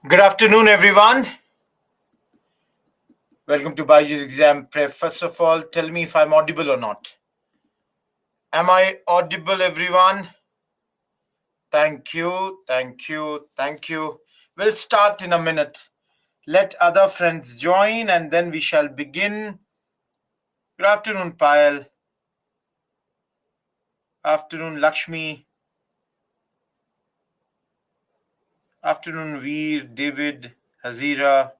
Good afternoon, everyone. Welcome to Baiju's exam prep. First of all, tell me if I'm audible or not. Am I audible, everyone? Thank you, thank you, thank you. We'll start in a minute. Let other friends join and then we shall begin. Good afternoon, Payal. Afternoon, Lakshmi. Afternoon, Veer, David, Hazira.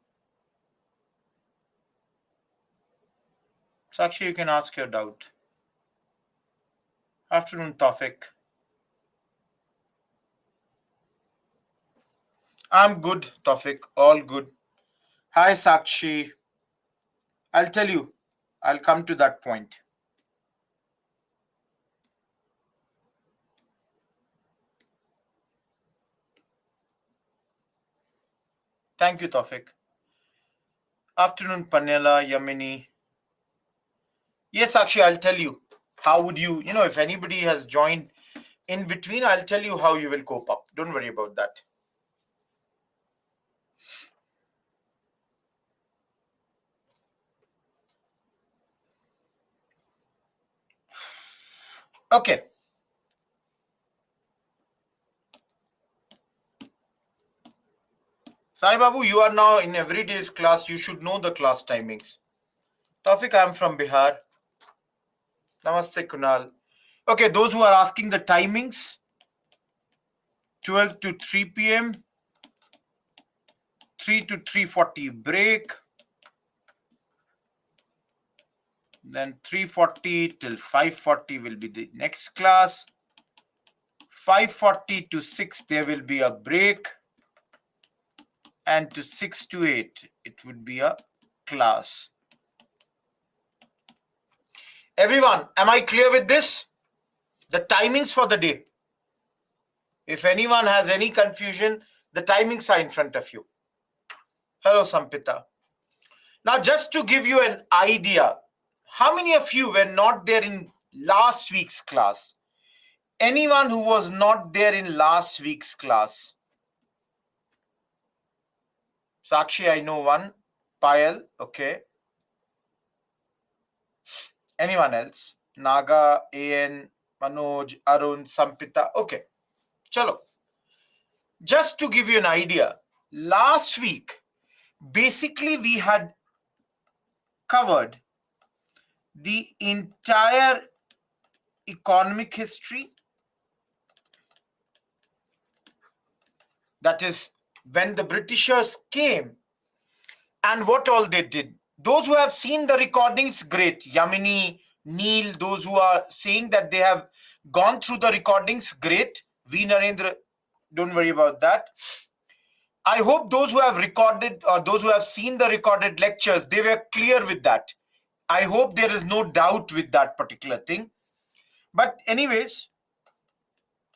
Sakshi, you can ask your doubt. Afternoon, Tawfiq. I'm good, Tawfiq. All good. Hi, Sakshi. I'll tell you. I'll come to that point. Thank you, Tawfiq. Afternoon, Panela, Yamini. Yes, actually, I'll tell you. How would you, if anybody has joined in between, I'll tell you how you will cope up. Don't worry about that. Okay. Sai Babu, you are now in every day's class. You should know the class timings. Tawfiq, I'm from Bihar. Namaste, Kunal. Okay, those who are asking the timings, 12 to 3 p.m., 3 to 3:40 break, then 3:40 till 5:40 will be the next class. 5:40 to 6 there will be a break, and to 6 to 8 it would be a class. Everyone, am I clear with this? The timings for the day. If anyone has any confusion, the timings are in front of you. Hello, Sampita. Now, just to give you an idea, how many of you were not there in last week's class? Anyone who was not there in last week's class? Sakshi, I know one. Payal, okay. Anyone else? Naga, AN, Manoj, Arun, Sampita. Okay. Chalo. Just to give you an idea, last week, basically we had covered the entire economic history. That is when the Britishers came and what all they did. Those who have seen the recordings, great. Yamini, Neil, those who are saying that they have gone through the recordings, great. V. Narendra, don't worry about that. I hope those who have recorded or those who have seen the recorded lectures, they were clear with that. I hope there is no doubt with that particular thing. But anyways,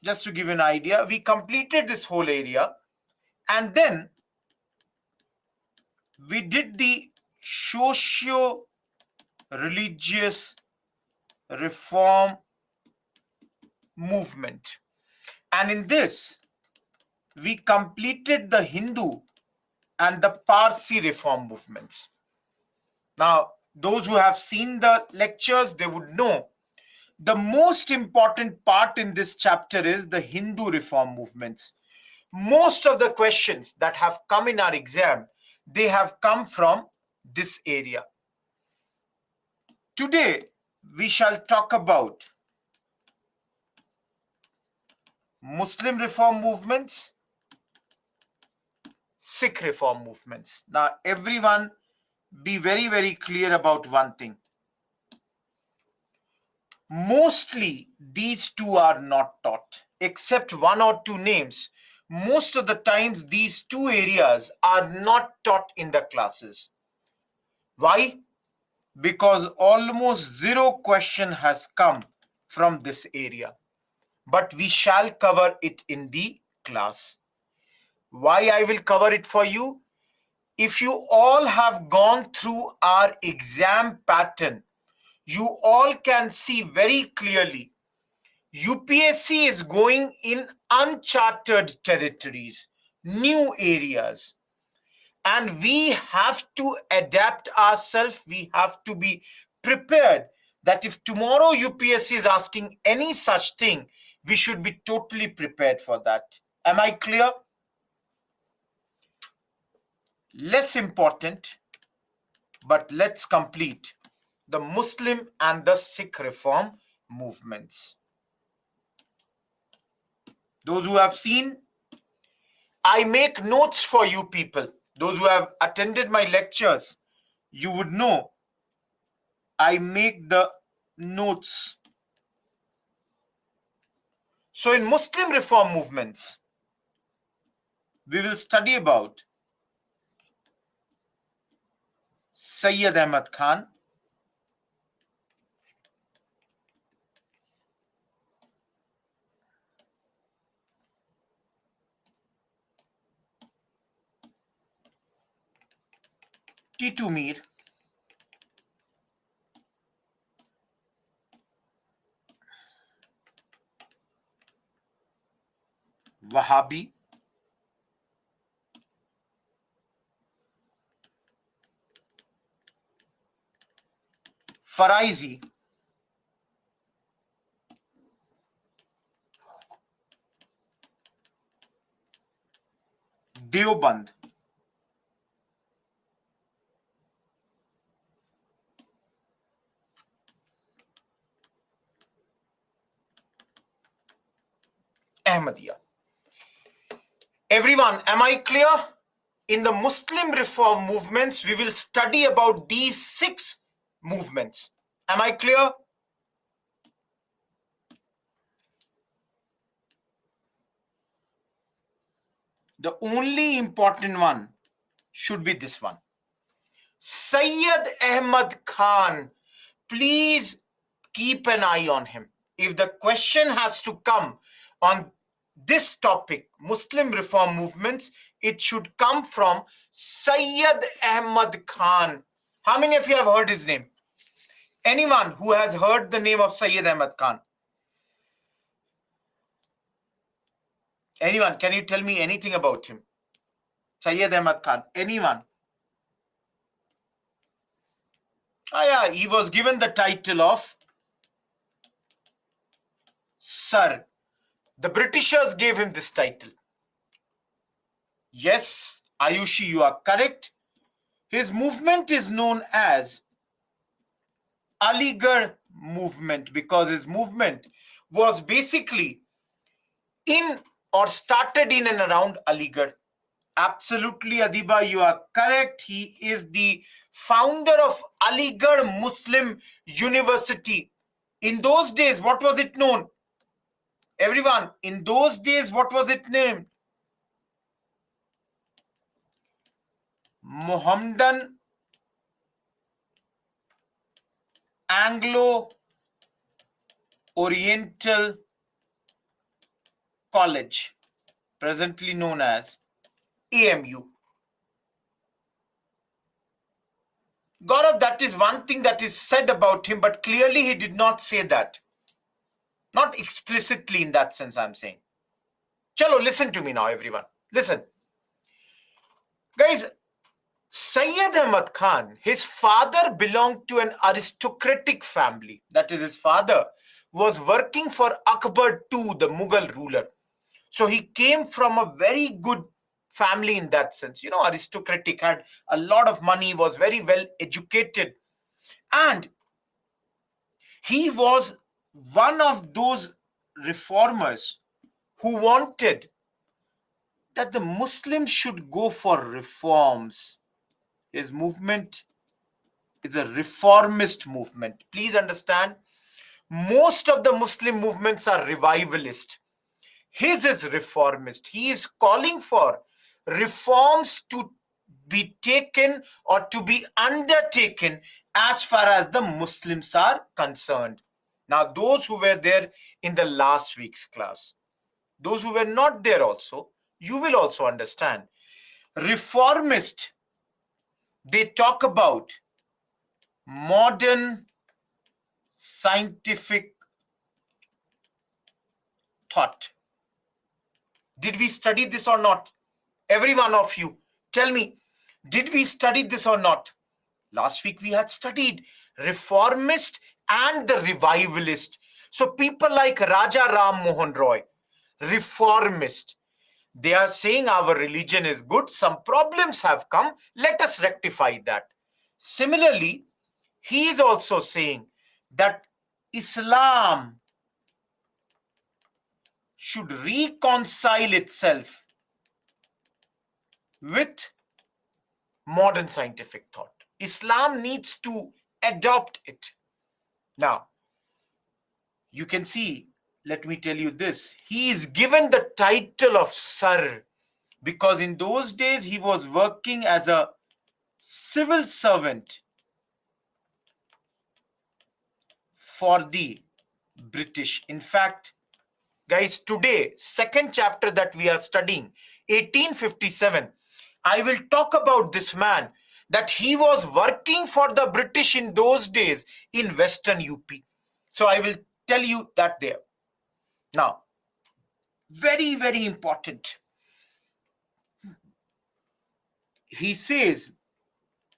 just to give you an idea, we completed this whole area and then we did the socio-religious reform movement. And in this, we completed the Hindu and the Parsi reform movements. Now, those who have seen the lectures, they would know the most important part in this chapter is the Hindu reform movements. Most of the questions that have come in our exam, they have come from this area. Today, we shall talk about Muslim reform movements, Sikh reform movements. Now, everyone be very, very clear about one thing. Mostly, these two are not taught, except one or two names. Most of the times, these two areas are not taught in the classes. Why? Because almost zero question has come from this area. But we shall cover it in the class. Why I will cover it for you? If you all have gone through our exam pattern, you all can see very clearly UPSC is going in uncharted territories, new areas. And we have to adapt ourselves. We have to be prepared that if tomorrow UPSC is asking any such thing, we should be totally prepared for that. Am I clear? Less important, but let's complete the Muslim and the Sikh reform movements. Those who have seen, I make notes for you people. Those who have attended my lectures, you would know I make the notes. So in Muslim reform movements, we will study about Sayyid Ahmad Khan, Titu Mir, Wahhabi, Faraizi, Deoband, Ahmadiyya. Everyone, am I clear? In the Muslim reform movements, we will study about these 6 movements. Am I clear? The only important one should be this one. Sayyid Ahmad Khan, please keep an eye on him. If the question has to come on this topic, Muslim reform movements, it should come from Sayyid Ahmad Khan. How many of you have heard his name? Anyone who has heard the name of Sayyid Ahmad Khan? Anyone? Can you tell me anything about him? Sayyid Ahmad Khan. Anyone? Oh yeah, he was given the title of Sir. The Britishers gave him this title. Yes, Ayushi, you are correct. His movement is known as Aligarh movement because his movement was basically in or started in and around Aligarh. Absolutely, Adiba, you are correct. He is the founder of Aligarh Muslim University. In those days, what was it known? Everyone, in those days, what was it named? Mohammedan Anglo Oriental College, presently known as AMU. Gaurav, that is one thing that is said about him, but clearly he did not say that. Not explicitly in that sense, I'm saying. Chalo, listen to me now, everyone. Listen. Guys, Sayyid Ahmad Khan, his father belonged to an aristocratic family. That is, his father was working for Akbar II, the Mughal ruler. So he came from a very good family in that sense. You know, aristocratic, had a lot of money, was very well educated. And he was one of those reformers who wanted that the Muslims should go for reforms. His movement is a reformist movement. Please understand, most of the Muslim movements are revivalist. His is reformist. He is calling for reforms to be taken or to be undertaken as far as the Muslims are concerned. Now, those who were there in the last week's class, those who were not there also, you will also understand. Reformist, they talk about modern scientific thought. Did we study this or not? Every one of you, tell me, Did we study this or not? Last week we had studied reformist and the revivalist. So people like Raja Ram Mohan Roy, reformist, they are saying our religion is good, some problems have come, let us rectify that. Similarly, he is also saying that Islam should reconcile itself with modern scientific thought. Islam needs to adopt it. Now, you can see, let me tell you this, he is given the title of Sir because in those days he was working as a civil servant for the British. In fact, guys, today, second chapter that we are studying, 1857, I will talk about this man, that he was working for the British in those days in Western UP. So I will tell you that there. Now, very, very important. He says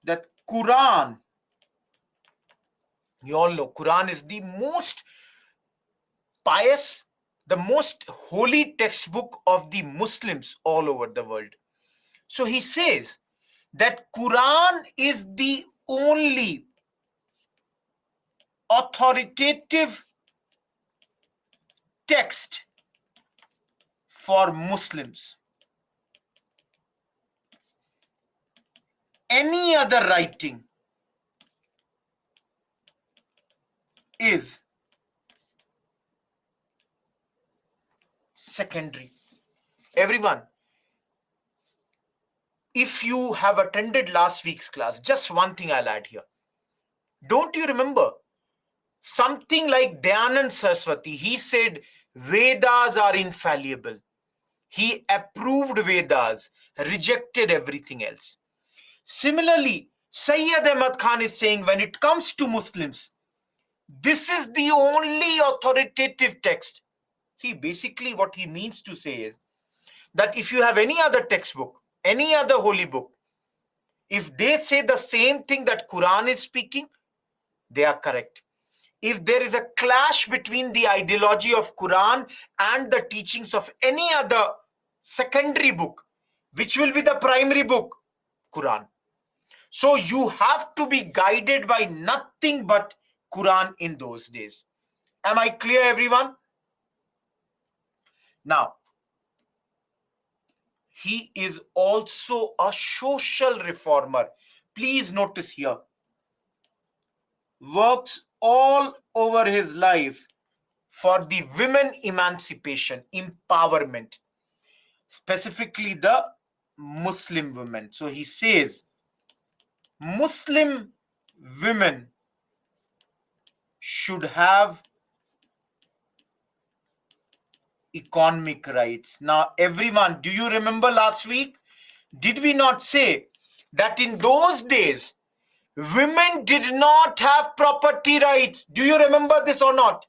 that Quran, you all know Quran is the most pious, the most holy textbook of the Muslims all over the world. So he says that Quran is the only authoritative text for Muslims. Any other writing is secondary. Everyone, if you have attended last week's class, just one thing I'll add here. Don't you remember something like Dayanand Saraswati? He said Vedas are infallible. He approved Vedas, rejected everything else. Similarly, Sayyid Ahmad Khan is saying when it comes to Muslims, this is the only authoritative text. See, basically what he means to say is that if you have any other textbook, any other holy book, if they say the same thing that Quran is speaking, they are correct. If there is a clash between the ideology of Quran and the teachings of any other secondary book, which will be the primary book? Quran. So you have to be guided by nothing but Quran in those days. Am I clear, everyone? Now, he is also a social reformer. Please notice here. Works all over his life for the women emancipation, empowerment, specifically the Muslim women. So he says Muslim women should have economic rights. Now, everyone, do you remember last week? Did we not say that in those days, women did not have property rights? Do you remember this or not?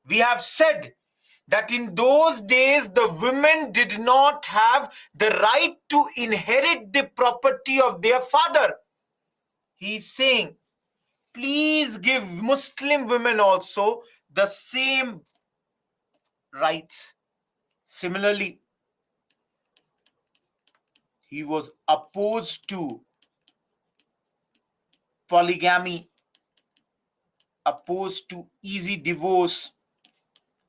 We have said that in those days, the women did not have the right to inherit the property of their father. He's saying, please give Muslim women also the same rights. Similarly, he was opposed to polygamy, opposed to easy divorce.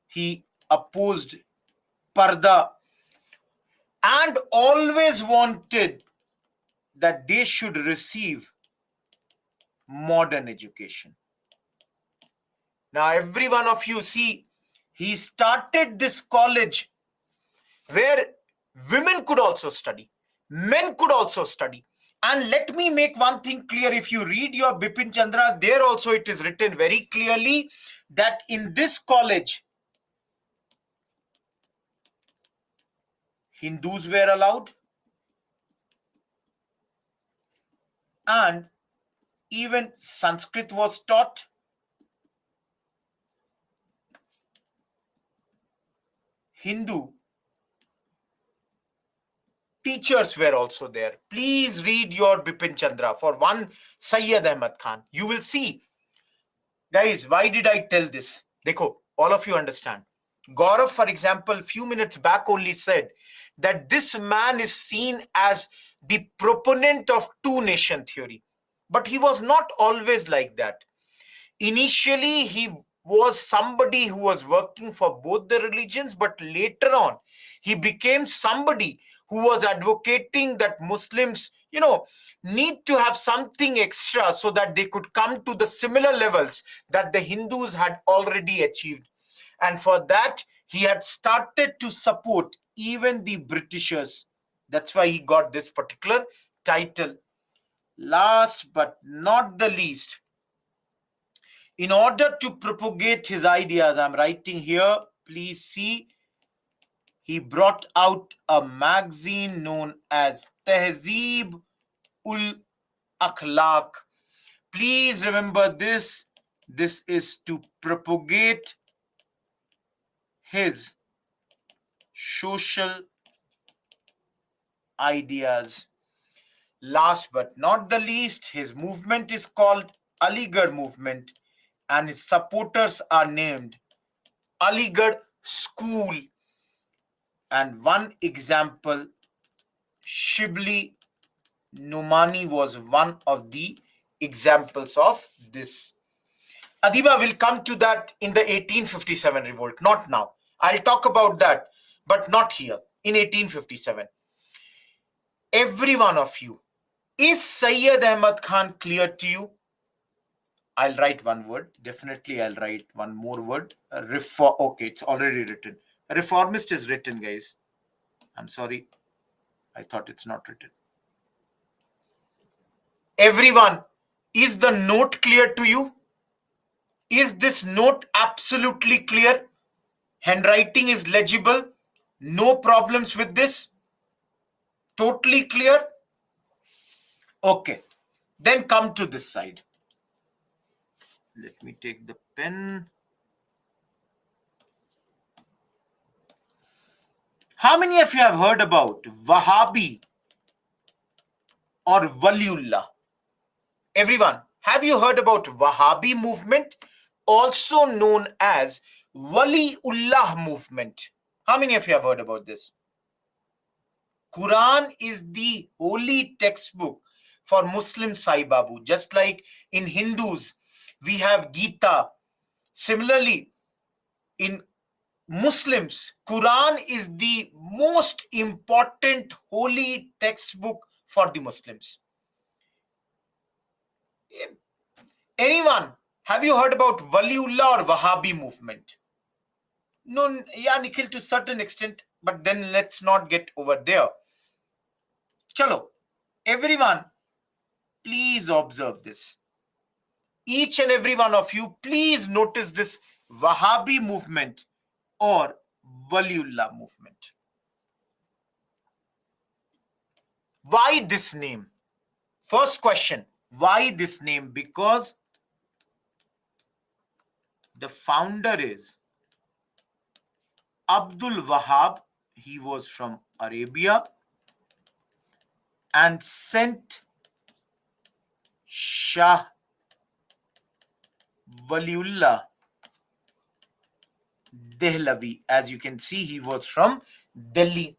He opposed parda and always wanted that they should receive modern education. Now, every one of you see, he started this college where women could also study, men could also study. And let me make one thing clear. If you read your Bipin Chandra, there also it is written very clearly that in this college, Hindus were allowed and even Sanskrit was taught. Hindu teachers were also there. Please read your Bipin Chandra. For one, Sayyid Ahmad Khan. You will see. Guys, why did I tell this? Dekho, all of you understand. Gaurav, for example, few minutes back only said that this man is seen as the proponent of two nation theory. But he was not always like that. Initially, he was somebody who was working for both the religions, but later on, he became somebody who was advocating that Muslims, need to have something extra so that they could come to the similar levels that the Hindus had already achieved. And for that, he had started to support even the Britishers. That's why he got this particular title. Last but not the least, in order to propagate his ideas, I'm writing here, please see, he brought out a magazine known as Tehzeeb ul Akhlaq. Please remember this. This is to propagate his social ideas. Last but not the least, his movement is called Aligarh movement, and his supporters are named Aligarh School. And one example, Shibli Numani was one of the examples of this. Adiba will come to that in the 1857 revolt, not now. I'll talk about that, but not here, in 1857. Every one of you, is Sayyid Ahmad Khan clear to you? I'll write one word. Definitely, I'll write one more word. Okay, it's already written. A reformist is written, guys. I'm sorry. I thought it's not written. Everyone, is the note clear to you? Is this note absolutely clear? Handwriting is legible? No problems with this? Totally clear? Okay. Then come to this side. Let me take the pen. How many of you have heard about Wahhabi or Waliullah? Everyone, have you heard about Wahhabi movement, also known as Waliullah movement? How many of you have heard about this? Quran is the holy textbook for Muslim Sai Babu. Just like in Hindus, we have Gita. Similarly, in Muslims, Quran is the most important holy textbook for the Muslims. Anyone, have you heard about Waliullah or Wahhabi movement? No, yeah, Nikhil, to a certain extent, but then let's not get over there. Chalo, everyone, please observe this. Each and every one of you, please notice this Wahhabi movement or Waliullah movement. Why this name? First question, why this name? Because the founder is Abdul Wahhab. He was from Arabia and sent Shah Waliullah Dehlavi. As you can see, he was from Delhi.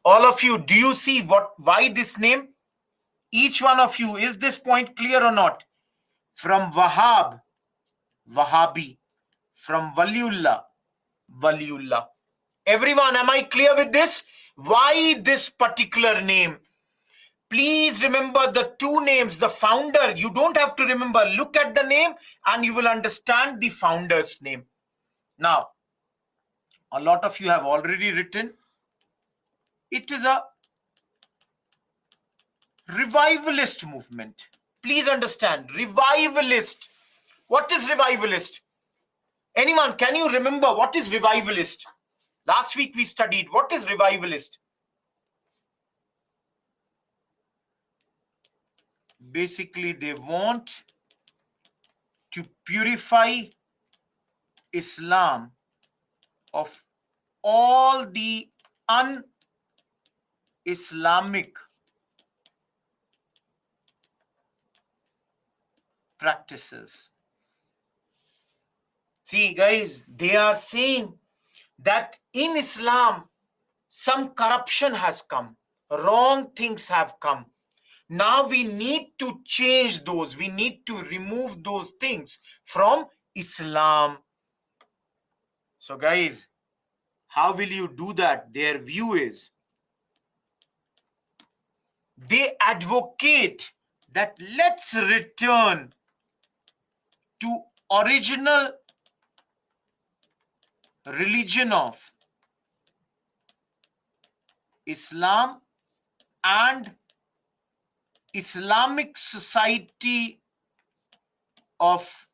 All of you, do you see why this name? Each one of you, is this point clear or not? From Wahhab, Wahhabi. From Waliullah, Waliullah. Everyone, am I clear with this? Why this particular name? Please remember the two names, the founder. You don't have to remember. Look at the name and you will understand the founder's name. Now, a lot of you have already written. It is a revivalist movement. Please understand, revivalist. What is revivalist? Anyone, can you remember what is revivalist? Last week we studied what is revivalist. Basically, they want to purify Islam of all the Islamic practices. See, guys, they are saying that in Islam, some corruption has come, wrong things have come. Now we need to change those. We need to remove those things from Islam. So, guys, how will you do that? Their view is they advocate that let's return to original religion of Islam and Islamic society of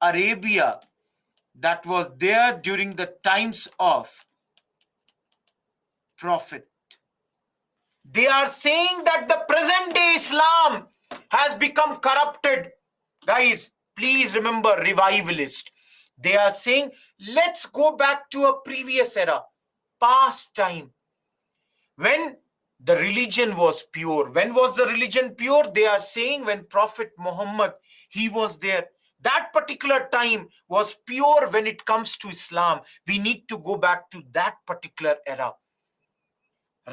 Arabia that was there during the times of Prophet. They are saying that the present day Islam has become corrupted. Guys, please remember, revivalist. They are saying, let's go back to a previous era, past time, when the religion was pure. When was the religion pure? They are saying when Prophet Muhammad, he was there. That particular time was pure when it comes to Islam. We need to go back to that particular era.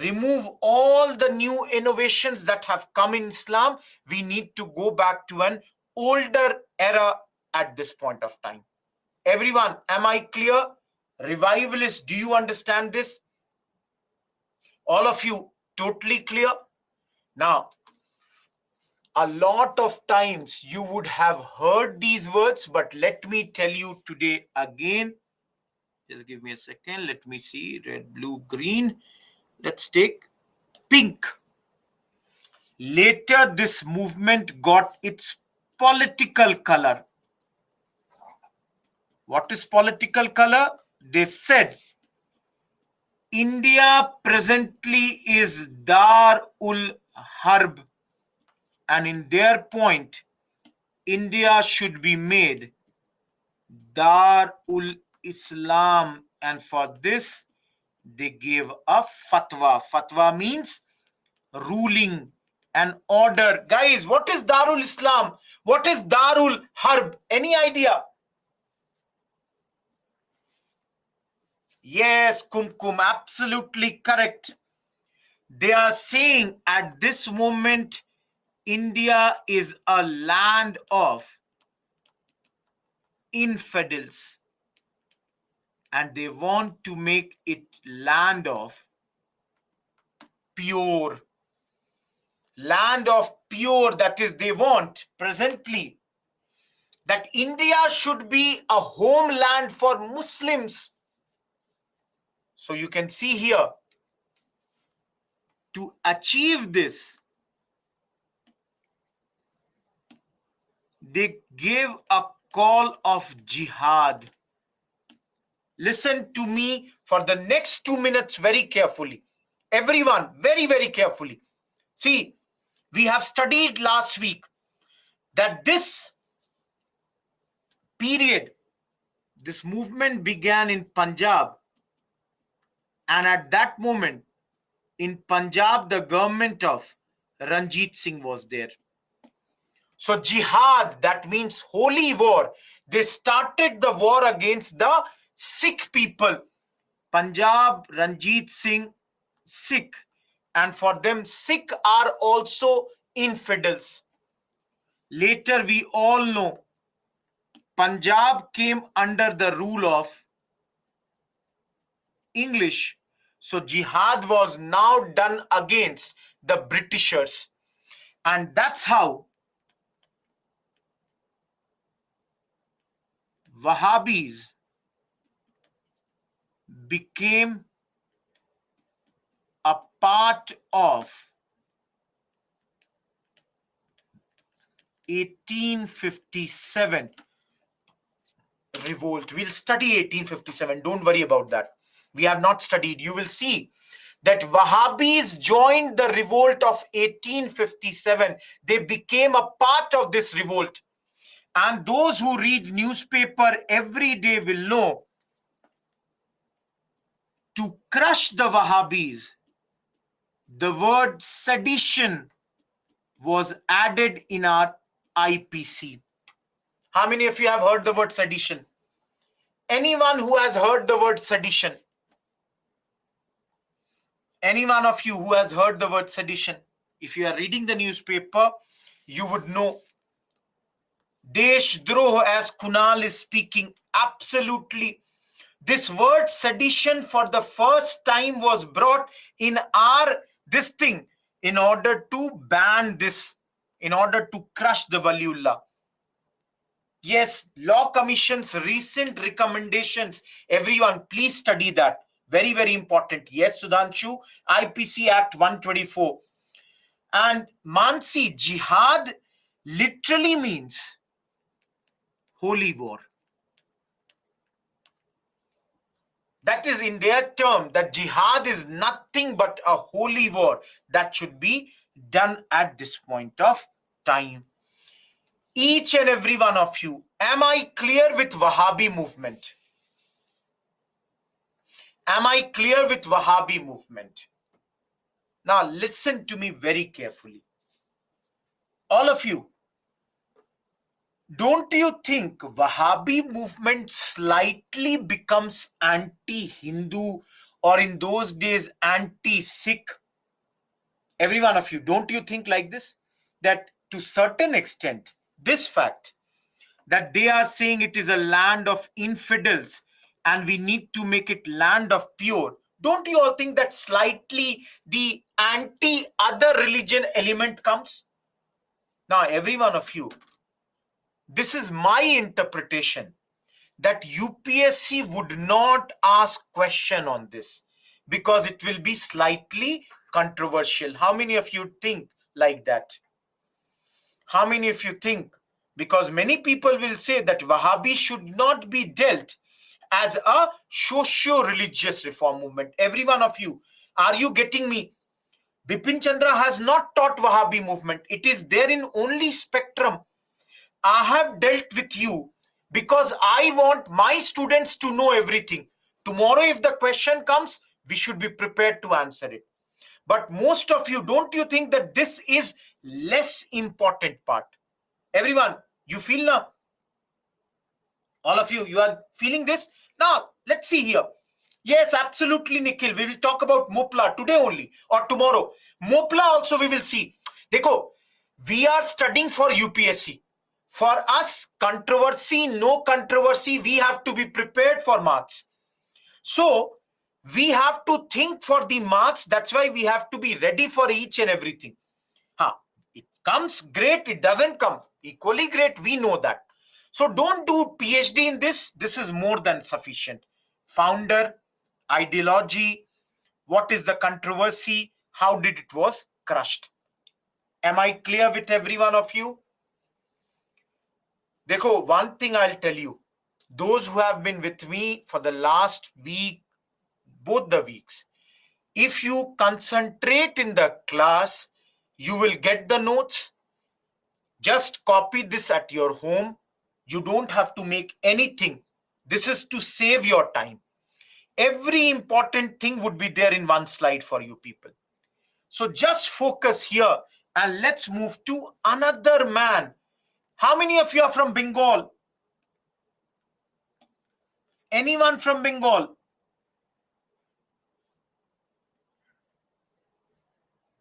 Remove all the new innovations that have come in Islam. We need to go back to an older era at this point of time. Everyone, am I clear? Revivalists, do you understand this? All of you, totally clear? Now, a lot of times you would have heard these words, but let me tell you today again. Just give me a second. Let me see. Red, blue, green. Let's take pink. Later, this movement got its political color. What is political color? They said India presently is Dar ul Harb, and in their point, India should be made Dar ul Islam, and for this they gave a fatwa. Fatwa means ruling and order. Guys, what is Darul Islam? What is Darul Harb? Any idea? Yes, Kumkum, absolutely correct. They are saying at this moment, India is a land of infidels, and they want to make it land of pure. Land of pure, that is, they want presently that India should be a homeland for Muslims. So you can see here, to achieve this, they gave a call of jihad. Listen to me for the next 2 minutes very carefully. Everyone, very, very carefully. See, we have studied last week that this period, this movement began in Punjab. And at that moment, in Punjab, the government of Ranjit Singh was there. So jihad, that means holy war. They started the war against the Sikh people. Punjab, Ranjit Singh, Sikh. And for them, Sikh are also infidels. Later, we all know Punjab came under the rule of English. So jihad was now done against the Britishers. And that's how Wahhabis became a part of 1857 revolt. We'll study 1857. Don't worry about that. We have not studied. You will see that Wahhabis joined the revolt of 1857. They became a part of this revolt. And those who read newspaper every day will know, to crush the Wahhabis, the word sedition was added in our IPC. How many of you have heard the word sedition? Anyone who has heard the word sedition? Any one of you who has heard the word sedition? If you are reading the newspaper, you would know. Deshdroh, as Kunal is speaking, absolutely. This word sedition for the first time was brought in our this thing in order to ban this, in order to crush the Waliullah. Yes, Law Commission's recent recommendations. Everyone, please study that. Very, very important. Yes, Sudhanshu, IPC Act 124. And Mansi, jihad literally means holy war. That is in their term, that jihad is nothing but a holy war that should be done at this point of time. Each and every one of you, am I clear with Wahhabi movement? Am I clear with Wahhabi movement? Now listen to me very carefully. All of you, don't you think Wahhabi movement slightly becomes anti-Hindu, or in those days anti-Sikh? Every one of you, don't you think like this? That to certain extent, this fact that they are saying it is a land of infidels and we need to make it land of pure, don't you all think that slightly the anti other religion element comes? Now every one of you, this is my interpretation, that UPSC would not ask question on this because it will be slightly controversial. How many of you think like that? How many of you think? Because many people will say that Wahhabi should not be dealt as a socio-religious reform movement. Every one of you, are you getting me? Bipin Chandra has not taught Wahhabi movement. It is there in only spectrum. I have dealt with you because I want my students to know everything. Tomorrow, if the question comes, we should be prepared to answer it. But most of you, don't you think that this is less important part? Everyone, you feel now? All of you, you are feeling this? Now, let's see here. Yes, absolutely, Nikhil. We will talk about Mopla today only or tomorrow. Mopla also we will see. Dekho, we are studying for UPSC. For us, controversy, no controversy, we have to be prepared for marks. So, we have to think for the marks. That's why we have to be ready for each and everything. It comes, great. It doesn't come, equally great. We know that. So don't do PhD in this. This is more than sufficient. Founder, ideology, what is the controversy, how did it was crushed. Am I clear with every one of you? Dekho, one thing I'll tell you. Those who have been with me for the last week, both the weeks, if you concentrate in the class, you will get the notes. Just copy this at your home. You don't have to make anything. This is to save your time. Every important thing would be there in one slide for you people. So just focus here and let's move to another man. How many of you are from Bengal? Anyone from Bengal?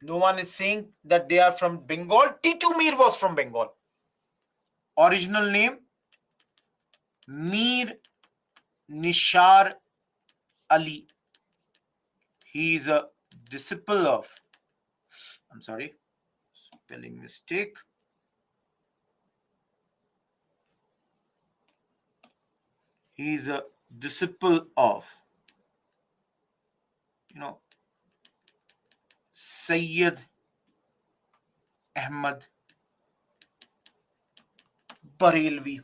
No one is saying that they are from Bengal. Titu Mir was from Bengal. Original name? Mir Nishar Ali. He is a disciple of, I'm sorry, spelling mistake. He is a disciple of, Sayyid Ahmad Barelvi.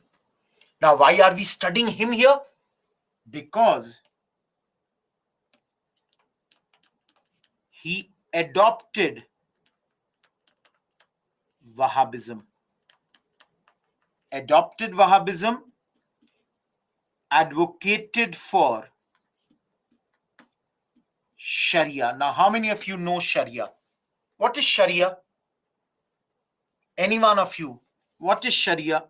Now, why are we studying him here? Because he adopted Wahhabism. Adopted Wahhabism, advocated for Sharia. Now, how many of you know Sharia? What is Sharia? Any one of you, what is Sharia?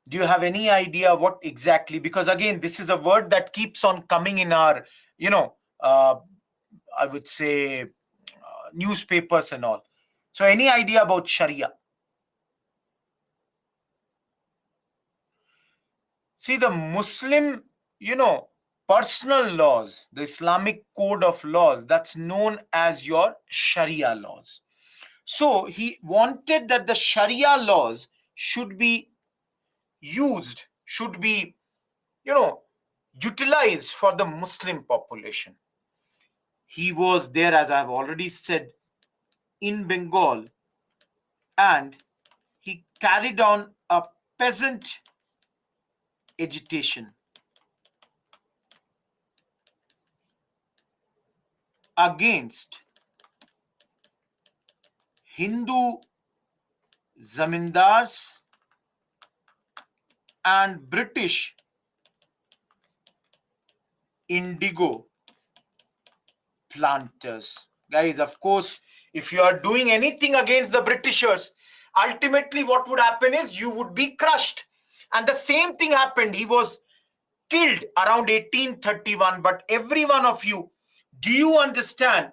Do you have any idea what exactly? Because again, this is a word that keeps on coming in our, I would say, newspapers and all. So, any idea about Sharia? See, the Muslim, personal laws, the Islamic code of laws, that's known as your Sharia laws. So, he wanted that the Sharia laws should be used, should be, you know, utilized for the Muslim population. He was there, as I've already said, in Bengal, and he carried on a peasant agitation against Hindu zamindars and British indigo planters. Guys, of course, if you are doing anything against the Britishers, ultimately what would happen is you would be crushed. And the same thing happened. He was killed around 1831. But every one of you, do you understand?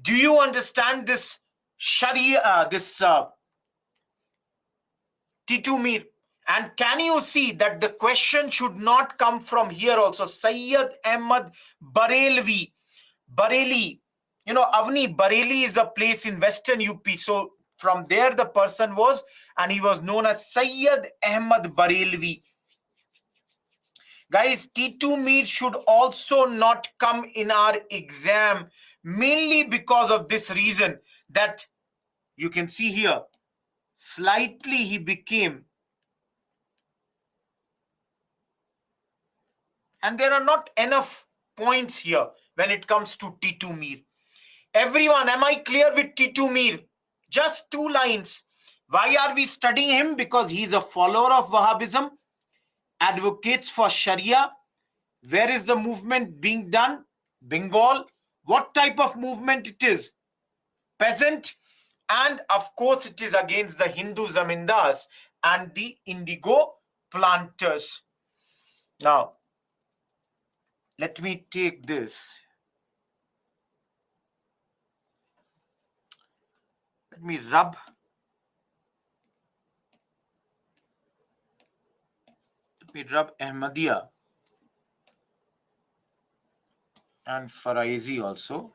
Do you understand this Sharia, this Titumir? And can you see that the question should not come from here also? Sayyid Ahmad Barelvi, Bareli, Avni, Bareli is a place in Western UP. So from there the person was, and he was known as Sayyid Ahmad Barelvi. Guys, T2 meet should also not come in our exam, mainly because of this reason that you can see here. Slightly he became, and there are not enough points here when it comes to T2 Mir. Everyone, am I clear with T2 Mir? Just 2 lines. Why are we studying him? Because he's a follower of Wahhabism, advocates for Sharia. Where is the movement being done? Bengal. What type of movement it is? Peasant. And of course, it is against the Hindu zamindars and the indigo planters. Now, let me take this. Let me rub. Let me rub Ahmadiyya and Faraizi also.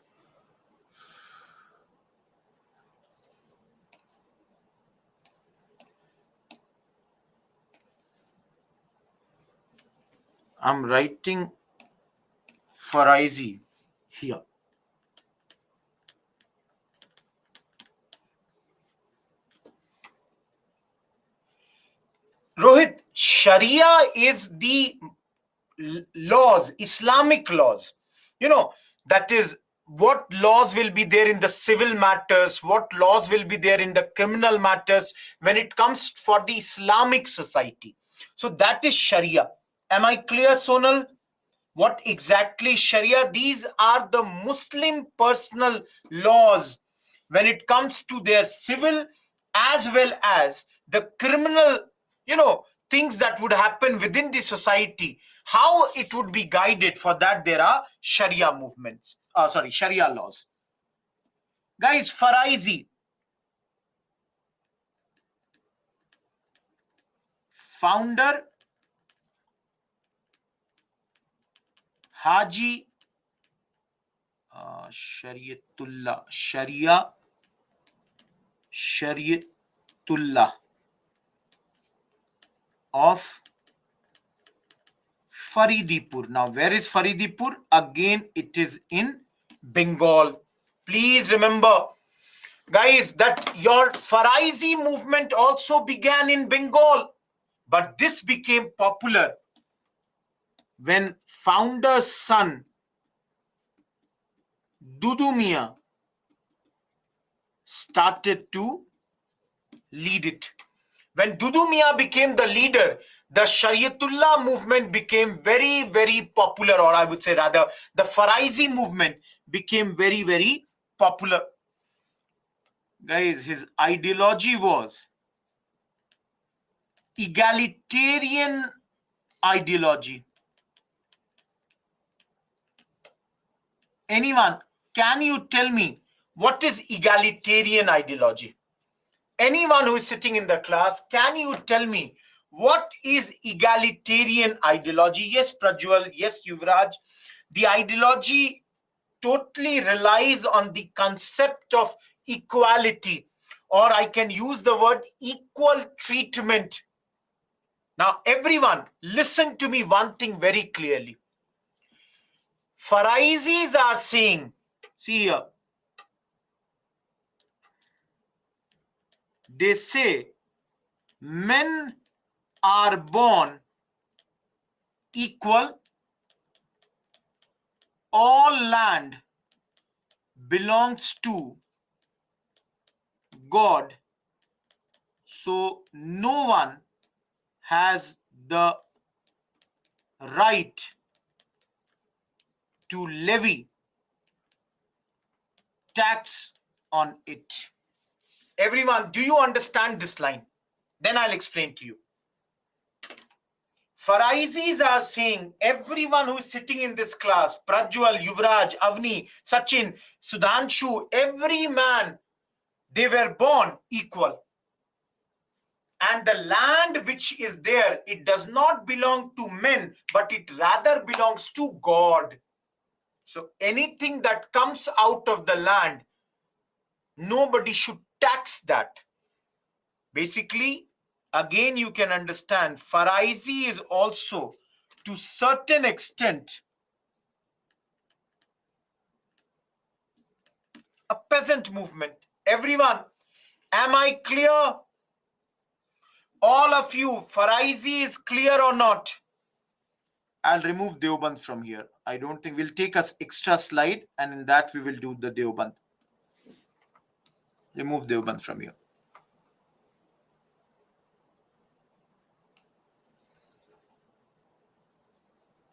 I'm writing Faraizi here. Rohit, Sharia is the laws, Islamic laws. That is what laws will be there in the civil matters, what laws will be there in the criminal matters when it comes for the Islamic society. So that is Sharia. Am I clear, Sonal? What exactly Sharia? These are the Muslim personal laws when it comes to their civil as well as the criminal, things that would happen within the society, how it would be guided. For that, there are Sharia movements, Sharia laws. Guys, Faraizi, founder Haji Shariatullah of Faridipur. Now, where is Faridipur? Again, it is in Bengal. Please remember, guys, that your Faraizi movement also began in Bengal, but this became popular when founder's son Dudu Miah started to lead it. When Dudu Miah became the leader, The Shariatullah movement became very, very popular, or I would say rather, the Faraizi movement became very, very popular. Guys, his ideology was egalitarian ideology. Anyone, can you tell me what is egalitarian ideology? Anyone who is sitting in the class, can you tell me what is egalitarian ideology? Yes, Prajwal, yes, Yuvraj. The ideology totally relies on the concept of equality, or I can use the word equal treatment. Now, everyone, listen to me one thing very clearly. Faraizis are saying, see here, they say men are born equal, all land belongs to God, so no one has the right to levy tax on it. Everyone, do you understand this line? Then I'll explain to you. Faraizis are saying everyone who is sitting in this class, Prajwal, Yuvraj, Avni, Sachin, Sudhanshu, every man, they were born equal. And the land which is there, it does not belong to men, but it rather belongs to God. So anything that comes out of the land, nobody should tax that. Basically, again, you can understand Faraizi is also to certain extent a peasant movement. Everyone, am I clear? All of you, Faraizi is clear or not? I'll remove Deoband from here. I don't think we'll take us extra slide, and in that we will do the Deoband. Remove Deoband from here.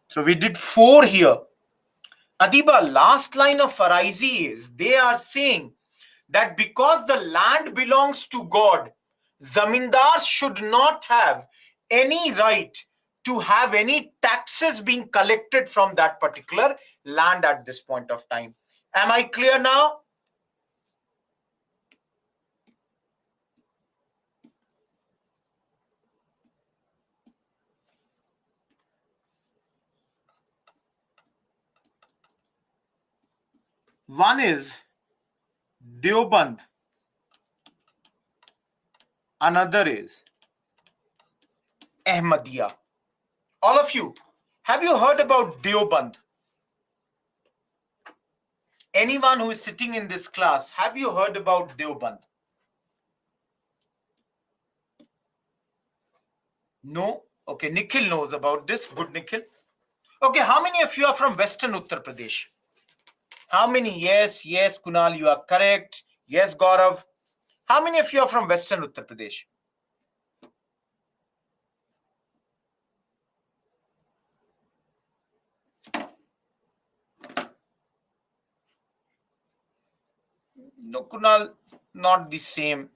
So we did 4 here. Adiba, last line of Faraizi is they are saying that because the land belongs to God, zamindars should not have any right to have any taxes being collected from that particular land at this point of time. Am I clear now? One is Deoband, another is Ahmadiyya. All of you, have you heard about Deoband? Anyone who is sitting in this class, have you heard about Deoband? No? Okay, Nikhil knows about this. Good, Nikhil. Okay, how many of you are from Western Uttar Pradesh? How many? Yes, yes, Kunal, you are correct. Yes, Gaurav. How many of you are from Western Uttar Pradesh? No, Kunal, not the same.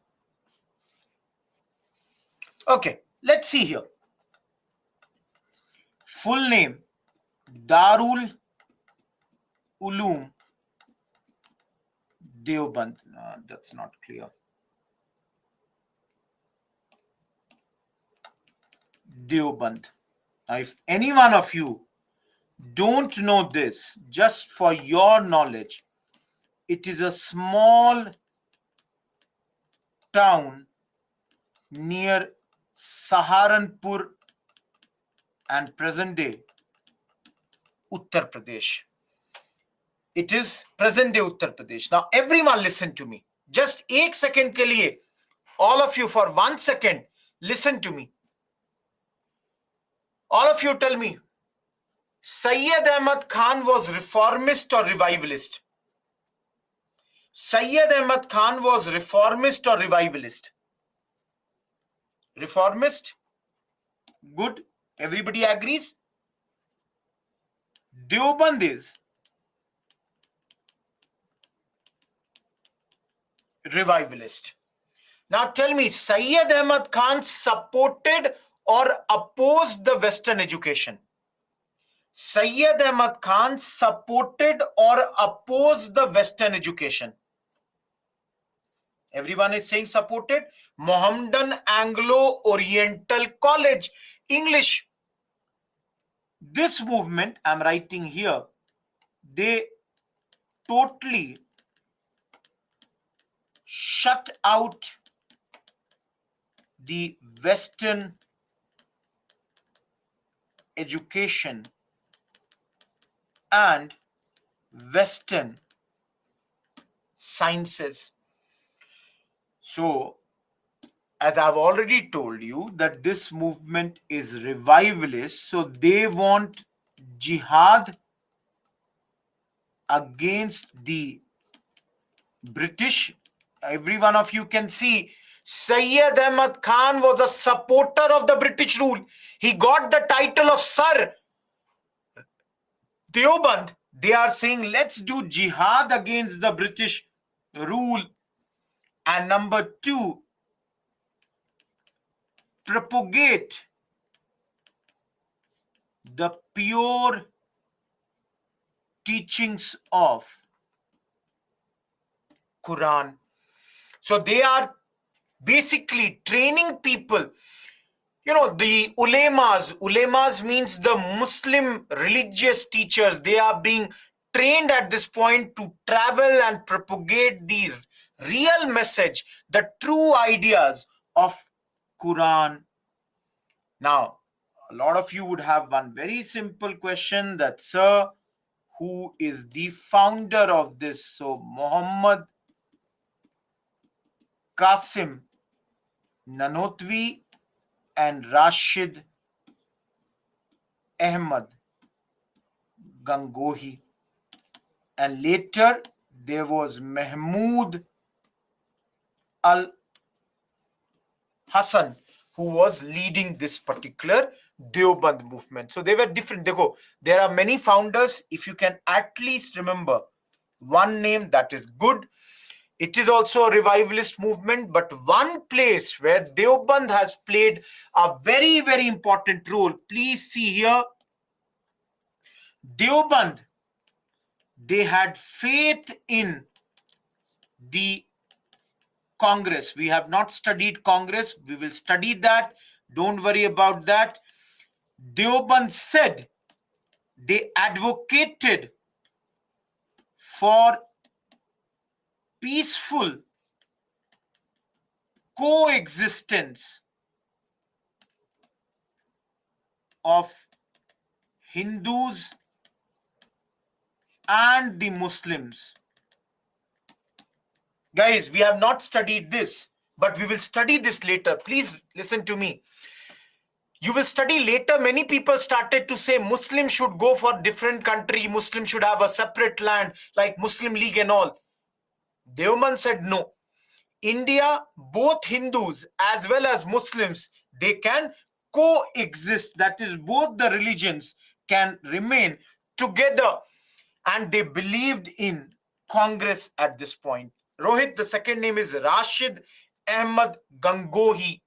Okay, let's see here. Full name, Darul Uloom Deoband. That's not clear. Deoband. Now, if any one of you don't know this, just for your knowledge, it is a small town near Saharanpur and present day Uttar Pradesh. It is present day Uttar Pradesh. Now, everyone listen to me. Just 1 second ke liye, all of you for 1 second, listen to me. All of you tell me, Sayyid Ahmad Khan was reformist or revivalist? Sayyid Ahmad Khan was reformist or revivalist? Reformist? Good. Everybody agrees? Deoband is revivalist. Now tell me, Sayyid Ahmad Khan supported or opposed the Western education? Sayyid Ahmad Khan supported or opposed the Western education? Everyone is saying supported. Mohammedan Anglo Oriental College, English. This movement, I'm writing here, they totally shut out the Western education and Western sciences. So, as I've already told you, that this movement is revivalist, so they want jihad against the British. Every one of you can see Sayyid Ahmad Khan was a supporter of the British rule. He got the title of Sir. Deoband, they are saying let's do jihad against the British rule. And number two, propagate the pure teachings of Quran. So they are basically training people. You know, the ulemas means the Muslim religious teachers. They are being trained at this point to travel and propagate the real message, the true ideas of Quran. Now, a lot of you would have one very simple question that, sir, who is the founder of this? So, Muhammad Qasim Nanotvi and Rashid Ahmad Gangohi. And later there was Mahmud Al Hassan, who was leading this particular Deoband movement. So they were different. There are many founders. If you can at least remember one name, that is good. It is also a revivalist movement, but one place where Deoband has played a very, very important role. Please see here. Deoband, they had faith in the Congress. We have not studied Congress. We will study that. Don't worry about that. Deoband said they advocated for peaceful coexistence of Hindus and the Muslims. Guys, we have not studied this, but we will study this later. Please listen to me. You will study later. Many people started to say Muslims should go for different country. Muslims should have a separate land like Muslim League and all. Deoband said no. India, both Hindus as well as Muslims, they can coexist. That is, both the religions can remain together. And they believed in Congress at this point. Rohit, the second name is Rashid Ahmad Gangohi.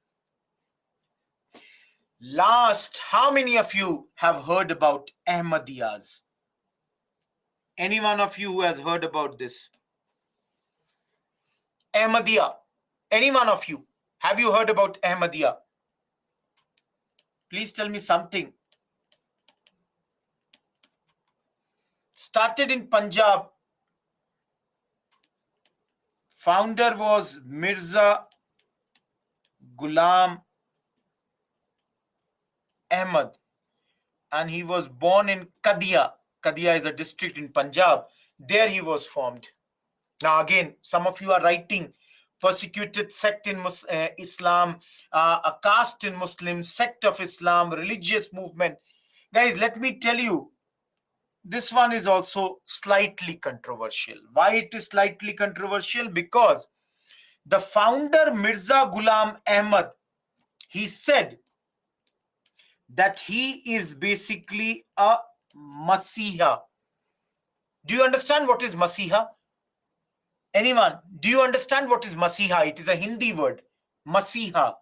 Last, how many of you have heard about Ahmadiyyas? Any one of you who has heard about this? Ahmadiyya. Any one of you? Have you heard about Ahmadiyya? Please tell me something. Started in Punjab. Founder was Mirza Ghulam Ahmad. And he was born in Kadia. Kadia is a district in Punjab. There he was formed. Now again, some of you are writing persecuted sect in Islam, a caste in Muslim, sect of Islam, religious movement. Guys, let me tell you, this one is also slightly controversial. Why it is slightly controversial? Because the founder Mirza Ghulam Ahmad, he said that he is basically a Masiha. Do you understand what is Masiha? Anyone? Do you understand what is Masiha? It is a Hindi word. Masiha.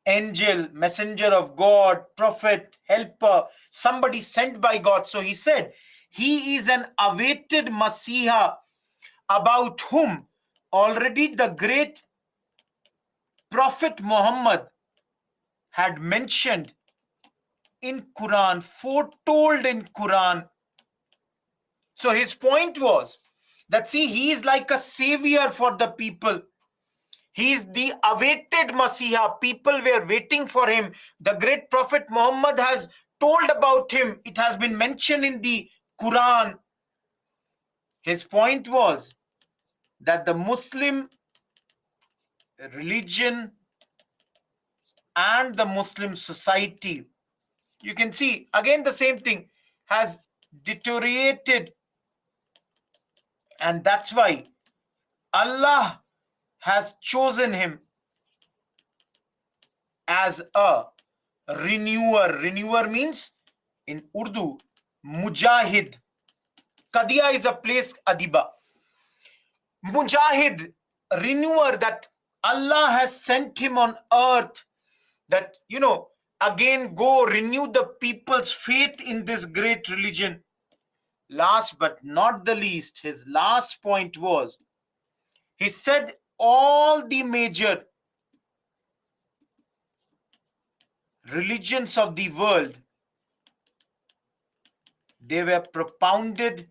Angel, messenger of God, prophet, helper, somebody sent by God. So he said, he is an awaited Masiha about whom already the great Prophet Muhammad had mentioned in Quran, foretold in Quran. So his point was that, see, he is like a savior for the people. He is the awaited Masiha. People were waiting for him. The great Prophet Muhammad has told about him. It has been mentioned in the Quran. His point was that the Muslim religion and the Muslim society, you can see again the same thing, has deteriorated. And that's why Allah has chosen him as a renewer. Renewer means in Urdu, mujahid. Kadia is a place, Adiba. Mujahid, renewer, that Allah has sent him on earth, that, again go renew the people's faith in this great religion. Last but not the least, his last point was, he said all the major religions of the world, they were propounded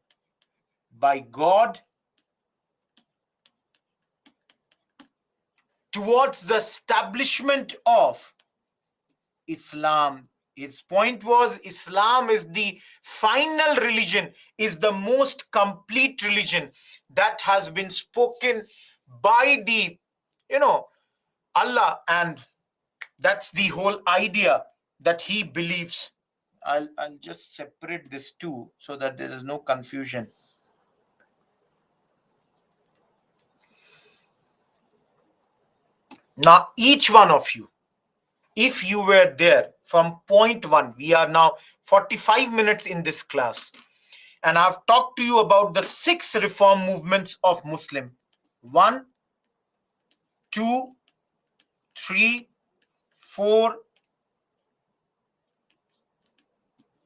by God towards the establishment of Islam. Its point was, Islam is the final religion, is the most complete religion that has been spoken by the, Allah, and that's the whole idea that he believes. I'll just separate this too so that there is no confusion. Now, each one of you, if you were there from point one, we are now 45 minutes in this class, and I've talked to you about the 6 reform movements of Muslim. 1, 2, 3, 4,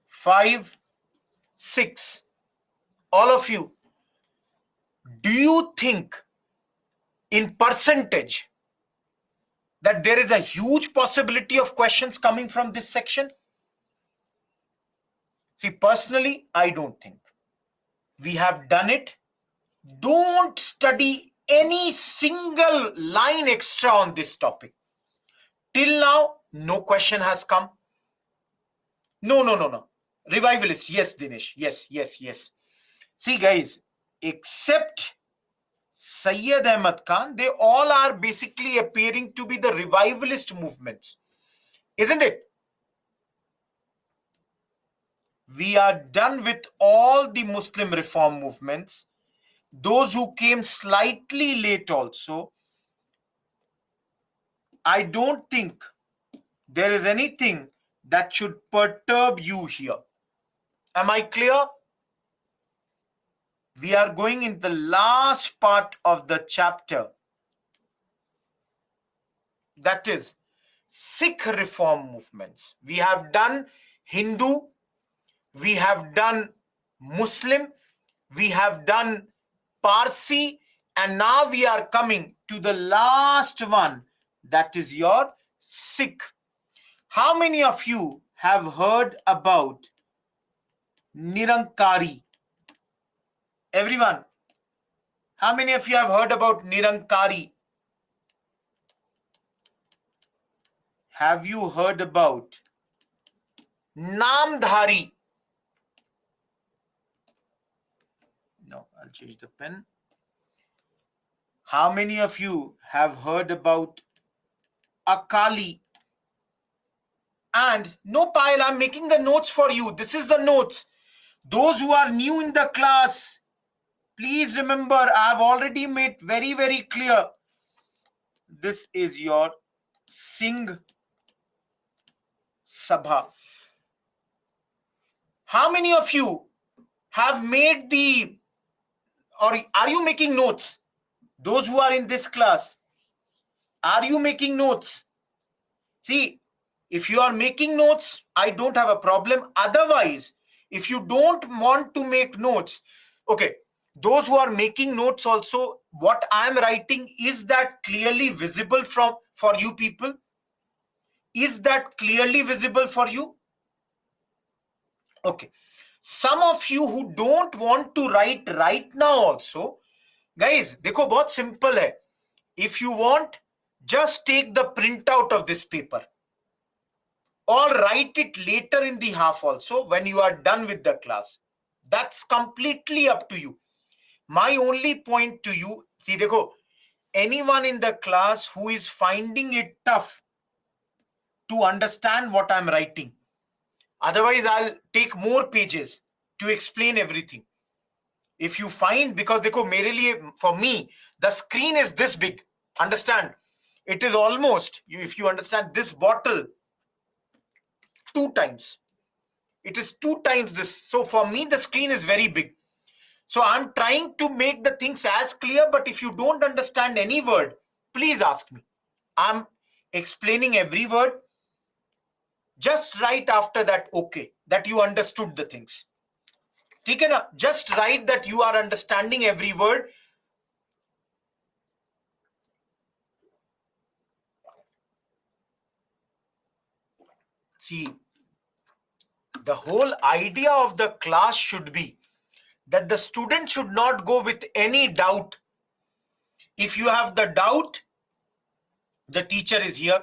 5, 6. All of you, do you think in percentage that there is a huge possibility of questions coming from this section? See, personally, I don't think. We have done it. Don't study any single line extra on this topic. Till now, no question has come. No. Revivalist, yes, Dinesh. Yes. See, guys, except Sayyid Ahmad Khan, they all are basically appearing to be the revivalist movements, isn't it? We are done with all the Muslim reform movements. Those who came slightly late also, I don't think there is anything that should perturb you here. Am I clear? We are going in the last part of the chapter, that is Sikh reform movements. We have done Hindu, we have done Muslim, we have done Parsi, and now we are coming to the last one, that is your Sikh. How many of you have heard about Nirankari? Everyone, how many of you have heard about Nirankari? Have you heard about Namdhari? No, I'll change the pen. How many of you have heard about Akali? And no, Payal, I'm making the notes for you. This is the notes. Those who are new in the class, please remember, I have already made very, very clear. This is your Singh Sabha. How many of you have made or are you making notes? Those who are in this class, are you making notes? See, if you are making notes, I don't have a problem. Otherwise, if you don't want to make notes, okay, those who are making notes also, what I'm writing, is that clearly visible for you people? Is that clearly visible for you? Okay. Some of you who don't want to write right now also, guys, देखो बहुत simple है. If you want, just take the printout of this paper or write it later in the half also when you are done with the class. That's completely up to you. My only point to you, see, देखो, anyone in the class who is finding it tough to understand what I'm writing, otherwise I'll take more pages to explain everything. If you find, because देखो मेरे लिए, for me, the screen is this big. Understand? It is almost, if you understand, this bottle 2 times. It is 2 times this. So for me, the screen is very big. So I'm trying to make the things as clear, but if you don't understand any word, please ask me. I'm explaining every word. Just write after that, okay, that you understood the things. ठीक है ना? Just write that you are understanding every word. See, the whole idea of the class should be that the student should not go with any doubt. If you have the doubt, the teacher is here,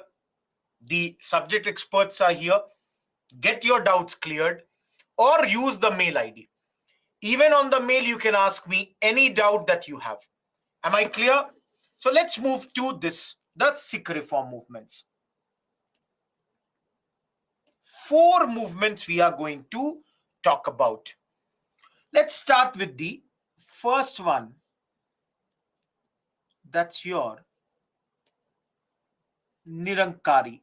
the subject experts are here. Get your doubts cleared or use the mail ID. Even on the mail, you can ask me any doubt that you have. Am I clear? So let's move to this, the Sikh reform movements. 4 movements we are going to talk about. Let's start with the first one. That's your Nirankari.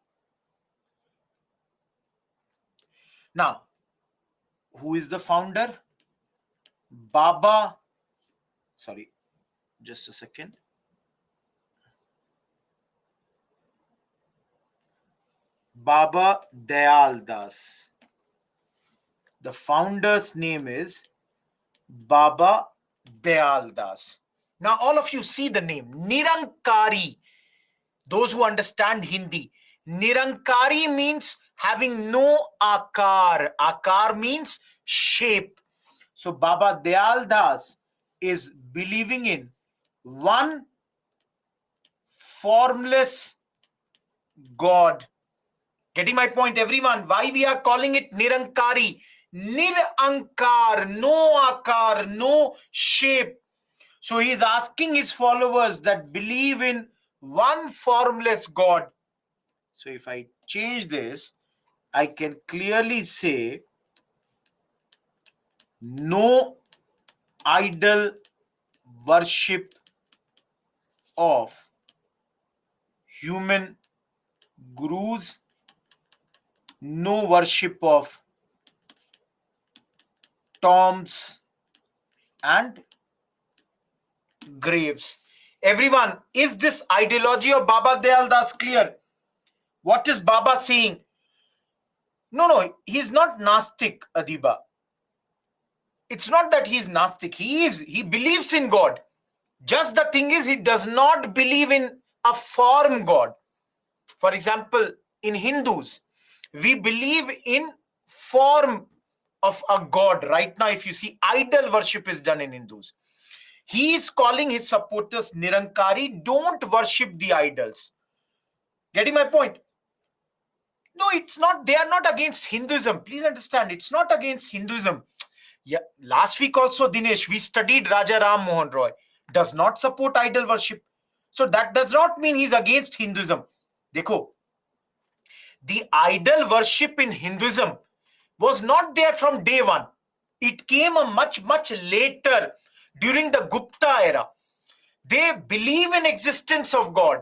Now, who is the founder? Baba, sorry, just a second. Baba Dayal Das. The founder's name is Baba Dayal Das. Now, all of you see the name Nirankari. Those who understand Hindi, Nirankari means having no akar. Akar means shape. So Baba Dayal Das is believing in one formless God. Getting my point, everyone? Why we are calling it Nirankari? Nirankar, no akar, no shape. So he is asking his followers that believe in one formless God. So if I change this, I can clearly say no idol worship of human gurus, no worship of tombs and graves. Everyone, is this ideology of Baba Dayal Das clear? What is Baba saying? No, he's not Nastik, Adiba. It's not that he's Nastik. He believes in God. Just the thing is, he does not believe in a form God. For example, in Hindus, we believe in form of a God. Right now, if you see, idol worship is done in Hindus. He is calling his supporters Nirankari, don't worship the idols. Getting my point? No, it's not. They are not against Hinduism. Please understand, it's not against Hinduism. Yeah, last week also, Dinesh, we studied Raja Ram Mohan Roy. Does not support idol worship. So that does not mean he's against Hinduism. Dekho, the idol worship in Hinduism was not there from day one. It came a much later, during the Gupta era. They believe in existence of God.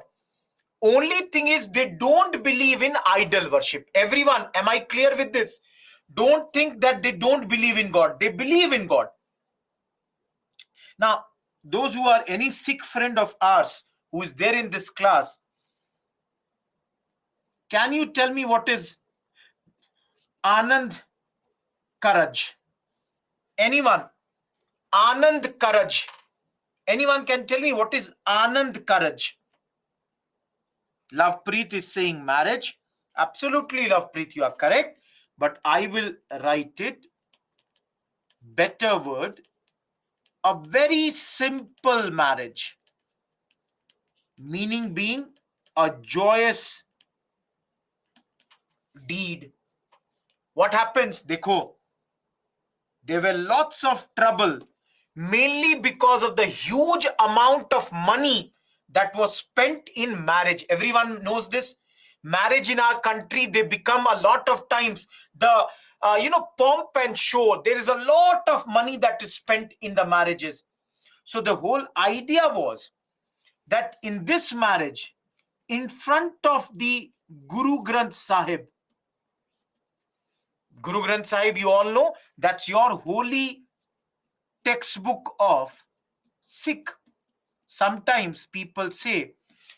Only thing is they don't believe in idol worship. Everyone, am I clear with this? Don't think that they don't believe in God. They believe in God. Now, those who are any Sikh friend of ours who is there in this class, can you tell me what is Anand Karaj? Anyone? Anand Karaj. Anyone can tell me what is Anand Karaj? Lovepreet is saying marriage. Absolutely, Lovepreet, you are correct. But I will write it better word. A very simple marriage. Meaning being a joyous deed. What happens? Dekho, there were lots of trouble, mainly because of the huge amount of money that was spent in marriage. Everyone knows this. Marriage in our country, they become a lot of times the pomp and show. There is a lot of money that is spent in the marriages. So the whole idea was that in this marriage, in front of the Guru Granth Sahib, Guru Granth Sahib, you all know, that's your holy textbook of Sikh. Sometimes people say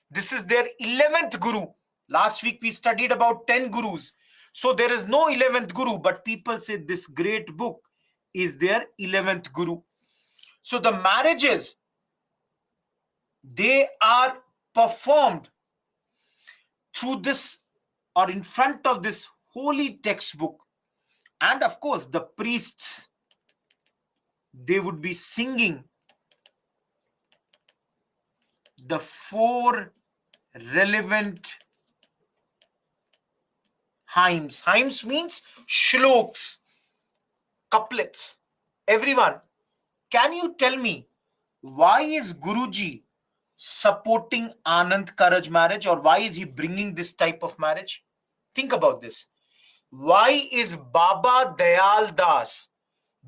this is their 11th Guru. Last week we studied about 10 Gurus. So there is no 11th Guru, but people say this great book is their 11th Guru. So the marriages, they are performed through this or in front of this holy textbook. And of course, the priests, they would be singing the 4 relevant hymns. Hymns means shloks, couplets. Everyone, can you tell me why is Guruji supporting Anand Karaj marriage, or why is he bringing this type of marriage? Think about this. Why is Baba Dayal Das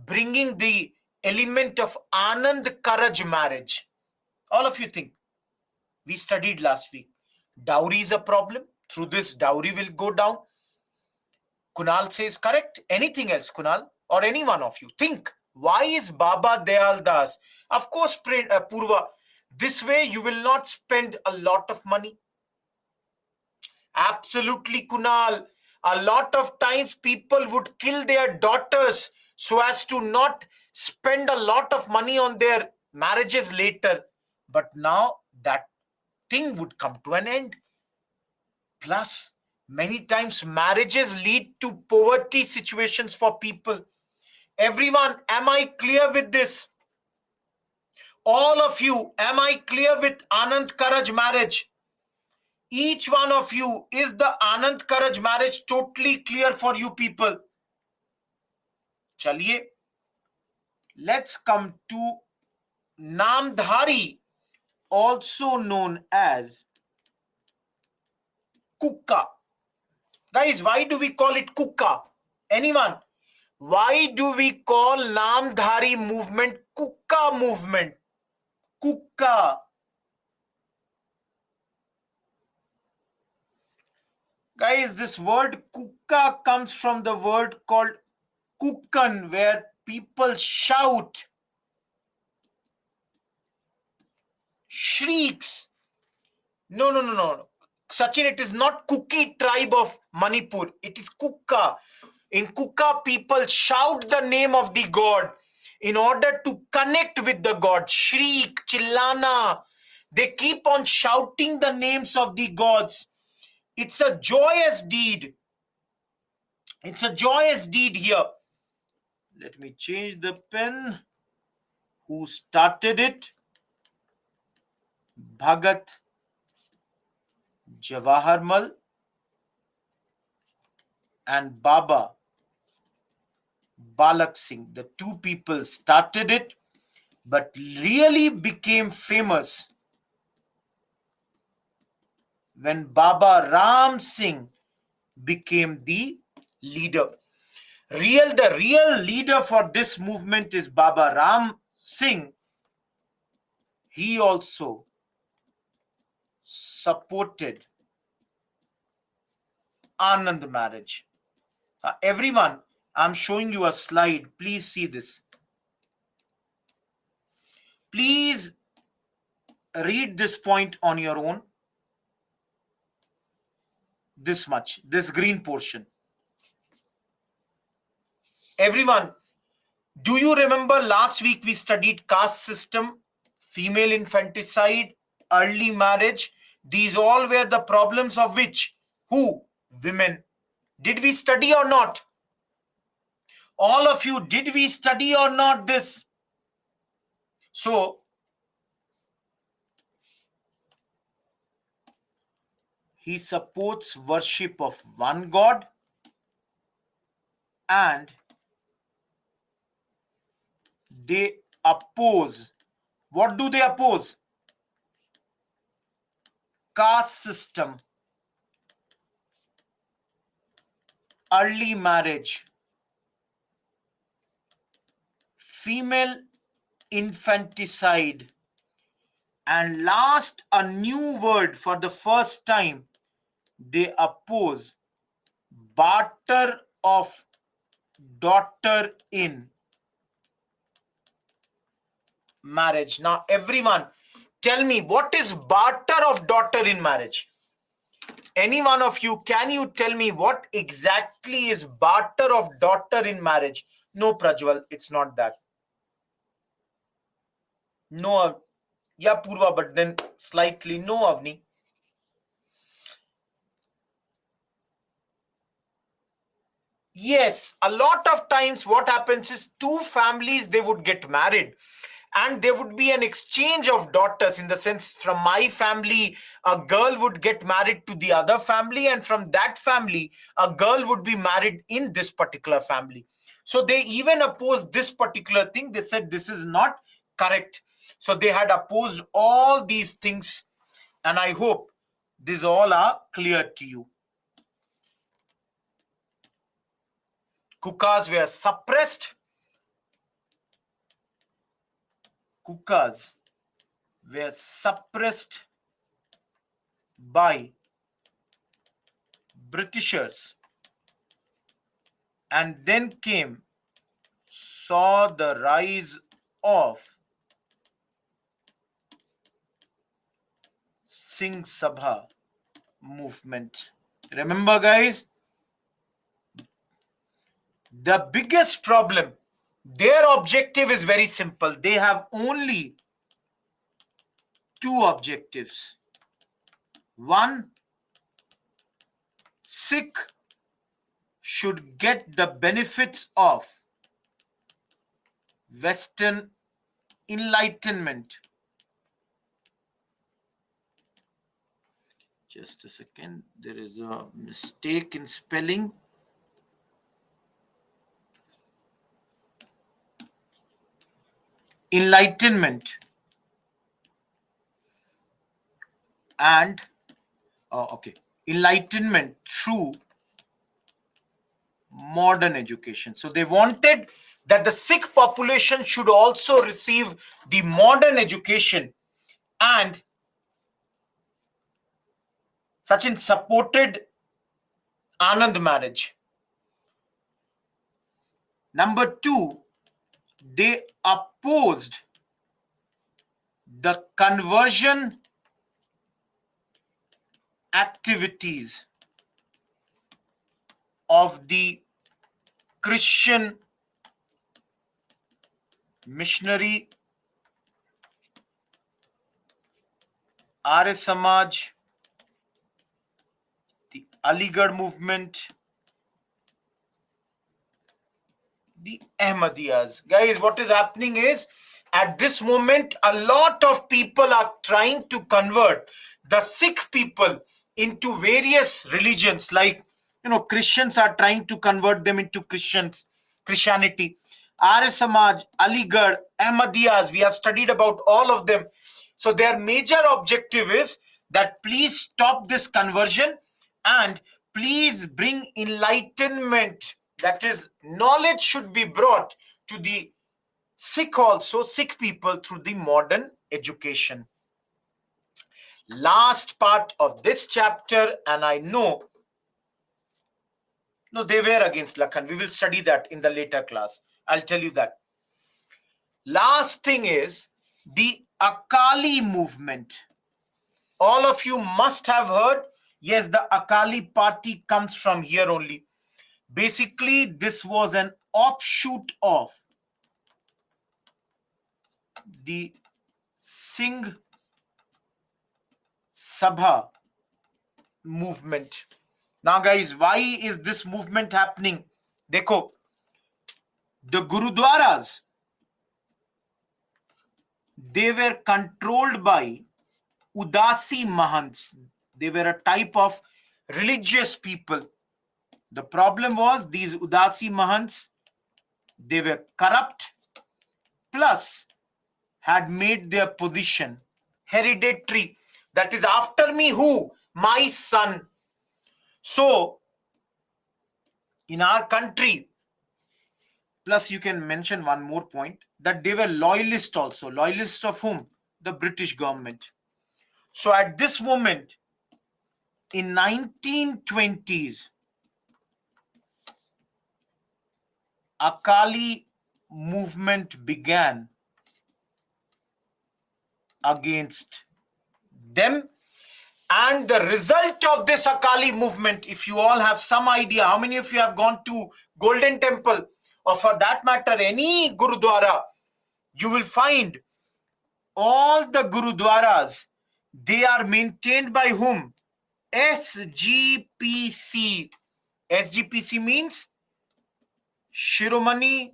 bringing the element of Anand Karaj marriage? All of you think. We studied last week. Dowry is a problem. Through this, dowry will go down. Kunal says correct. Anything else, Kunal? Or any one of you? Think. Why is Baba Dayal Das? Of course, Purva, this way you will not spend a lot of money. Absolutely, Kunal. A lot of times people would kill their daughters so as to not spend a lot of money on their marriages later. But now that thing would come to an end. Plus, many times marriages lead to poverty situations for people. Everyone, am I clear with this? All of you, am I clear with Anand Karaj marriage? Each one of you, is the Anand Karaj marriage totally clear for you people? Chaliye, let's come to Namdhari, also known as Kukka. Guys, why do we call it Kukka? Anyone? Why do we call Namdhari movement Kukka movement? Kukka. Guys, this word Kukka comes from the word called Kukkan, where people shout, shrieks. No. Sachin, it is not Kuki tribe of Manipur. It is Kukka. In Kukka, people shout the name of the god in order to connect with the god. Shriek, chillana. They keep on shouting the names of the gods. It's a joyous deed. It's a joyous deed here. Let me change the pen. Who started it? Bhagat Jawaharmal and Baba Balak Singh. The two people started it, but really became famous when Baba Ram Singh became the leader. The real leader for this movement is Baba Ram Singh. He also supported Anand marriage. Everyone, I'm showing you a slide. Please see this. Please read this point on your own. This much, this green portion. Everyone, do you remember last week we studied caste system, female infanticide, early marriage? These all were the problems of which? Who? Women. Did we study or not? All of you, did we study or not this? So, he supports worship of one God and they oppose. What do they oppose? Caste system, early marriage, female infanticide, and last, a new word for the first time, they oppose barter of daughter in marriage. Now, everyone, tell me, what is barter of daughter in marriage? Any one of you, can you tell me what exactly is barter of daughter in marriage? No, Prajwal, it's not that. No, yeah, Purva, but then slightly no, Avni. Yes, a lot of times what happens is two families, they would get married and there would be an exchange of daughters, in the sense from my family a girl would get married to the other family, and from that family a girl would be married in this particular family. So they even opposed this particular thing. They said this is not correct. So they had opposed all these things, and I hope these all are clear to you. Kukas were suppressed. Kukas were suppressed by Britishers, and then saw the rise of Singh Sabha movement. Remember, guys, the biggest problem, their objective is very simple. They have only two objectives. One, Sikh should get the benefits of Western enlightenment. Just a second, there is a mistake in spelling. Enlightenment and enlightenment through modern education. So they wanted that the Sikh population should also receive the modern education, and Sachin supported Anand marriage. Number two, they opposed the conversion activities of the Christian missionary, Arya Samaj, the Aligarh movement, the Ahmadiyyas. Guys, what is happening is, at this moment, a lot of people are trying to convert the Sikh people into various religions. Like, Christians are trying to convert them into Christianity. Arya Samaj, Aligarh, Ahmadiyyas, we have studied about all of them. So their major objective is that please stop this conversion and please bring enlightenment. That is, knowledge should be brought to the Sikh people through the modern education. Last part of this chapter, and I know, no, they were against Lakhan. We will study that in the later class. I'll tell you that. Last thing is the Akali movement. All of you must have heard, yes, the Akali party comes from here only. Basically, this was an offshoot of the Singh Sabha movement. Now, guys, why is this movement happening? Dekho, the Gurudwaras, they were controlled by Udasi Mahants. They were a type of religious people. The problem was these Udasi Mahants, they were corrupt, plus had made their position hereditary. That is, after me, who? My son. So, in our country, plus you can mention one more point, that they were loyalists also. Loyalists of whom? The British government. So, at this moment, in 1920s, Akali movement began against them. And the result of this Akali movement, if you all have some idea, how many of you have gone to Golden Temple, or for that matter, any Gurudwara, you will find all the Gurudwaras, they are maintained by whom? SGPC. SGPC means Shiromani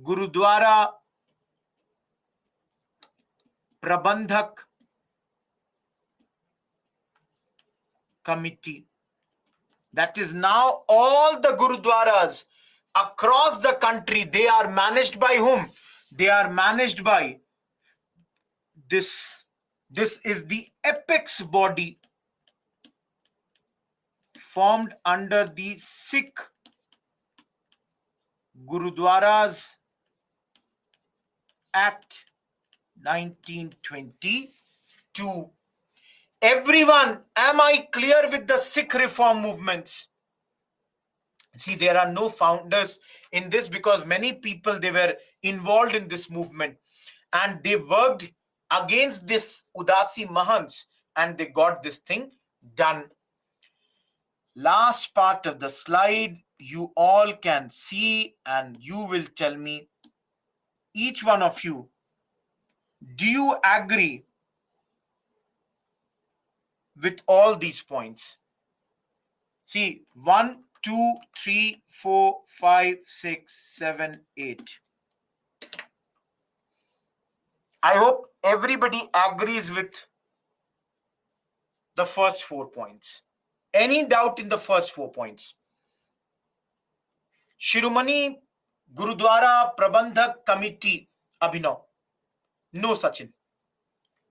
Gurudwara Prabandhak Committee. That is, now all the Gurudwaras across the country, they are managed by whom? They are managed by this. This is the apex body formed under the Sikh Gurudwaras Act 1922. Everyone, am I clear with the Sikh reform movements? See, there are no founders in this because many people, they were involved in this movement and they worked against this Udasi Mahants and they got this thing done. Last part of the slide, you all can see and you will tell me, each one of you, do you agree with all these points? See, 1, 2, 3, 4, 5, 6, 7, 8. I hope everybody agrees with the first 4 points. Any doubt in the first 4 points? Shiromani Gurudwara Prabandhak Committee, Abhinav. No, Sachin.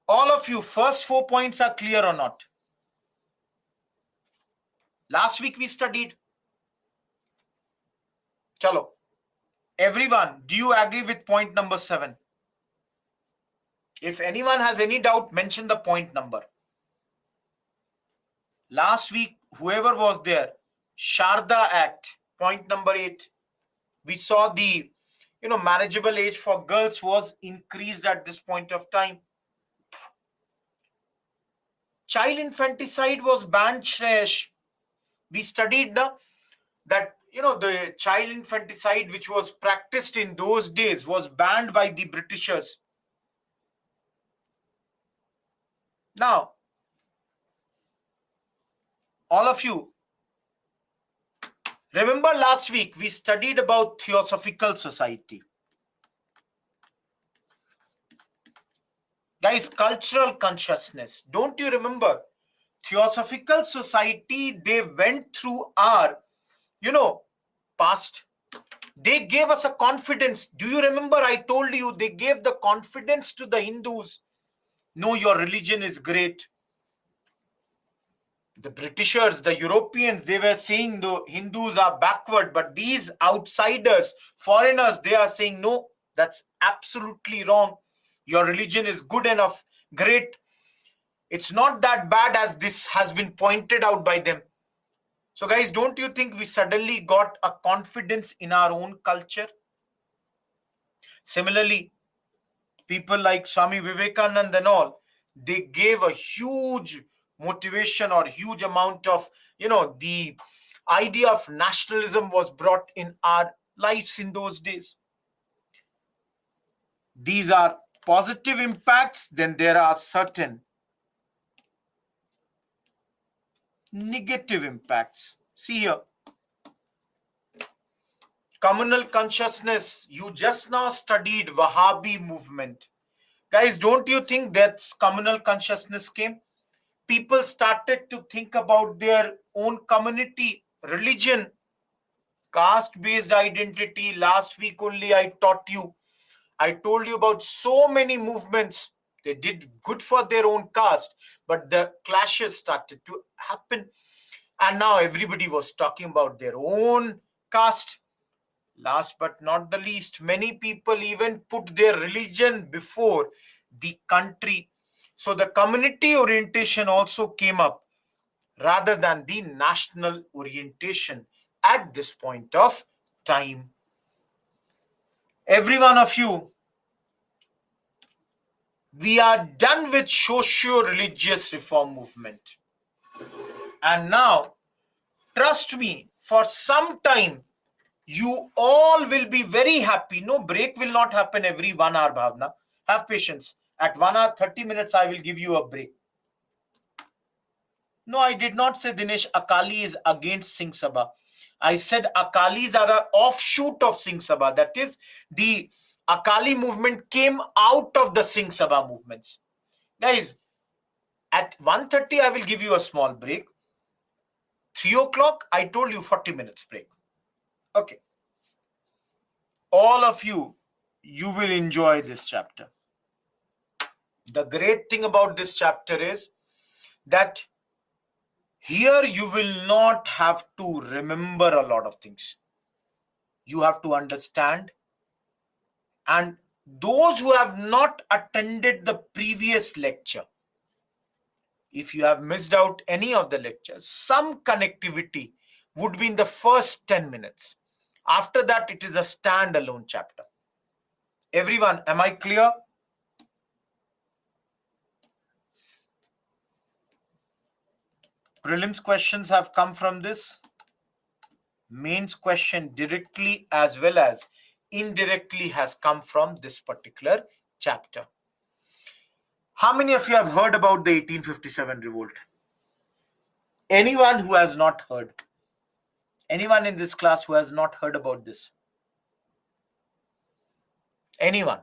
All of you, first 4 points are clear or not? Last week we studied. Chalo. Everyone, do you agree with point number 7? If anyone has any doubt, mention the point number. Last week, whoever was there, Sharda Act, point number 8. We saw the marriageable age for girls was increased at this point of time. Child infanticide was banned, Shresh. We studied that the child infanticide which was practiced in those days was banned by the Britishers. Now, all of you, remember last week we studied about Theosophical Society. Guys, cultural consciousness. Don't you remember? Theosophical Society, they went through our, past. They gave us a confidence. Do you remember I told you they gave the confidence to the Hindus? No, your religion is great. The Britishers, the Europeans, they were saying the Hindus are backward, but these outsiders, foreigners, they are saying, no, that's absolutely wrong. Your religion is good enough, great. It's not that bad as this has been pointed out by them. So guys, don't you think we suddenly got a confidence in our own culture? Similarly, people like Swami Vivekananda and all, they gave a huge motivation or huge amount of, the idea of nationalism was brought in our lives in those days. These are positive impacts. Then there are certain negative impacts. See here, communal consciousness. You just now studied Wahhabi movement. Guys, don't you think that's communal consciousness came? People started to think about their own community, religion, caste based identity. Last week only I told you about so many movements. They did good for their own caste, but the clashes started to happen. And now everybody was talking about their own caste. Last but not the least, many people even put their religion before the country. So the community orientation also came up rather than the national orientation at this point of time. Every one of you, we are done with socio-religious reform movement. And now, trust me, for some time, you all will be very happy. No break will not happen every 1 hour, Bhavna. Have patience. At 1 hour, 30 minutes, I will give you a break. No, I did not say, Dinesh, Akali is against Singh Sabha. I said Akalis are an offshoot of Singh Sabha. That is, the Akali movement came out of the Singh Sabha movements. Guys, at 1:30, I will give you a small break. 3 o'clock, I told you 40 minutes break. Okay. All of you, you will enjoy this chapter. The great thing about this chapter is that here you will not have to remember a lot of things. You have to understand. And those who have not attended the previous lecture, if you have missed out any of the lectures, some connectivity would be in the first 10 minutes. After that, it is a standalone chapter. Everyone, am I clear? Prelims questions have come from this. Mains question directly as well as indirectly has come from this particular chapter. How many of you have heard about the 1857 revolt? Anyone who has not heard? Anyone in this class who has not heard about this? Anyone?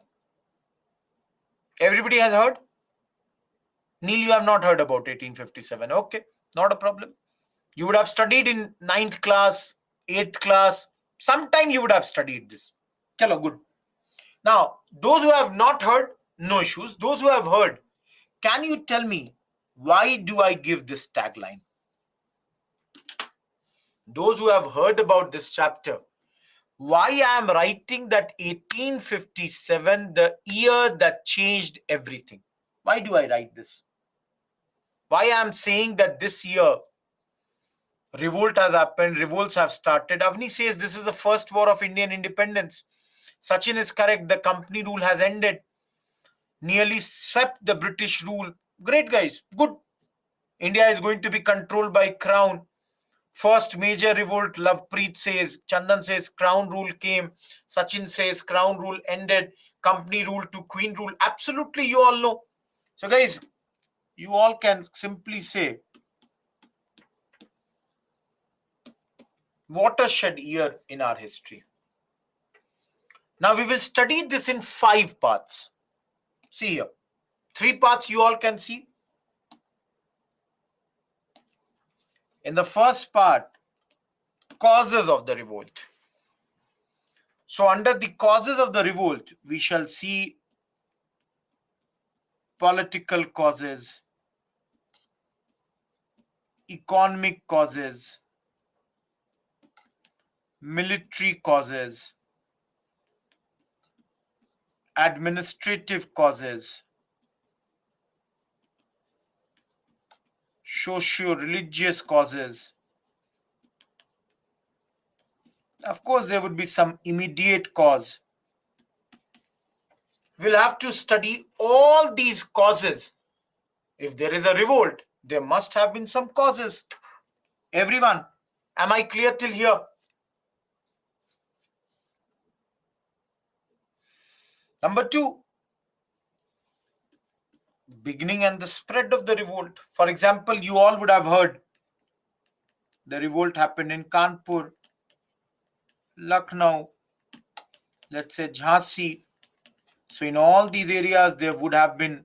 Everybody has heard? Neil, you have not heard about 1857. Okay, not a problem. You would have studied in 9th class, 8th class. Sometime you would have studied this. Chalo, good. Now, those who have not heard, no issues. Those who have heard, can you tell me why do I give this tagline? Those who have heard about this chapter, why I am writing that 1857, the year that changed everything? Why do I write this? Why I am saying that this year revolt has happened, revolts have started? Avni says this is the first war of Indian independence. Sachin is correct. The company rule has ended. Nearly swept the British rule. Great, guys. Good. India is going to be controlled by crown. First major revolt, Lovepreet says. Chandan says crown rule came. Sachin says crown rule ended. Company rule to queen rule. Absolutely, you all know. So guys, you all can simply say watershed year in our history. Now we will study this in 5 parts. See here. 3 parts you all can see. In the first part, causes of the revolt. So under the causes of the revolt, we shall see political causes, economic causes, military causes, administrative causes, socio-religious causes. Of course, there would be some immediate cause. We'll have to study all these causes. If there is a revolt, there must have been some causes. Everyone, am I clear till here? Number 2, beginning and the spread of the revolt. For example, you all would have heard the revolt happened in Kanpur, Lucknow, let's say Jhansi. So in all these areas, there would have been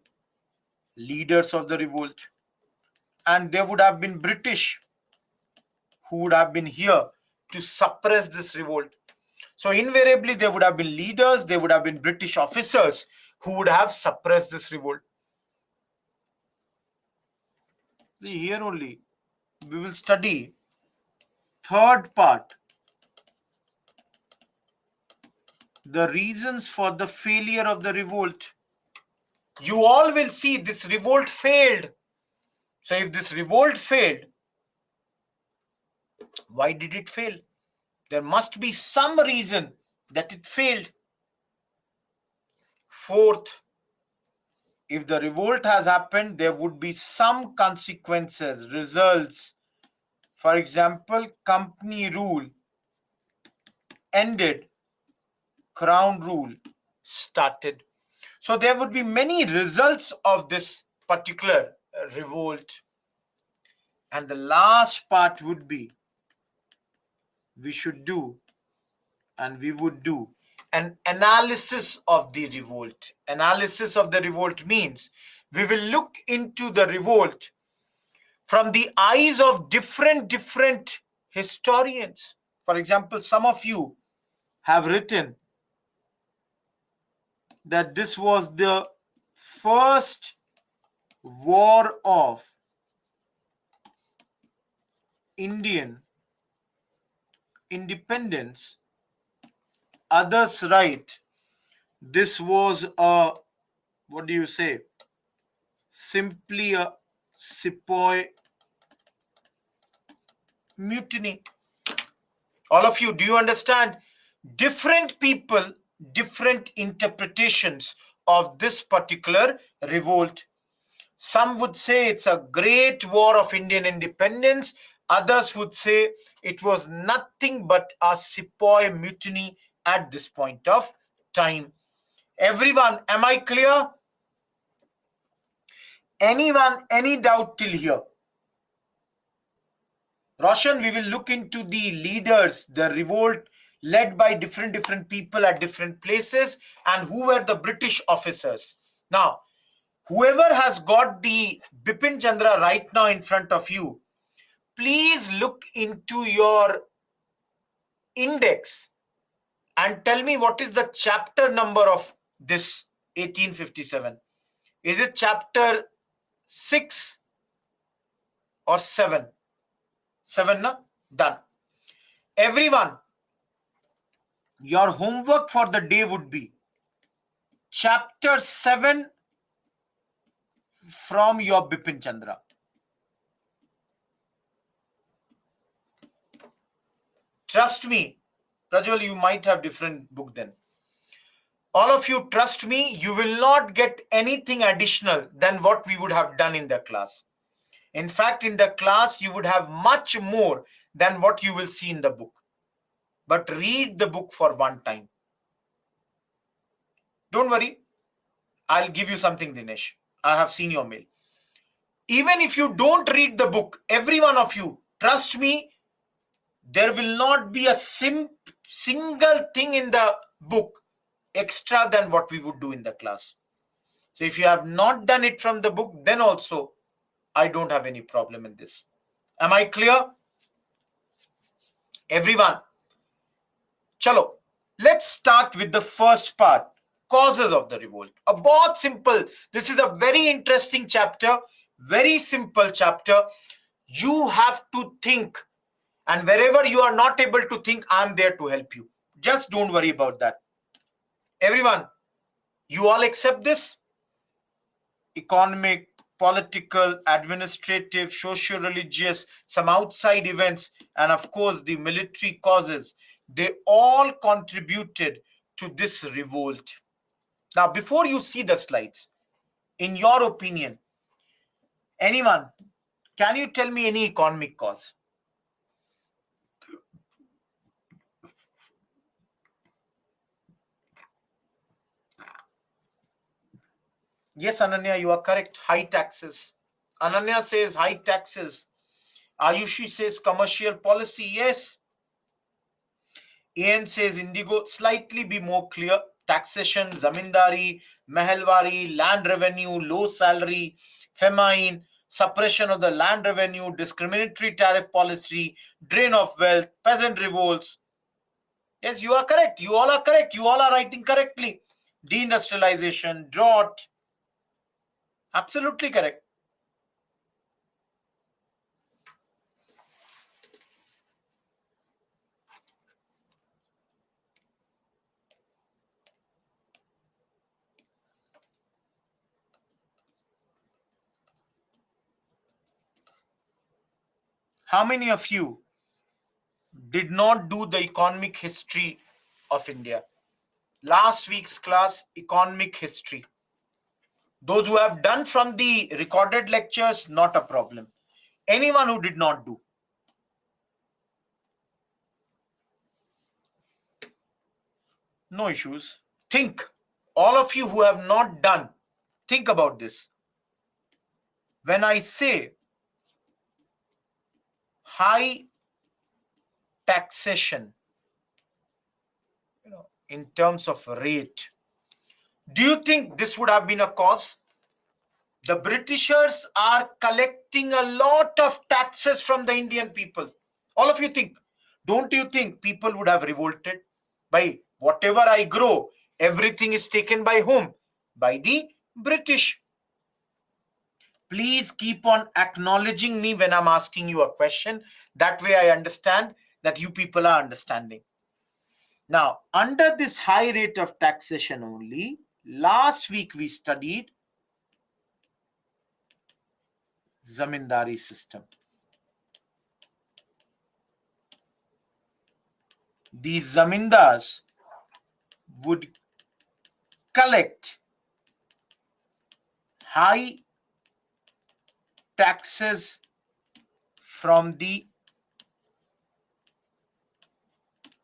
leaders of the revolt, and there would have been British who would have been here to suppress this revolt. So invariably, there would have been leaders, there would have been British officers who would have suppressed this revolt. See, here only we will study third part, the reasons for the failure of the revolt. You all will see this revolt failed. So if this revolt failed, why did it fail? There must be some reason that it failed. Fourth, if the revolt has happened, there would be some consequences, results. For example, company rule ended, crown rule started. So there would be many results of this particular revolt. And the last part would be, we should do, and we would do, an analysis of the revolt. Analysis of the revolt means we will look into the revolt from the eyes of different historians. For example, some of you have written that this was the first war of Indian independence. Others write this was a, what do you say, simply a sepoy mutiny. All of you, do you understand? Different people, different interpretations of this particular revolt. Some would say it's a great war of Indian independence. Others would say it was nothing but a sepoy mutiny at this point of time. Everyone, am I clear? Anyone, any doubt till here? Roshan, we will look into the leaders, the revolt led by different people at different places, and who were the British officers. Now, whoever has got the Bipin Chandra right now in front of you, please look into your index and tell me what is the chapter number of this 1857. Is it chapter 6 or 7? 7, na? Done. Everyone, your homework for the day would be chapter 7 from your Bipin Chandra. Trust me, Prajwal, you might have different book then. All of you, trust me, you will not get anything additional than what we would have done in the class. In fact, in the class, you would have much more than what you will see in the book. But read the book for one time. Don't worry, I'll give you something, Dinesh. I have seen your mail. Even if you don't read the book, every one of you, trust me, there will not be a single thing in the book extra than what we would do in the class. So if you have not done it from the book, then also I don't have any problem in this. Am I clear? Everyone, chalo, let's start with the first part, causes of the revolt. A बहुत simple. This is a very interesting chapter, very simple chapter. You have to think, and wherever you are not able to think, I'm there to help you. Just don't worry about that. Everyone, you all accept this? Economic, political, administrative, socio-religious, some outside events, and of course the military causes, they all contributed to this revolt. Now, before you see the slides, in your opinion, anyone, can you tell me any economic cause? Yes, Ananya, you are correct. High taxes. Ananya says high taxes. Ayushi says commercial policy. Yes. Ian says indigo. Slightly be more clear. Taxation, zamindari, mehelwari, land revenue, low salary, famine, suppression of the land revenue, discriminatory tariff policy, drain of wealth, peasant revolts. Yes, you are correct. You all are correct. You all are writing correctly. Deindustrialization, drought. Absolutely correct. How many of you did not do the economic history of India? Last week's class, economic history. Those who have done from the recorded lectures, not a problem. Anyone who did not do, no issues. Think, all of you who have not done, think about this. When I say high taxation, in terms of rate, do you think this would have been a cause? The Britishers are collecting a lot of taxes from the Indian people. All of you think, don't you think people would have revolted? By whatever I grow, everything is taken by whom? By the British. Please keep on acknowledging me when I'm asking you a question. That way I understand that you people are understanding. Now, under this high rate of taxation only, last week we studied zamindari system. These zamindars would collect high taxes from the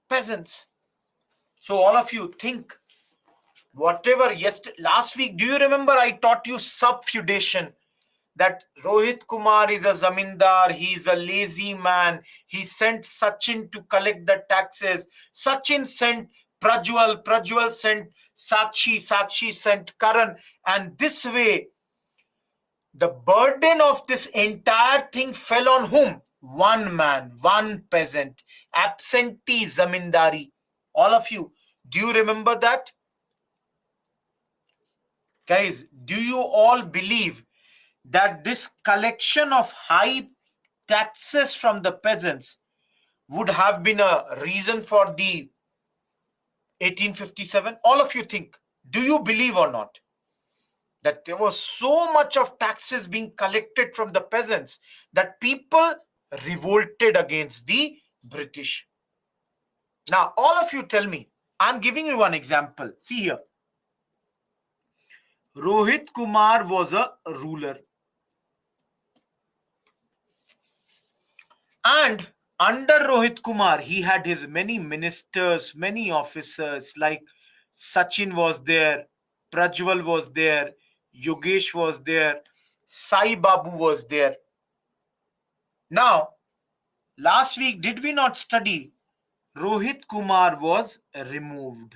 peasants. So all of you think, whatever last week, do you remember I taught you subfeudation? That Rohit Kumar is a zamindar, he is a lazy man. He sent Sachin to collect the taxes. Sachin sent Prajwal, Prajwal sent Sakshi, Sakshi sent Karan. And this way, the burden of this entire thing fell on whom? One man, one peasant, absentee zamindari. All of you, do you remember that? Guys, do you all believe that this collection of high taxes from the peasants would have been a reason for the 1857? All of you think, do you believe or not, that there was so much of taxes being collected from the peasants that people revolted against the British? Now, all of you tell me, I'm giving you one example. See here. Rohit Kumar was a ruler. And under Rohit Kumar, he had his many ministers, many officers, like Sachin was there, Prajwal was there, Yogesh was there, Sai Babu was there. Now, last week, did we not study Rohit Kumar was removed?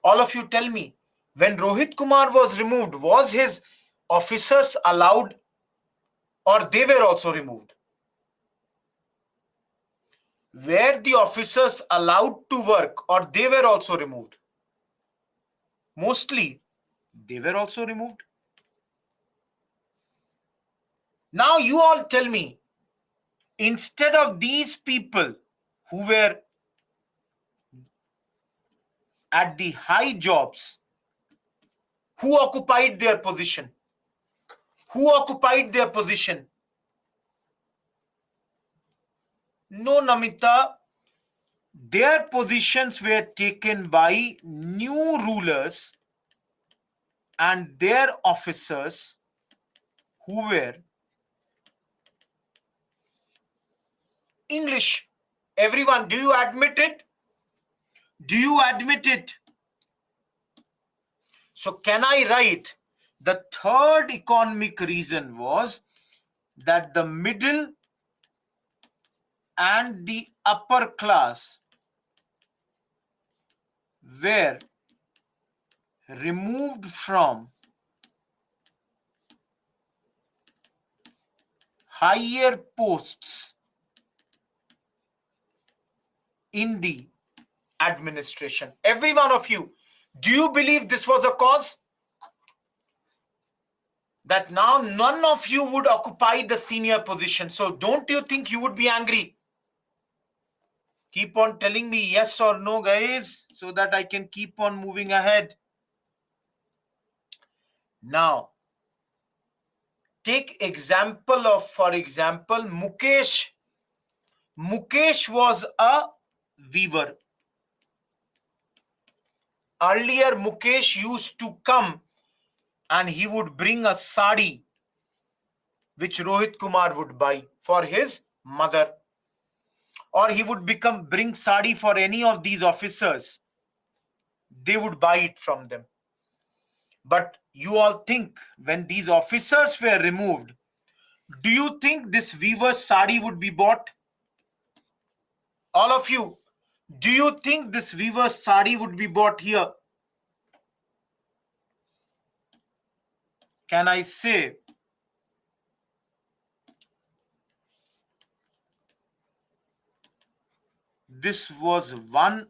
All of you tell me, when Rohit Kumar was removed, was his officers allowed or they were also removed? Were the officers allowed to work or they were also removed? Mostly, they were also removed. Now you all tell me, instead of these people who were at the high jobs, who occupied their position? Who occupied their position? No, Namita. Their positions were taken by new rulers and their officers who were English. Everyone, do you admit it? Do you admit it? So can I write the third economic reason was that the middle and the upper class were removed from higher posts in the administration. Every one of you, do you believe this was a cause? That now none of you would occupy the senior position. So don't you think you would be angry? Keep on telling me yes or no, guys, so that I can keep on moving ahead. Now, take example of, for example, Mukesh. Mukesh was a weaver. Earlier, Mukesh used to come and he would bring a sari which Rohit Kumar would buy for his mother. Or he would bring sari for any of these officers. They would buy it from them. But you all think when these officers were removed, do you think this weaver's sari would be bought? All of you, do you think this weaver's sari would be bought here? Can I say this was one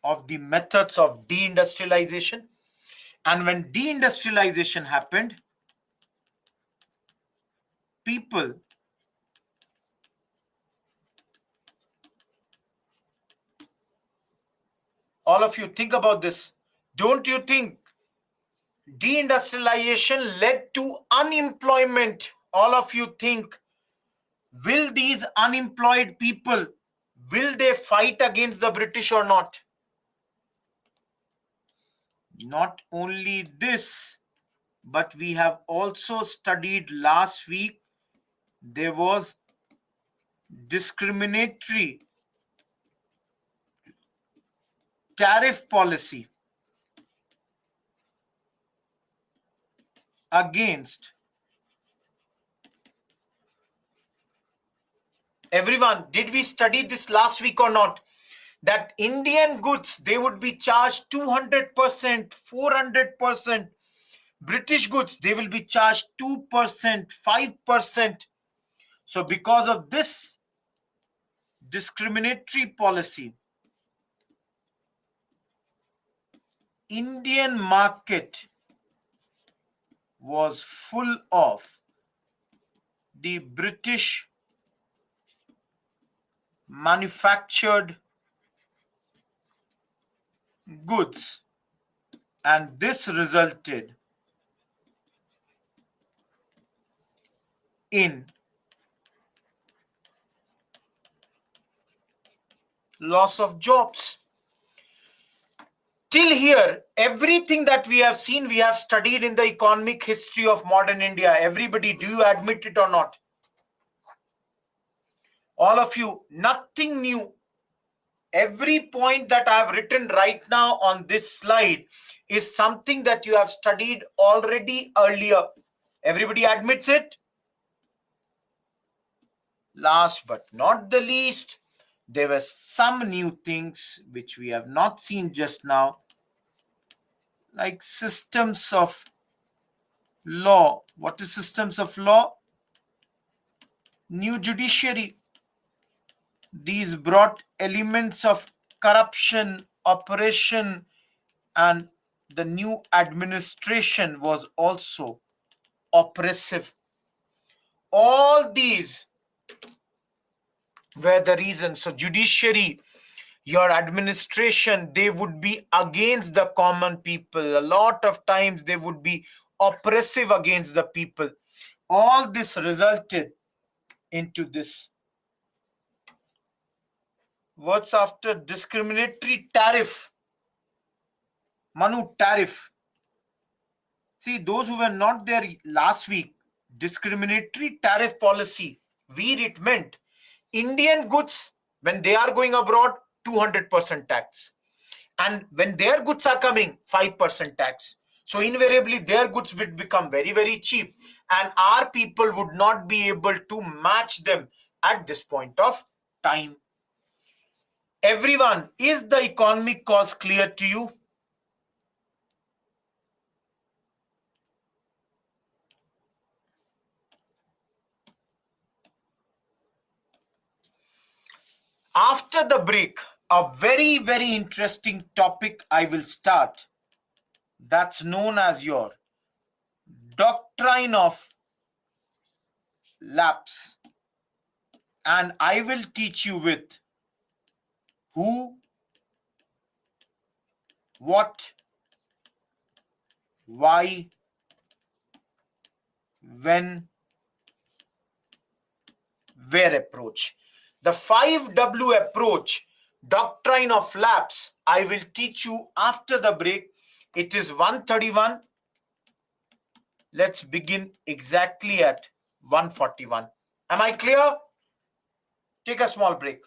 of the methods of deindustrialization? And when deindustrialization happened, people all of you think about this. Don't you think deindustrialization led to unemployment? All of you think, will these unemployed people, will they fight against the British or not? Not only this, but we have also studied last week, there was discriminatory tariff policy against everyone. Did we study this last week or not? That Indian goods, they would be charged 200%, 400%. British goods, they will be charged 2%, 5%. So because of this discriminatory policy, Indian market was full of the British manufactured goods, and this resulted in loss of jobs. Till here, everything that we have seen, we have studied in the economic history of modern India. Everybody, do you admit it or not? All of you, nothing new. Every point that I have written right now on this slide is something that you have studied already earlier. Everybody admits it? Last but not the least, there were some new things which we have not seen just now, like systems of law. What is systems of law? New judiciary. These brought elements of corruption, operation, and the new administration was also oppressive. All these were the reasons. So judiciary, your administration, they would be against the common people. A lot of times they would be oppressive against the people. All this resulted into this. What's after discriminatory tariff? Manu, tariff. See, those who were not there last week, discriminatory tariff policy, where it meant Indian goods, when they are going abroad, 200% tax. And when their goods are coming, 5% tax. So invariably, their goods would become very, very cheap. And our people would not be able to match them at this point of time. Everyone, is the economic cause clear to you? After the break, a very, very interesting topic I will start. That's known as your doctrine of lapse. And I will teach you with who, what, why, when, where approach. The 5W approach, doctrine of lapse, I will teach you after the break. It is 1:31. Let's begin exactly at 1:41. Am I clear? Take a small break.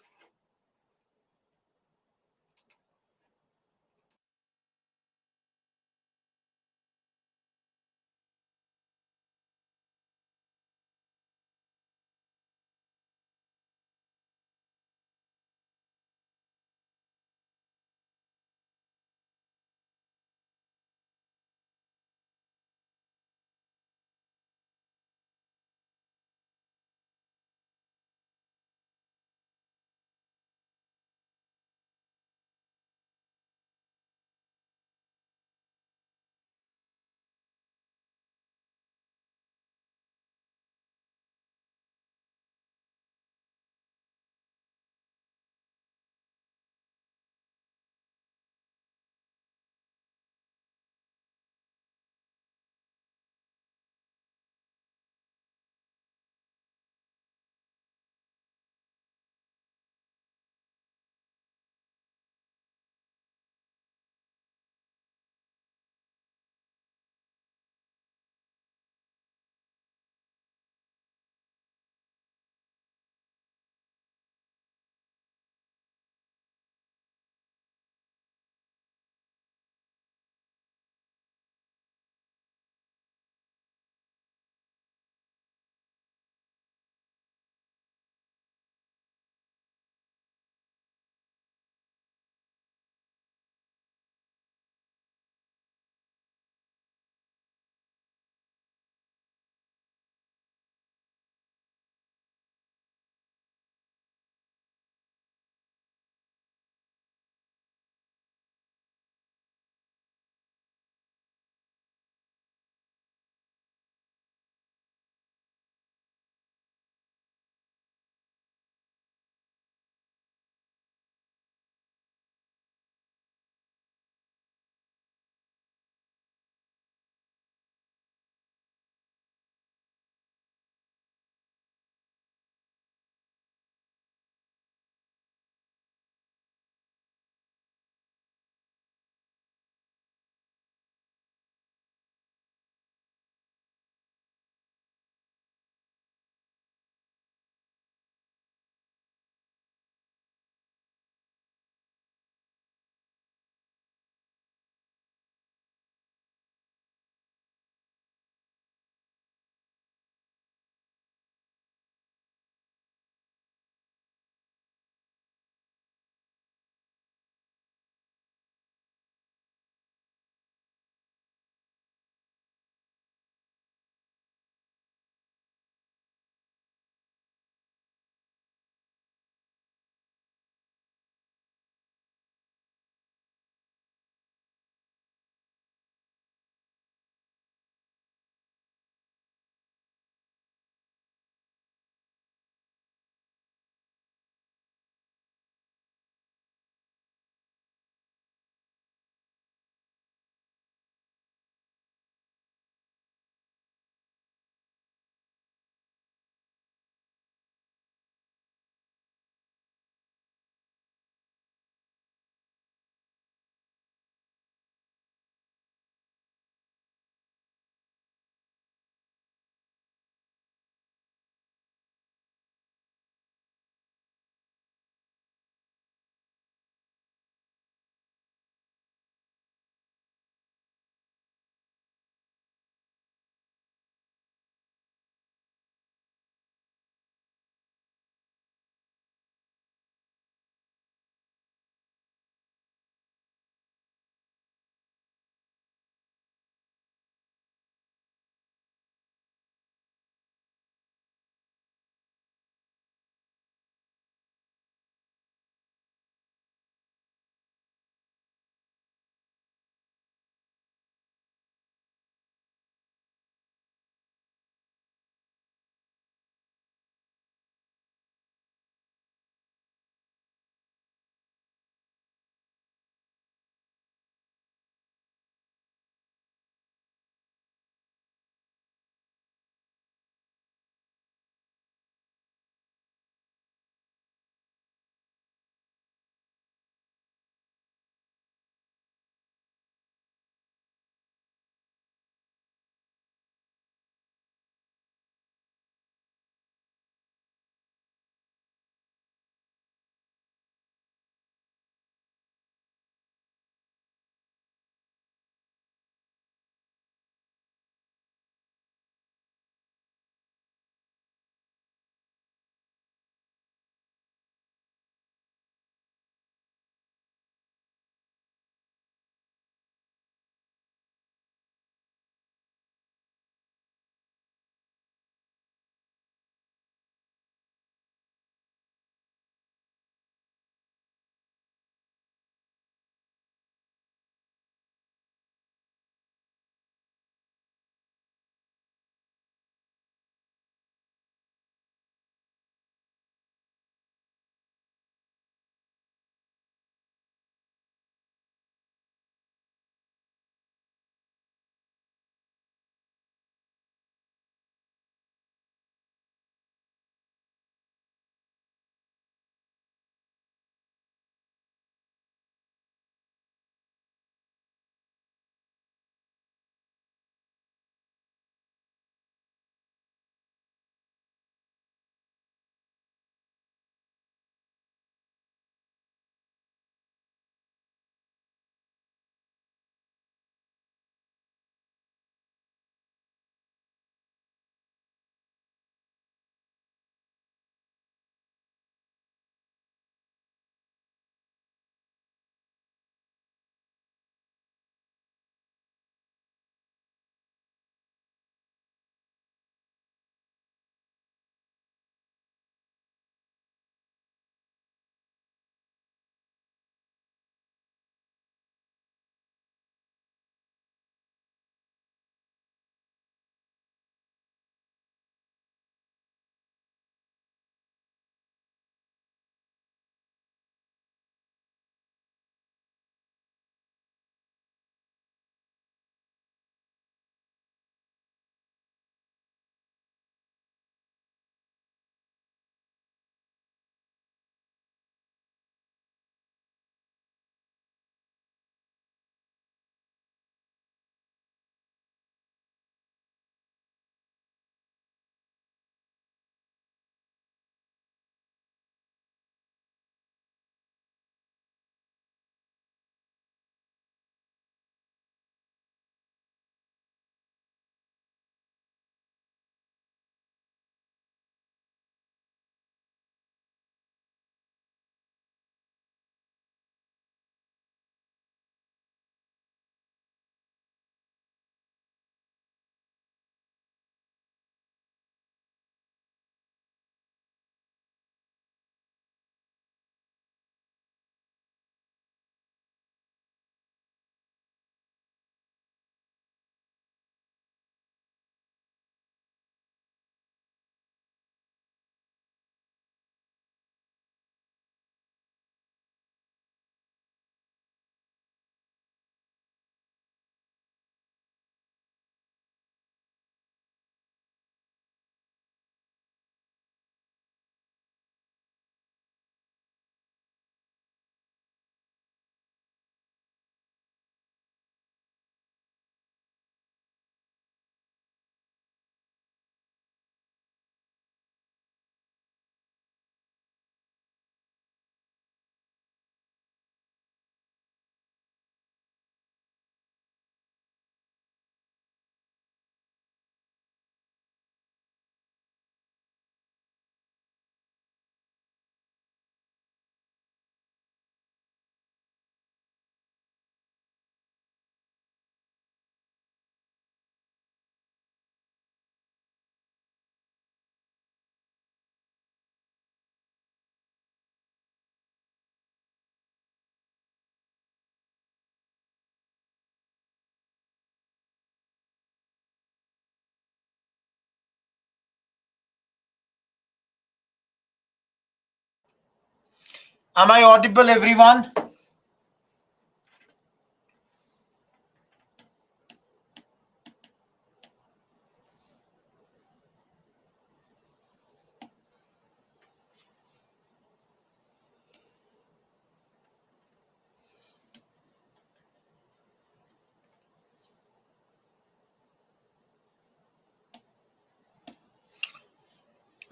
Am I audible, everyone?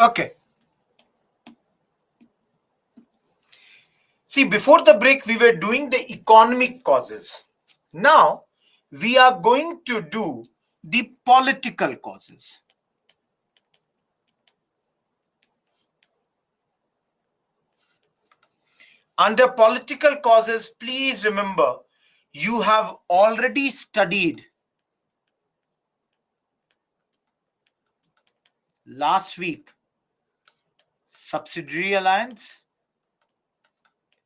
Okay. See, before the break, we were doing the economic causes. Now, we are going to do the political causes. Under political causes, please remember, you have already studied last week subsidiary alliance,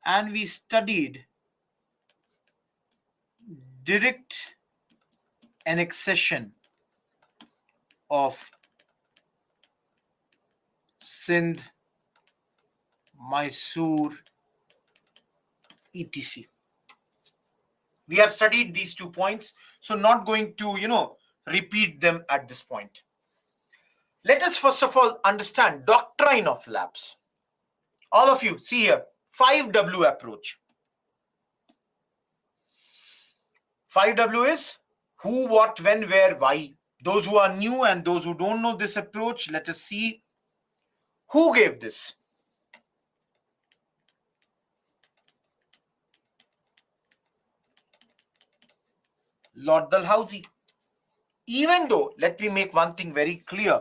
and we studied direct annexation of Sindh, Mysore, etc. We have studied these 2 points, so not going to, repeat them at this point. Let us first of all understand doctrine of lapse. All of you, see here, 5W approach. 5W is who, what, when, where, why. Those who are new and those who don't know this approach, let us see who gave this. Lord Dalhousie. Even though, let me make one thing very clear.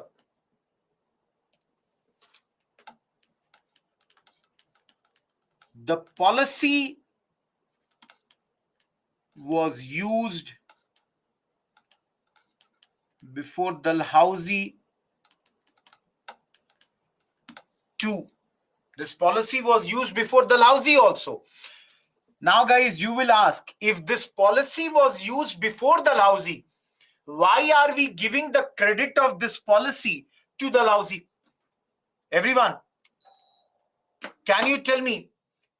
The policy was used before Dalhousie too. This policy was used before Dalhousie also. Now, guys, you will ask, if this policy was used before Dalhousie, why are we giving the credit of this policy to Dalhousie? Everyone, can you tell me,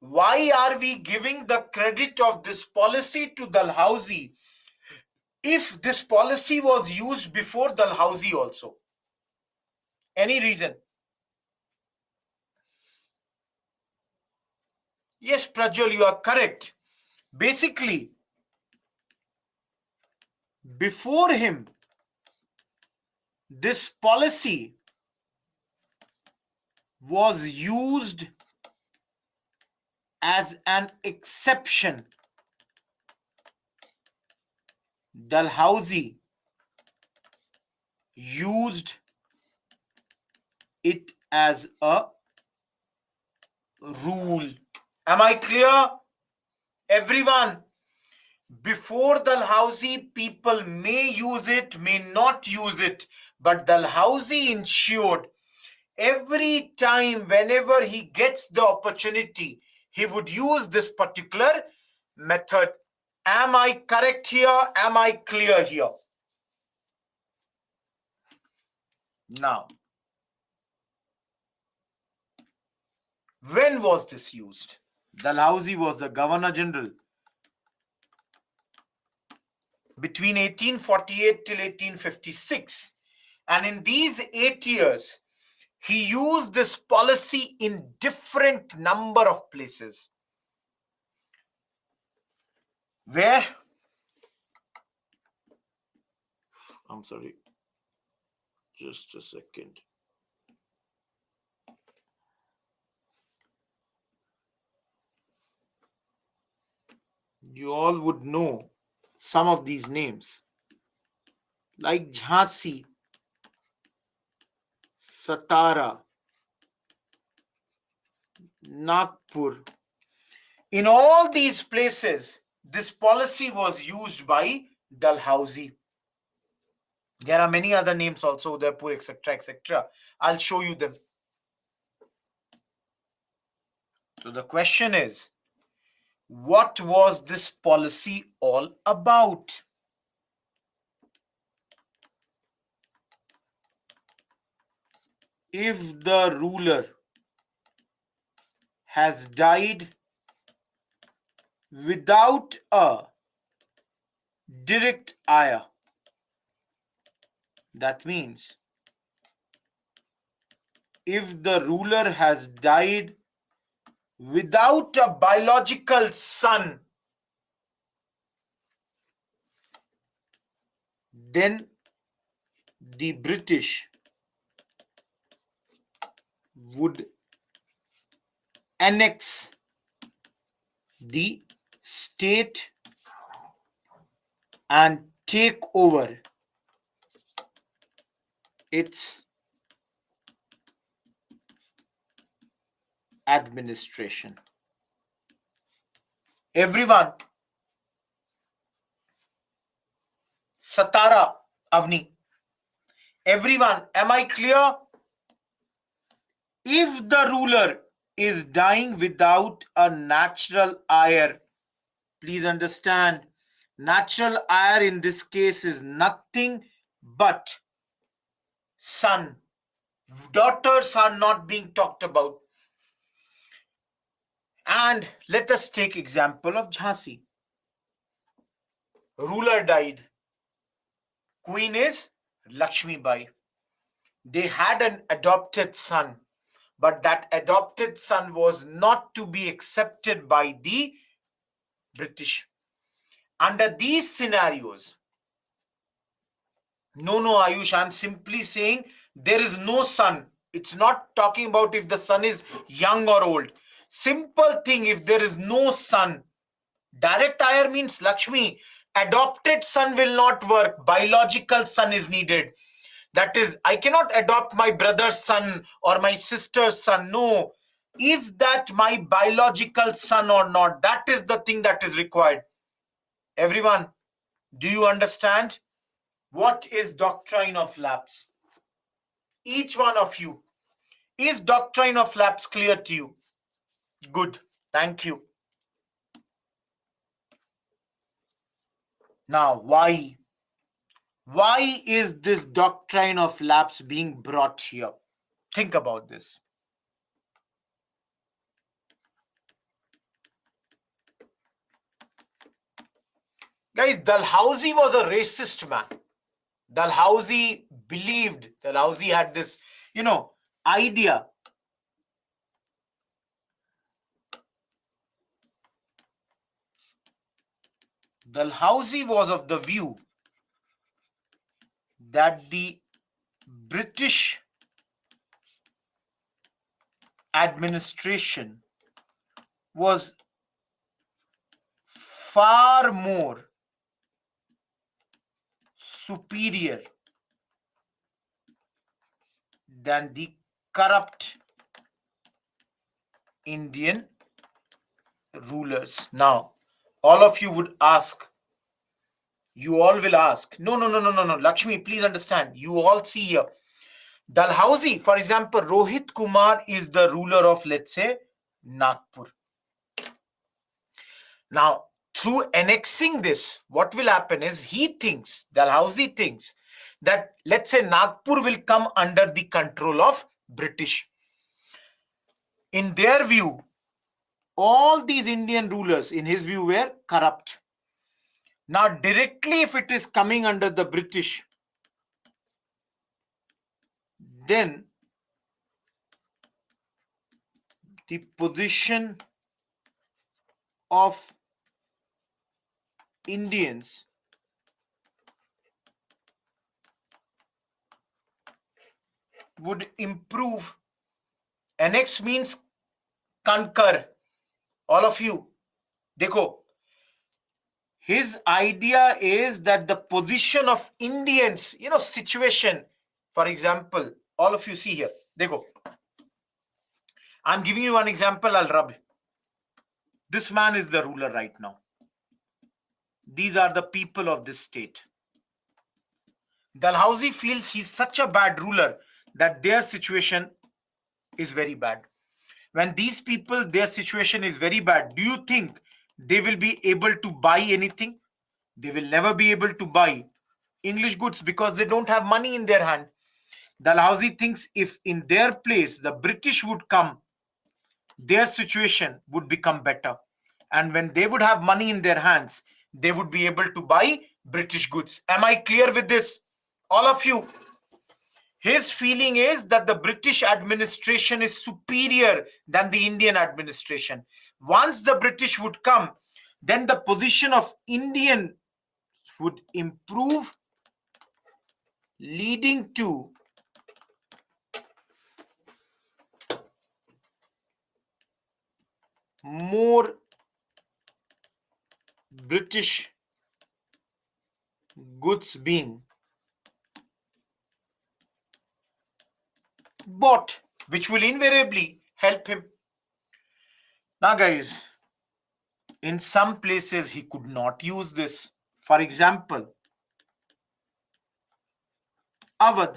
why are we giving the credit of this policy to Dalhousie if this policy was used before Dalhousie also? Any reason? Yes, Prajwal, you are correct. Basically, before him, this policy was used as an exception. Dalhousie used it as a rule. Am I clear? Everyone, before Dalhousie, people may use it, may not use it, but Dalhousie ensured every time, whenever he gets the opportunity, he would use this particular method. Am I correct here? Am I clear here? Now, when was this used? Dalhousie was the Governor General between 1848 till 1856. And in these 8 years, he used this policy in different number of places. Where? I'm sorry. Just a second. You all would know some of these names, like Jhansi, Satara, Nagpur. In all these places, this policy was used by Dalhousie. There are many other names also, Udaipur, etc., etc. I'll show you them. So the question is, what was this policy all about? If the ruler has died without a direct heir. That means if the ruler has died without a biological son, then the British would annex the state and take over its administration. Everyone, Satara, Avni, everyone, am I clear? If the ruler is dying without a natural heir, please understand, natural heir in this case is nothing but son. Daughters are not being talked about. And let us take example of Jhansi. Ruler died. Queen is Lakshmi Bai. They had an adopted son, but that adopted son was not to be accepted by the British. Under these scenarios, no, Ayush, I'm simply saying there is no son. It's not talking about if the son is young or old. Simple thing, if there is no son, direct heir means Lakshmi. Adopted son will not work. Biological son is needed. That is, I cannot adopt my brother's son or my sister's son. No. Is that my biological son or not? That is the thing that is required. Everyone, do you understand? What is doctrine of lapse? Each one of you. Is doctrine of lapse clear to you? Good. Thank you. Now, why? Why is this doctrine of lapse being brought here? Think about this. Guys, Dalhousie was a racist man. Dalhousie believed, Dalhousie had this, idea. Dalhousie was of the view that the British administration was far more superior than the corrupt Indian rulers. Now, all of you would ask, you all will ask, no, Lakshmi, please understand. You all see here, Dalhousie, for example, Rohit Kumar is the ruler of, let's say, Nagpur. Now, through annexing this, what will happen is Dalhousie thinks that, let's say, Nagpur will come under the control of British. In their view, all these Indian rulers, in his view, were corrupt. Now, directly, if it is coming under the British, then the position of Indians would improve. Annex means conquer. All of you, dekho, his idea is that the position of Indians, situation, for example, all of you see here, dekho, I'm giving you one example, I'll rub. This man is the ruler right now. These are the people of this state. Dalhousie feels he's such a bad ruler that their situation is very bad. When these people, their situation is very bad, do you think they will be able to buy anything? They will never be able to buy English goods because they don't have money in their hand. Dalhousie thinks if in their place the British would come, their situation would become better. And when they would have money in their hands, they would be able to buy British goods. Am I clear with this? All of you? His feeling is that the British administration is superior than the Indian administration. Once the British would come, then the position of Indian would improve, leading to more British goods being bought, which will invariably help him. Now, guys, in some places he could not use this. For example, Awadh,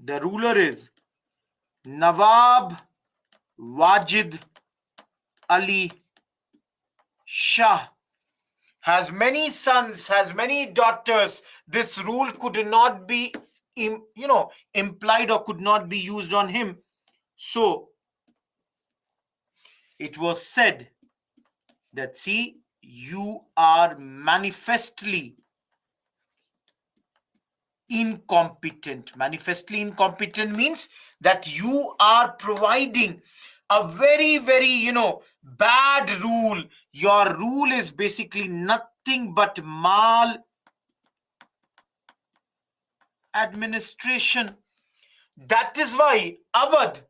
the ruler is Nawab Wajid Ali Shah, has many sons, has many daughters. This rule could not be implied or could not be used on him. So it was said that, see, you are manifestly incompetent. Manifestly incompetent means that you are providing a very, very, bad rule. Your rule is basically nothing but mal administration. That is why Awadh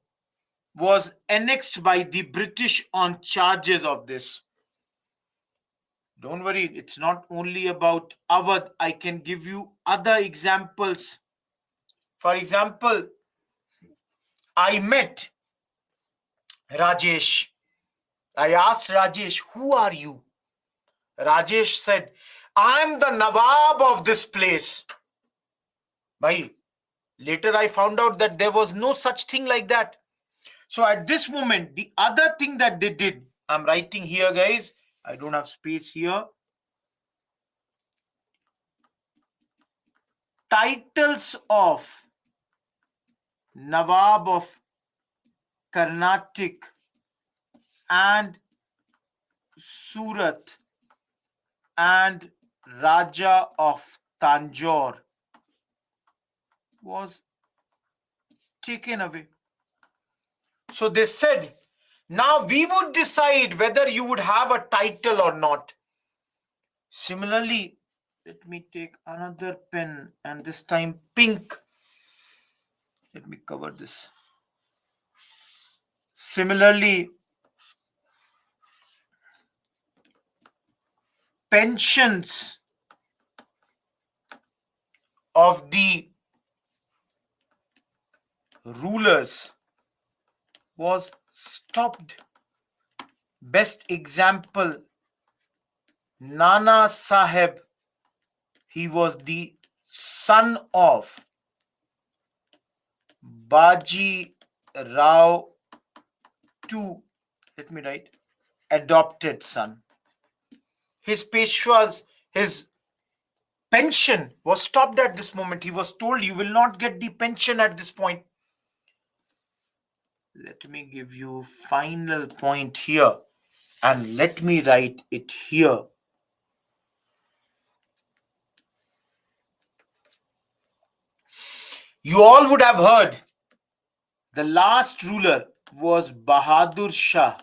was annexed by the British on charges of this. Don't worry, it's not only about Awadh. I can give you other examples. For example, I met Rajesh. I asked Rajesh, who are you? Rajesh said, I'm the Nawab of this place. Bhai, later I found out that there was no such thing like that. So at this moment, the other thing that they did, I'm writing here, guys. I don't have space here. Titles of Nawab of Carnatic and Surat and Raja of Tanjore was taken away. So they said, now we would decide whether you would have a title or not. Similarly, let me take another pen and this time pink. Let me cover this. Similarly, pensions of the rulers was stopped. Best example, Nana Sahib. He was the son of Baji Rao II. Let me write, adopted son. His Peshwas, his pension was stopped at this moment. He was told, you will not get the pension at this point. Let me give you final point here and let me write it here. You all would have heard the last ruler was Bahadur Shah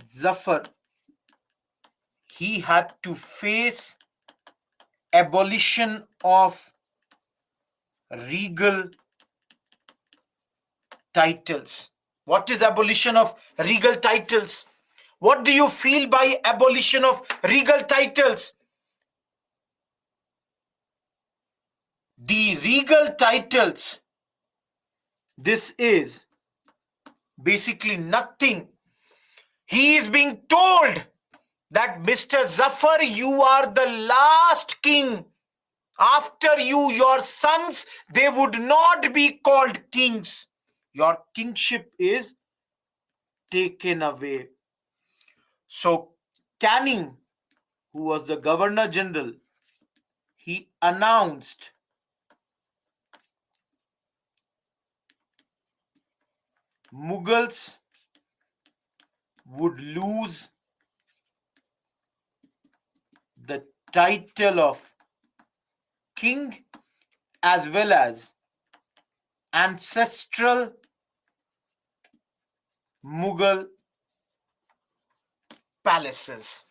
Zafar. He had to face abolition of regal titles. What is abolition of regal titles? What do you feel by abolition of regal titles? The regal titles, this is basically nothing. He is being told that Mr. Zafar, you are the last king. After you, your sons, they would not be called kings. Your kingship is taken away. So Canning, who was the Governor General, he announced Mughals would lose the title of king as well as ancestral Mughal palaces.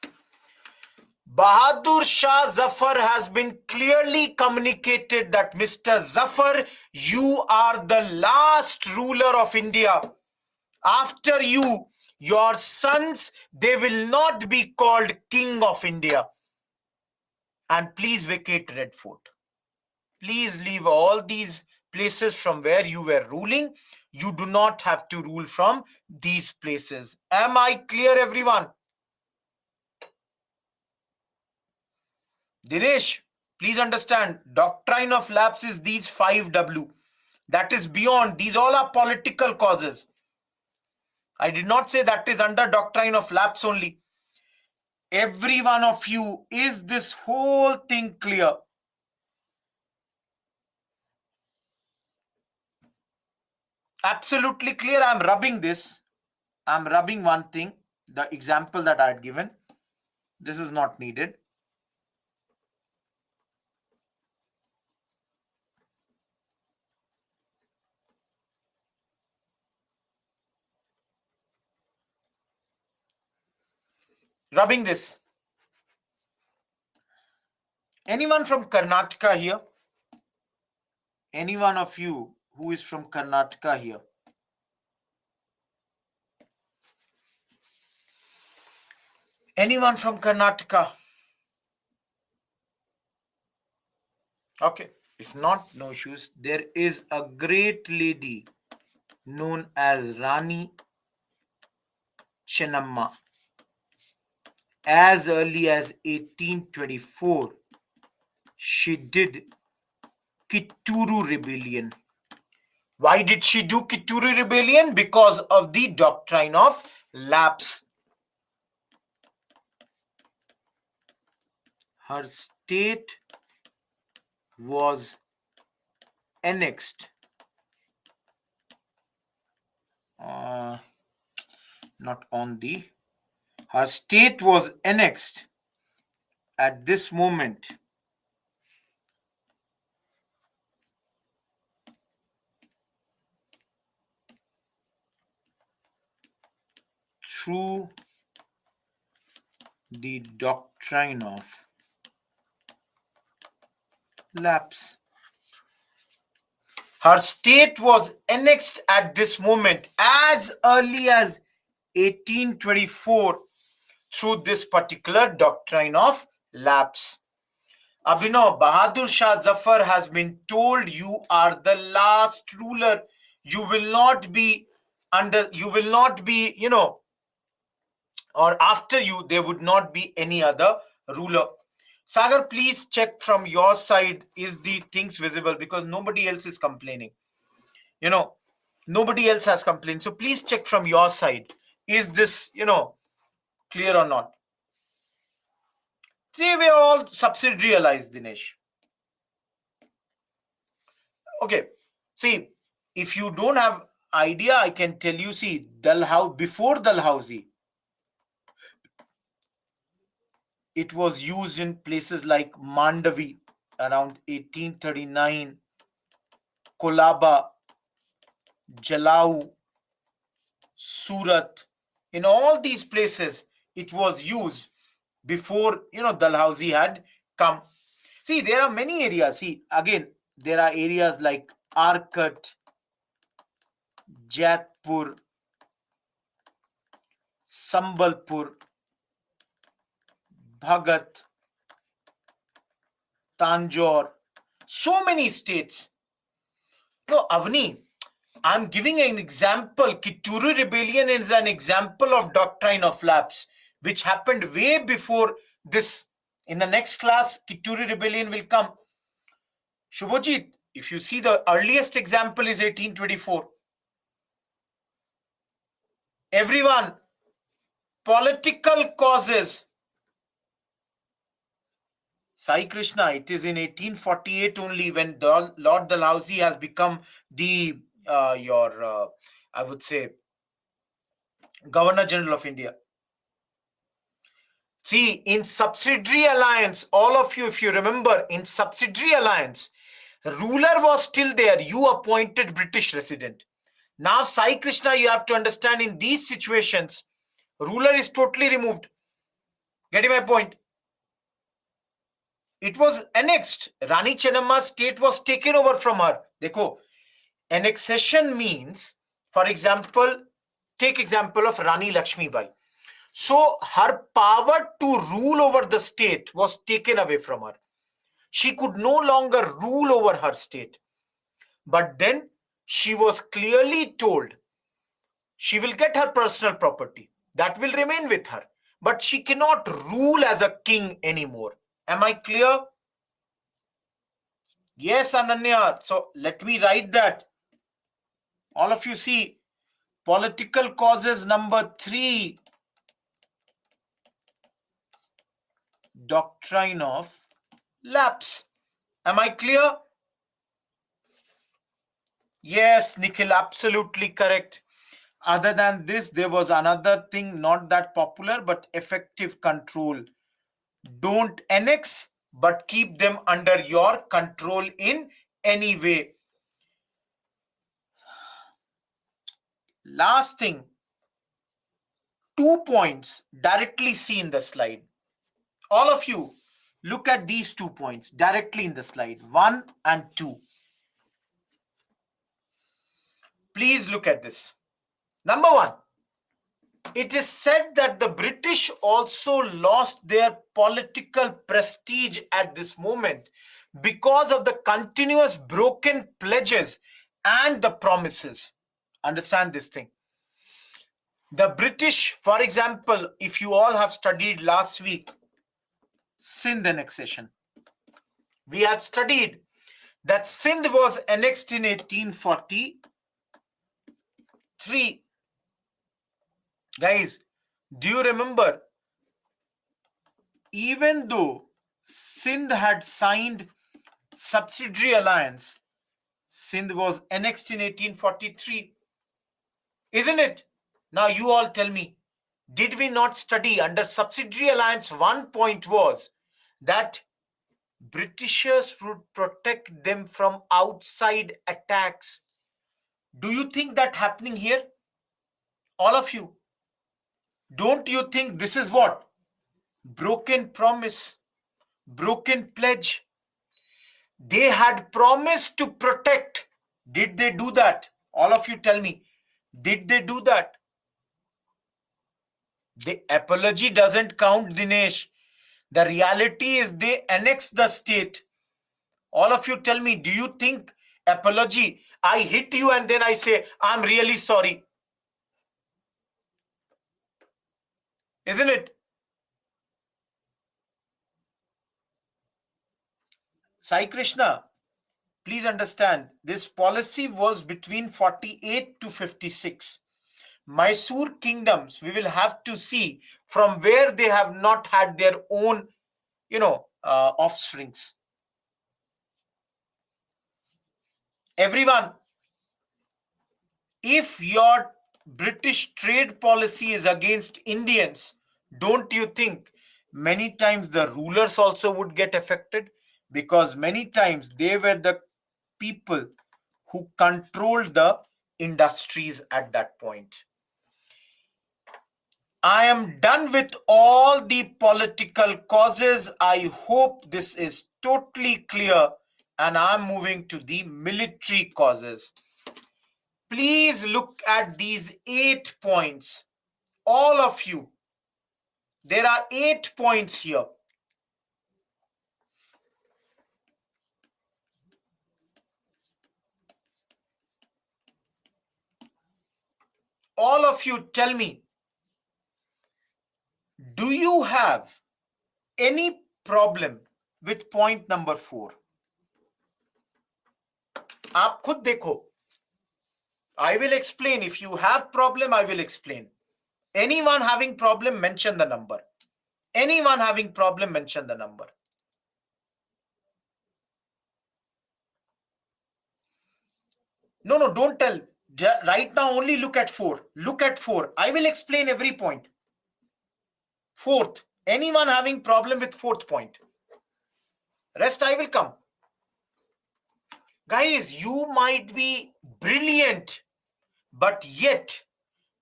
Bahadur Shah Zafar has been clearly communicated that Mr. Zafar, you are the last ruler of India. After you, your sons, they will not be called King of India. And please vacate Red Fort. Please leave all these places from where you were ruling. You do not have to rule from these places. Am I clear, everyone? Dinesh, please understand, doctrine of lapse is these 5W. That is beyond. These all are political causes. I did not say that is under doctrine of lapse only. Every one of you, is this whole thing clear? Absolutely clear. I'm rubbing this. I'm rubbing one thing, the example that I had given. This is not needed. Rubbing this. Anyone from Karnataka here? Any one of you who is from Karnataka here? Anyone from Karnataka? Okay. If not, no issues. There is a great lady known as Rani Chennamma. As early as 1824, she did Kitturu rebellion. Why did she do Kitturu rebellion? Because of the doctrine of lapse. Her state was annexed. Not on the. Her state was annexed at this moment through the doctrine of lapse. Her state was annexed at this moment as early as 1824 through this particular doctrine of lapse. Abhinav, Bahadur Shah Zafar has been told, you are the last ruler. You will not be or after you, there would not be any other ruler. Sagar, please check from your side, is the things visible? Because nobody else is complaining. Nobody else has complained. So please check from your side. Is this, clear or not? See, we are all subsidiarized, Dinesh. Okay. See, if you don't have idea, I can tell you, see, before Dalhousie, it was used in places like Mandavi around 1839, Kolaba, Jalau, Surat. In all these places, it was used before, Dalhousie had come. See, there are many areas. See, again, there are areas like Arcot, Jatpur, Sambalpur, Bhagat, Tanjore, so many states. No, Avni, I'm giving an example. Kitturu rebellion is an example of doctrine of lapse, which happened way before this. In the next class, Kitturu rebellion will come. Shubhajit, if you see, the earliest example is 1824. Everyone, political causes. Sai Krishna, it is in 1848 only when Lord Dalhousie has become the I would say, Governor General of India. See, in subsidiary alliance, all of you, if you remember, in subsidiary alliance, ruler was still there. You appointed British resident. Now, Sai Krishna, you have to understand, in these situations, ruler is totally removed. Getting my point? It was annexed. Rani Chennamma's state was taken over from her. Dekho, annexation means, for example, take example of Rani Lakshmi Bai. So her power to rule over the state was taken away from her. She could no longer rule over her state. But then she was clearly told she will get her personal property. That will remain with her. But she cannot rule as a king anymore. Am I clear? Yes, Ananya. So let me write that. All of you see, political causes number 3, doctrine of lapse. Am I clear? Yes, Nikhil, absolutely correct. Other than this, there was another thing not that popular, but effective control. Don't annex, but keep them under your control in any way. Last thing, 2 points directly see in the slide. All of you, look at these 2 points directly in the slide, 1 and 2. Please look at this. Number 1, it is said that the British also lost their political prestige at this moment because of the continuous broken pledges and the promises. Understand this thing. The British, for example, if you all have studied last week, Sindh annexation, we had studied that Sindh was annexed in 1843. Guys, do you remember, even though Sindh had signed subsidiary alliance, Sindh was annexed in 1843, isn't it? Now you all tell me, did we not study under subsidiary alliance? One point was that Britishers would protect them from outside attacks. Do you think that happening here? All of you, don't you think this is what? Broken promise, broken pledge. They had promised to protect. Did they do that? All of you tell me, did they do that? The apology doesn't count, Dinesh. The reality is they annexed the state. All of you tell me, do you think apology, I hit you and then I say, I'm really sorry? Isn't it? Sai Krishna, please understand, this policy was between 48 to 56. Mysore kingdoms, we will have to see from where they have not had their own, offsprings. Everyone, if your British trade policy is against Indians, don't you think many times the rulers also would get affected? Because many times they were the people who controlled the industries at that point. I am done with all the political causes. I hope this is totally clear, and I'm moving to the military causes. Please look at these 8 points. All of you, there are 8 points here. All of you tell me, do you have any problem with point number 4? आप खुद देखो. I will explain. If you have problem, I will explain. Anyone having problem, mention the number. Anyone having problem, mention the number. No, don't tell. Right now, only look at 4. Look at 4. I will explain every point. Fourth, anyone having problem with fourth point? Rest I will come. Guys, you might be brilliant, but yet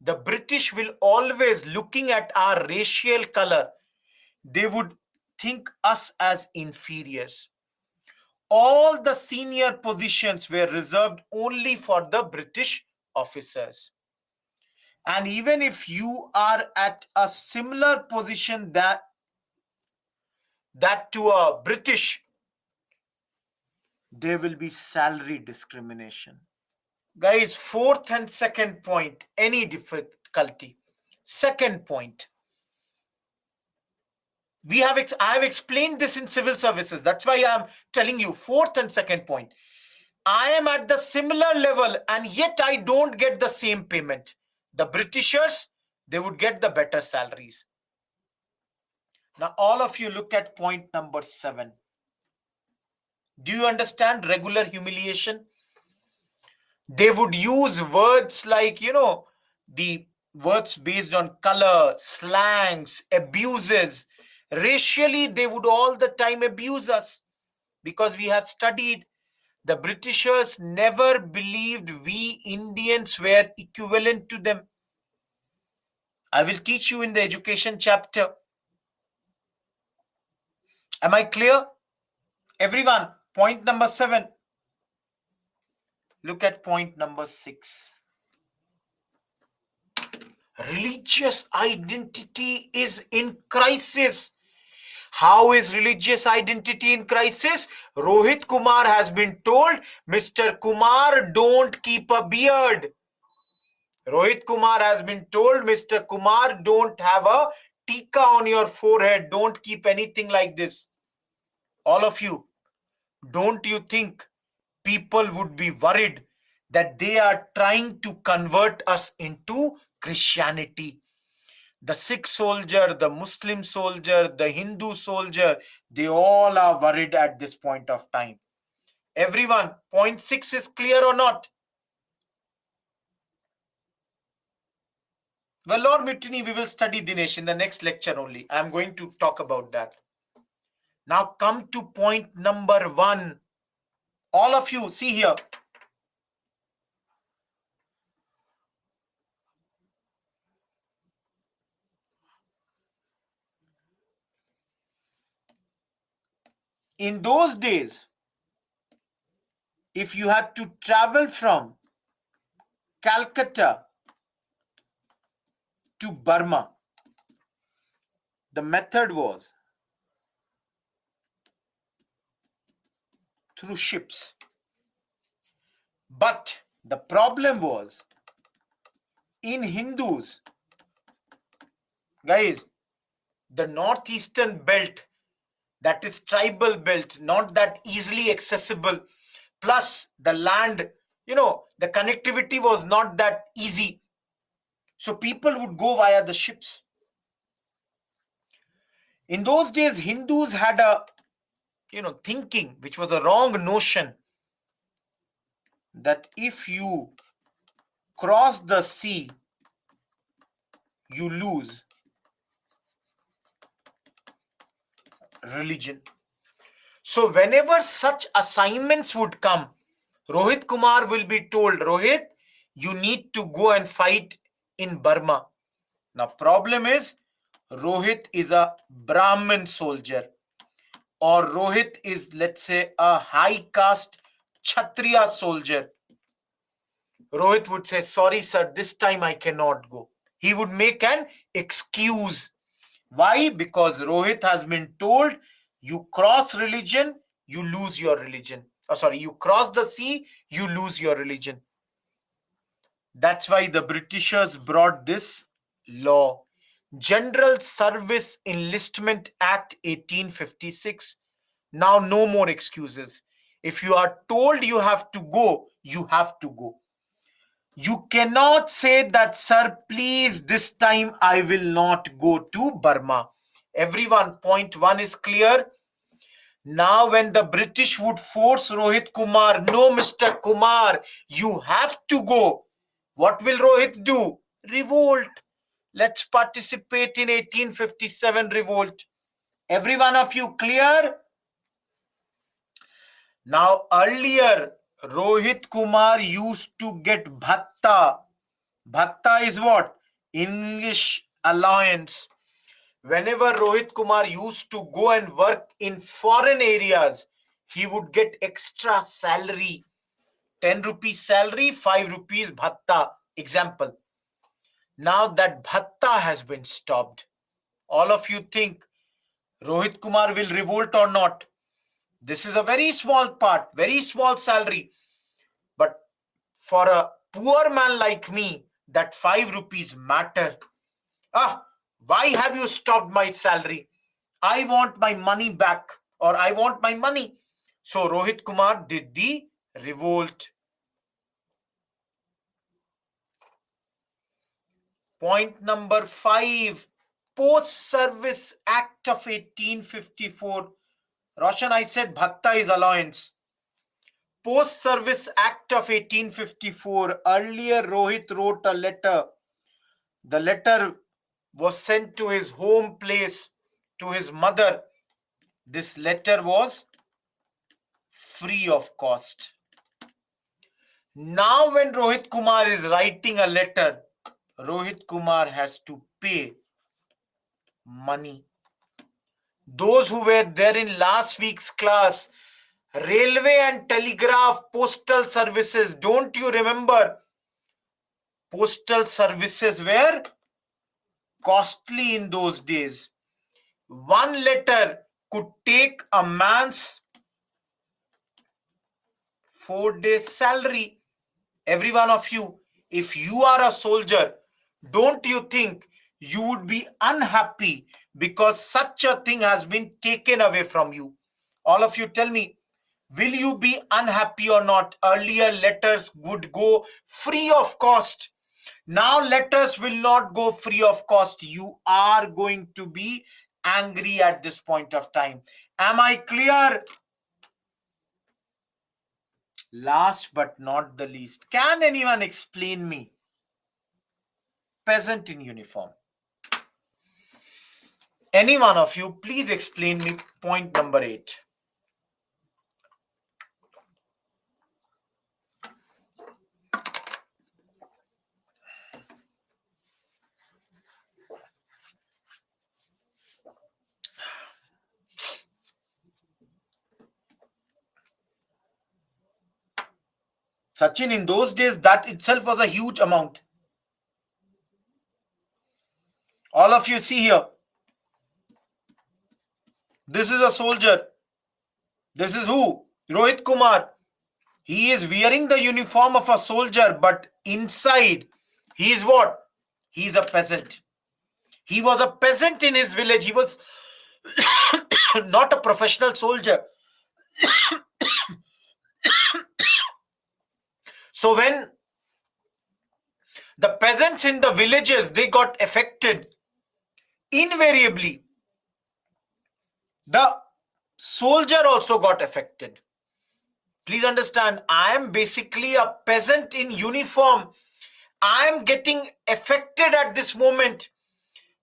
the British will always looking at our racial color. They would think us as inferiors. All the senior positions were reserved only for the British officers. And even if you are at a similar position that to a British, there will be salary discrimination. Guys, fourth and second point, any difficulty? Second point, I have explained this in civil services. That's why I'm telling you fourth and second point. I am at the similar level and yet I don't get the same payment. The Britishers, they would get the better salaries. Now, all of you look at point number 7. Do you understand regular humiliation? They would use words like, the words based on color, slangs, abuses. Racially, they would all the time abuse us because we have studied. The Britishers never believed we Indians were equivalent to them. I will teach you in the education chapter. Am I clear? Everyone, point number 7. Look at point number 6. Religious identity is in crisis. How is religious identity in crisis? Rohit Kumar has been told, Mr. Kumar, don't keep a beard. Rohit Kumar has been told, Mr. Kumar, don't have a tika on your forehead. Don't keep anything like this. All of you, don't you think people would be worried that they are trying to convert us into Christianity? The Sikh soldier, the Muslim soldier, the Hindu soldier, they all are worried at this point of time. Everyone, point 6 is clear or not? Well, Lord Mutiny, we will study Dinesh in the next lecture only. I am going to talk about that. Now come to point number 1. All of you, see here. In those days, if you had to travel from Calcutta to Burma, the method was through ships. But the problem was, in Hindus, guys, the northeastern belt, that is tribal belt, not that easily accessible, plus the land, the connectivity was not that easy. So people would go via the ships. In those days, Hindus had a, thinking, which was a wrong notion, that if you cross the sea, you lose religion. So whenever such assignments would come, Rohit Kumar will be told, Rohit, you need to go and fight in Burma. Now problem is, Rohit is a Brahmin soldier, or Rohit is, let's say, a high caste Kshatriya soldier. Rohit would say, sorry sir, this time I cannot go. He would make an excuse. Why? Because Rohit has been told, you cross religion, you lose your religion. Oh, sorry, you cross the sea, you lose your religion. That's why the Britishers brought this law. General Service Enlistment Act 1856. Now, no more excuses. If you are told you have to go, you have to go. You cannot say that, sir, please, this time I will not go to Burma. Everyone, point 1 is clear. Now, when the British would force Rohit Kumar, no, Mr. Kumar, you have to go. What will Rohit do? Revolt. Let's participate in 1857 revolt. Every one of you clear? Now earlier, Rohit Kumar used to get bhatta. Bhatta is what? English allowance. Whenever Rohit Kumar used to go and work in foreign areas, he would get extra salary. 10 rupees salary, 5 rupees bhatta. Example. Now that bhatta has been stopped. All of you think Rohit Kumar will revolt or not? This is a very small part, very small salary. But for a poor man like me, that 5 rupees matter. Why have you stopped my salary? I want my money back, or I want my money. So Rohit Kumar did the revolt. Point number 5, Post Service Act of 1854. Roshan, I said bhatta is allowance. Post Service Act of 1854. Earlier, Rohit wrote a letter. The letter was sent to his home place, to his mother. This letter was free of cost. Now, when Rohit Kumar is writing a letter, Rohit Kumar has to pay money. Those who were there in last week's class, railway and telegraph, postal services, don't you remember? Postal services were costly in those days. One letter could take a man's 4 days salary. Every one of you, if you are a soldier, don't you think you would be unhappy because such a thing has been taken away from you? All of you tell me, will you be unhappy or not? Earlier letters would go free of cost. Now letters will not go free of cost. You are going to be angry at this point of time. Am I clear? Last but not the least, can anyone explain me peasant in uniform? Any one of you, please explain me point number 8. Sachin, in those days, that itself was a huge amount. All of you see here. This is a soldier. This is who? Rohit Kumar. He is wearing the uniform of a soldier, but inside, he is what? He is a peasant. He was a peasant in his village. He was not a professional soldier. So when the peasants in the villages, they got affected, invariably, the soldier also got affected. Please understand, I am basically a peasant in uniform. I am getting affected at this moment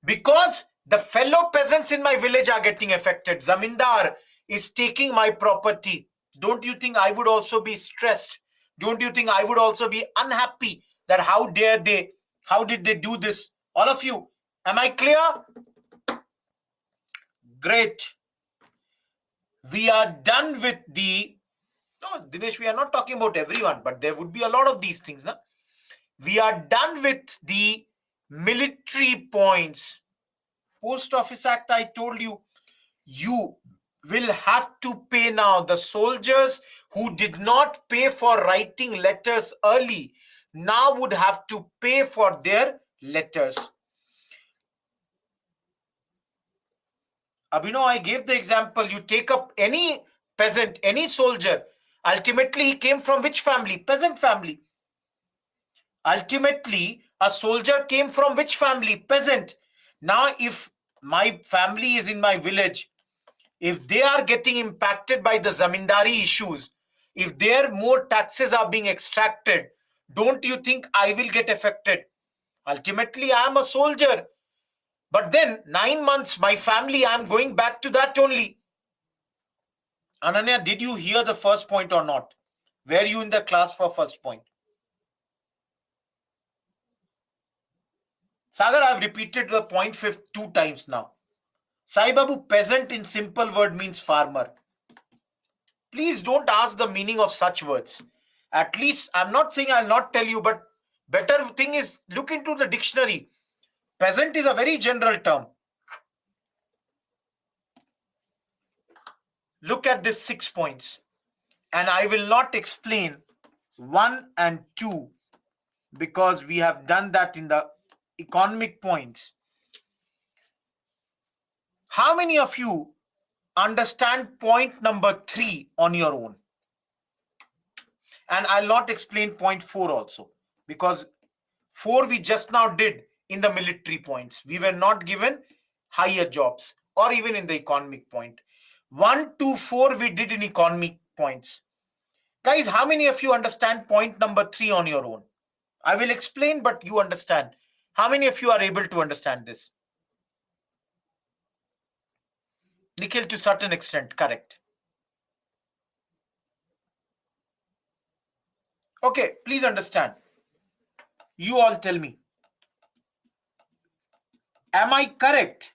because the fellow peasants in my village are getting affected. Zamindar is taking my property. Don't you think I would also be stressed? Don't you think I would also be unhappy that how dare they? How did they do this? All of you, am I clear? Great. We are done with the... No, Dinesh, we are not talking about everyone, but there would be a lot of these things. No? We are done with the military points. Post Office Act, I told you, you will have to pay now. The soldiers who did not pay for writing letters early now would have to pay for their letters. Abhinav, I gave the example. You take up any peasant, any soldier. Ultimately, he came from which family? Peasant family. Ultimately, a soldier came from which family? Peasant. Now, if my family is in my village, if they are getting impacted by the zamindari issues, if their more taxes are being extracted, Don't you think I will get affected? Ultimately, I am a soldier. But then 9 months, my family, I am going back to that only. Ananya, did you hear the first point or not? Were you in the class for first point? Sagar, I've repeated the point fifth 2 times now. Sai Babu, peasant in simple word means farmer. Please don't ask the meaning of such words. At least, I'm not saying I'll not tell you, but better thing is look into the dictionary. Peasant is a very general term. Look at these 6 points. And I will not explain 1 and 2 because we have done that in the economic points. How many of you understand point number 3 on your own? And I'll not explain point 4 also because 4 we just now did in the military points. We were not given higher jobs or even in the economic point. 1, 2, 4 we did in economic points. Guys, how many of you understand point number 3 on your own? I will explain, but you understand. How many of you are able to understand this? Nikhil, to certain extent, correct. Okay, please understand. You all tell me. Am I correct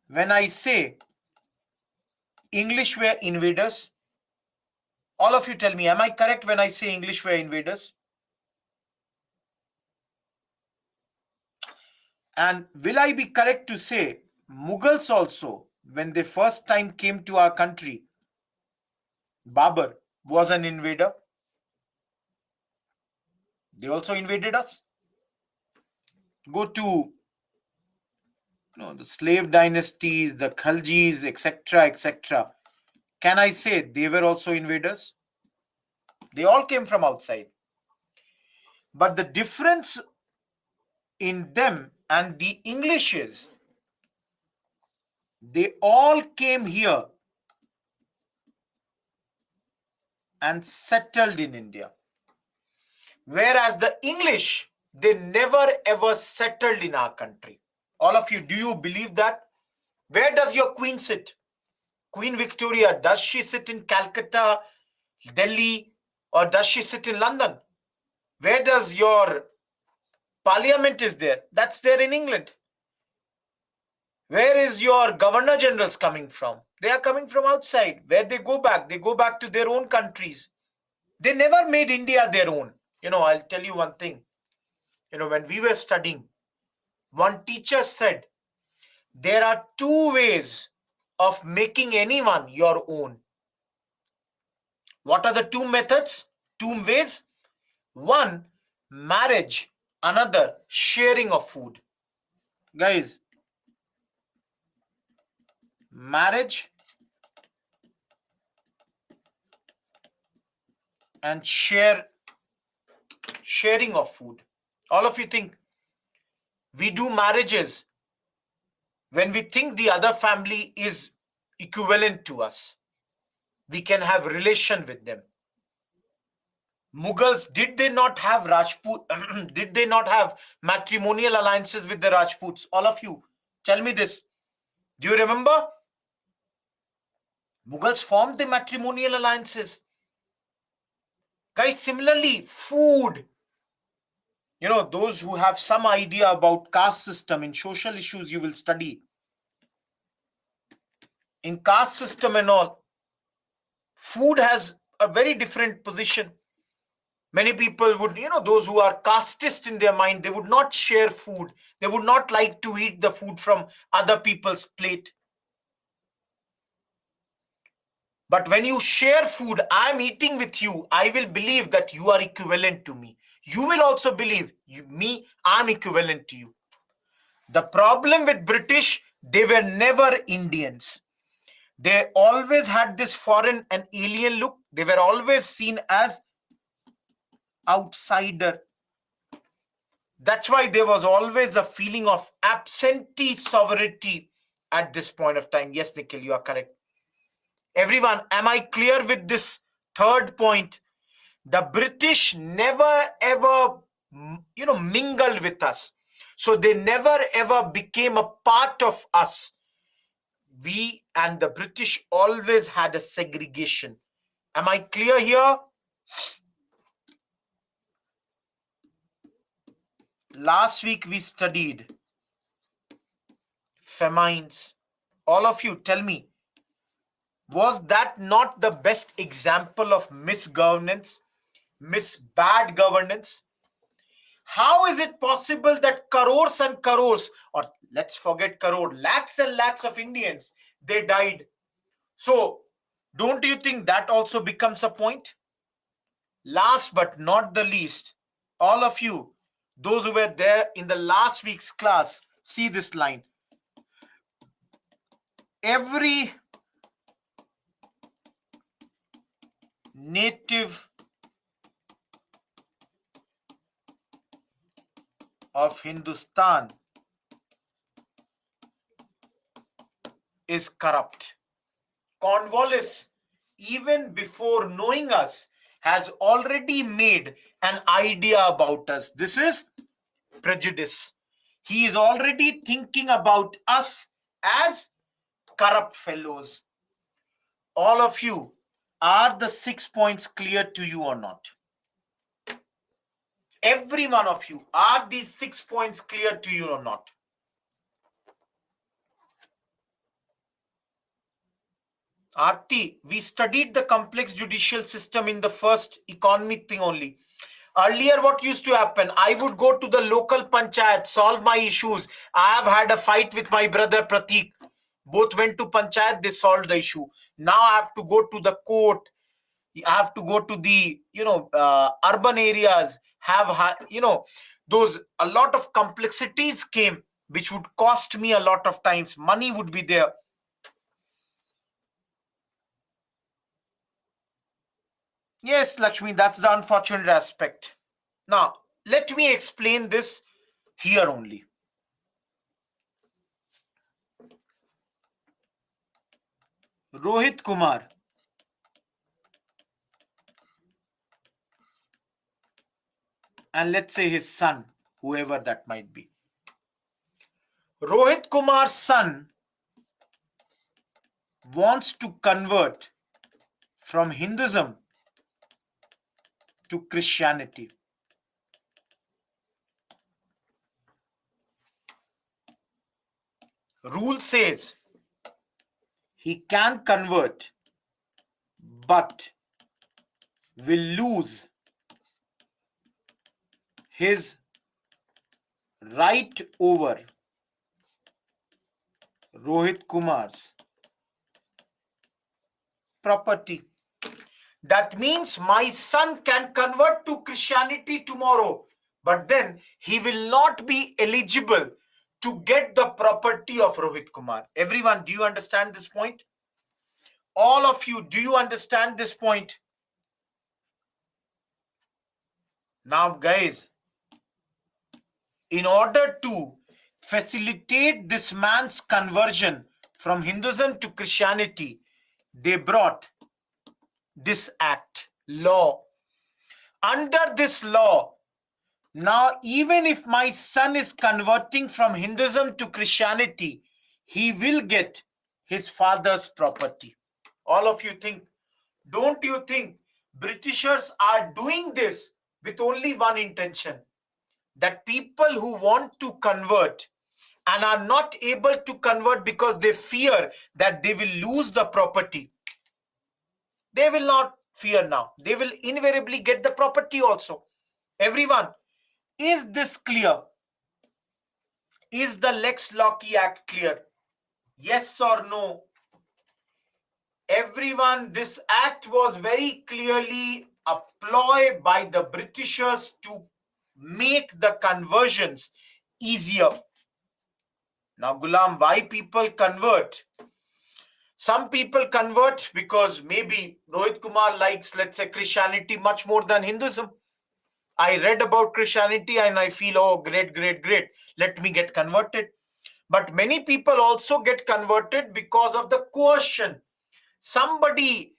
when I say English were invaders? All of you tell me, am I correct when I say English were invaders? And will I be correct to say Mughals also, when they first time came to our country, Babur was an invader? They also invaded us. Go to the slave dynasties, the Khaljis, etc., etc. Can I say they were also invaders? They all came from outside. But the difference in them and the English is they all came here and settled in India. Whereas the English, they never ever settled in our country. All of you, do you believe that? Where does your queen sit? Queen Victoria, does she sit in Calcutta, Delhi, or does she sit in London? Where does your parliament is there? That's there in England. Where is your governor generals coming from? They are coming from outside. Where they go back? They go back to their own countries. They never made India their own. I'll tell you one thing. When we were studying, one teacher said, there are 2 ways of making anyone your own. What are the 2 methods? 2 ways. One, marriage. Another, sharing of food. Guys, marriage and sharing of food. All of you think we do marriages when we think the other family is equivalent to us. We can have relation with them. Mughals, did they not have Rajput? Did they not have matrimonial alliances with the Rajputs? All of you, tell me this. Do you remember? Mughals formed the matrimonial alliances. Guys, similarly, food. Those who have some idea about caste system in social issues, you will study. In caste system and all, food has a very different position. Many people would, those who are casteist in their mind, they would not share food. They would not like to eat the food from other people's plate. But when you share food, I'm eating with you, I will believe that you are equivalent to me. You will also believe me, I'm equivalent to you. The problem with British, they were never Indians. They always had this foreign and alien look. They were always seen as outsider. That's why there was always a feeling of absentee sovereignty at this point of time. Yes, Nikhil, you are correct. Everyone, am I clear with this third point? The British never ever, mingled with us. So they never ever became a part of us. We and the British always had a segregation. Am I clear here? Last week we studied famines. All of you, tell me, was that not the best example of misgovernance, bad governance? How is it possible that crores and crores, or let's forget crore, lakhs and lakhs of Indians, they died? So, don't you think that also becomes a point? Last but not the least, all of you, those who were there in the last week's class, see this line. Every native of Hindustan is corrupt. Cornwallis, even before knowing us, has already made an idea about us. This is prejudice. He is already thinking about us as corrupt fellows. All of you, are the 6 points clear to you or not? Every one of you, are these 6 points clear to you or not? Aarti, we studied the complex judicial system in the first economic thing only. Earlier, what used to happen? I would go to the local panchayat, solve my issues. I have had a fight with my brother Pratik. Both went to panchayat, they solved the issue. Now I have to go to the court. I have to go to the, urban areas. Those, a lot of complexities came, which would cost me a lot of times. Money would be there. Yes, Lakshmi, that's the unfortunate aspect. Now, let me explain this here only. Rohit Kumar, and let's say his son, whoever that might be. Rohit Kumar's son wants to convert from Hinduism to Christianity. Rule says he can convert, but will lose his right over Rohit Kumar's property. That means my son can convert to Christianity tomorrow, but then he will not be eligible to get the property of Rohit Kumar. Everyone, do you understand this point? All of you, do you understand this point? Now, guys, in order to facilitate this man's conversion from Hinduism to Christianity, they brought this act, law. Under this law, now even if my son is converting from Hinduism to Christianity, he will get his father's property. All of you think, don't you think Britishers are doing this with only one intention? That people who want to convert and are not able to convert because they fear that they will lose the property, they will not fear now. They will invariably get the property also. Everyone, is this clear? Is the Lex Loci Act clear? Yes or no? Everyone, this act was very clearly a ploy by the Britishers to make the conversions easier. Now, Gulam, why people convert? Some people convert because maybe Rohit Kumar likes, let's say, Christianity much more than Hinduism. I read about Christianity and I feel, oh, great, great, great. Let me get converted. But many people also get converted because of the coercion. Somebody,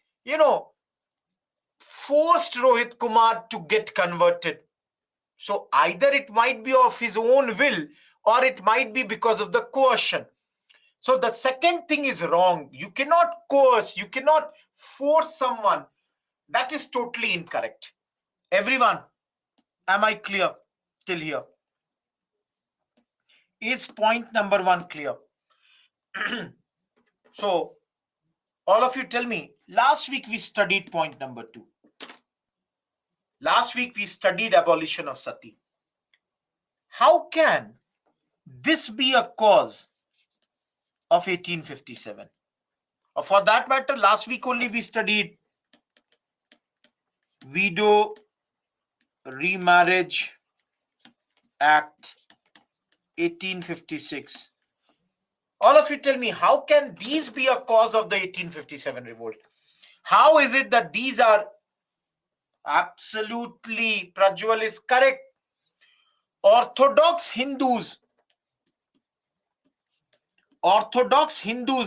forced Rohit Kumar to get converted. So either it might be of his own will or it might be because of the coercion. So the second thing is wrong. You cannot coerce, you cannot force someone. That is totally incorrect. Everyone, am I clear till here? Is point number one clear? So, all of you tell me, last week we studied point number two. Last week we studied abolition of sati. How can this be a cause of 1857? Or for that matter, last week only we studied Widow Remarriage Act 1856. All of you tell me, how can these be a cause of the 1857 revolt? How is it that these are absolutely, Prajwal is correct? Orthodox Hindus,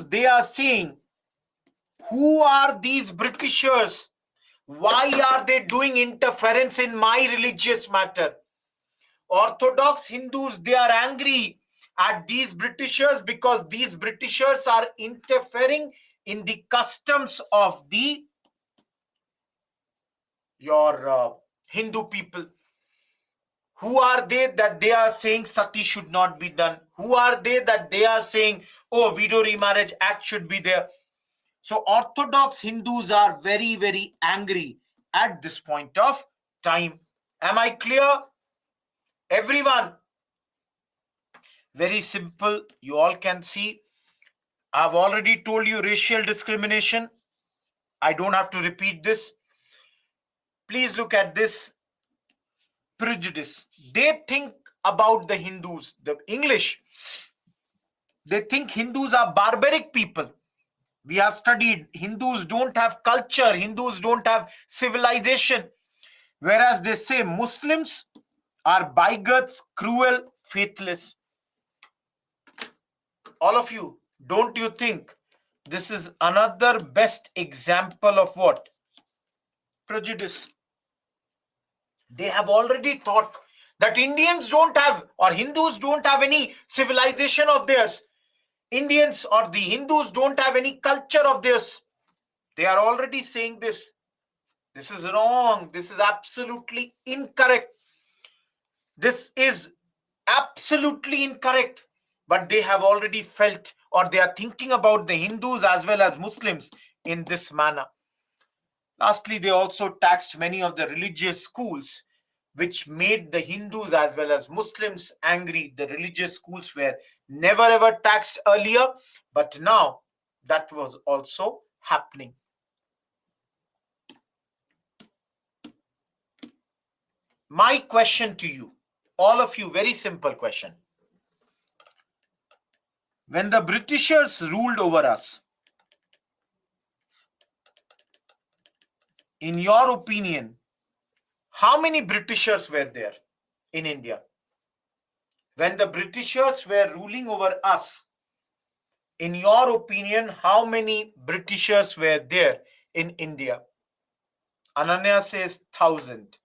they are saying, who are these Britishers? Why are they doing interference in my religious matter? Orthodox Hindus, they are angry at these Britishers because these Britishers are interfering in the customs of your Hindu people. Who are they that they are saying sati should not be done? Who are they that they are saying, oh, Widow Remarriage Act should be there? So Orthodox Hindus are very, very angry at this point of time. Am I clear? Everyone? Very simple. You all can see. I've already told you racial discrimination. I don't have to repeat this. Please look at this. Prejudice. They think about the Hindus, the English. They think Hindus are barbaric people. We have studied Hindus don't have culture, Hindus don't have civilization. Whereas they say Muslims are bigots, cruel, faithless. All of you, don't you think this is another best example of what? Prejudice. They have already thought that Indians don't have, or Hindus don't have any civilization of theirs. Indians or the Hindus don't have any culture of theirs. They are already saying this. This is wrong. This is absolutely incorrect. This is absolutely incorrect. But they have already felt, or they are thinking about the Hindus as well as Muslims in this manner. Lastly, they also taxed many of the religious schools, which made the Hindus as well as Muslims angry. The religious schools were never ever taxed earlier, but now that was also happening. My question to you, all of you, very simple question. When the Britishers ruled over us, in your opinion, how many Britishers were there in India? When the Britishers were ruling over us, in your opinion, how many Britishers were there in India? Ananya says thousands,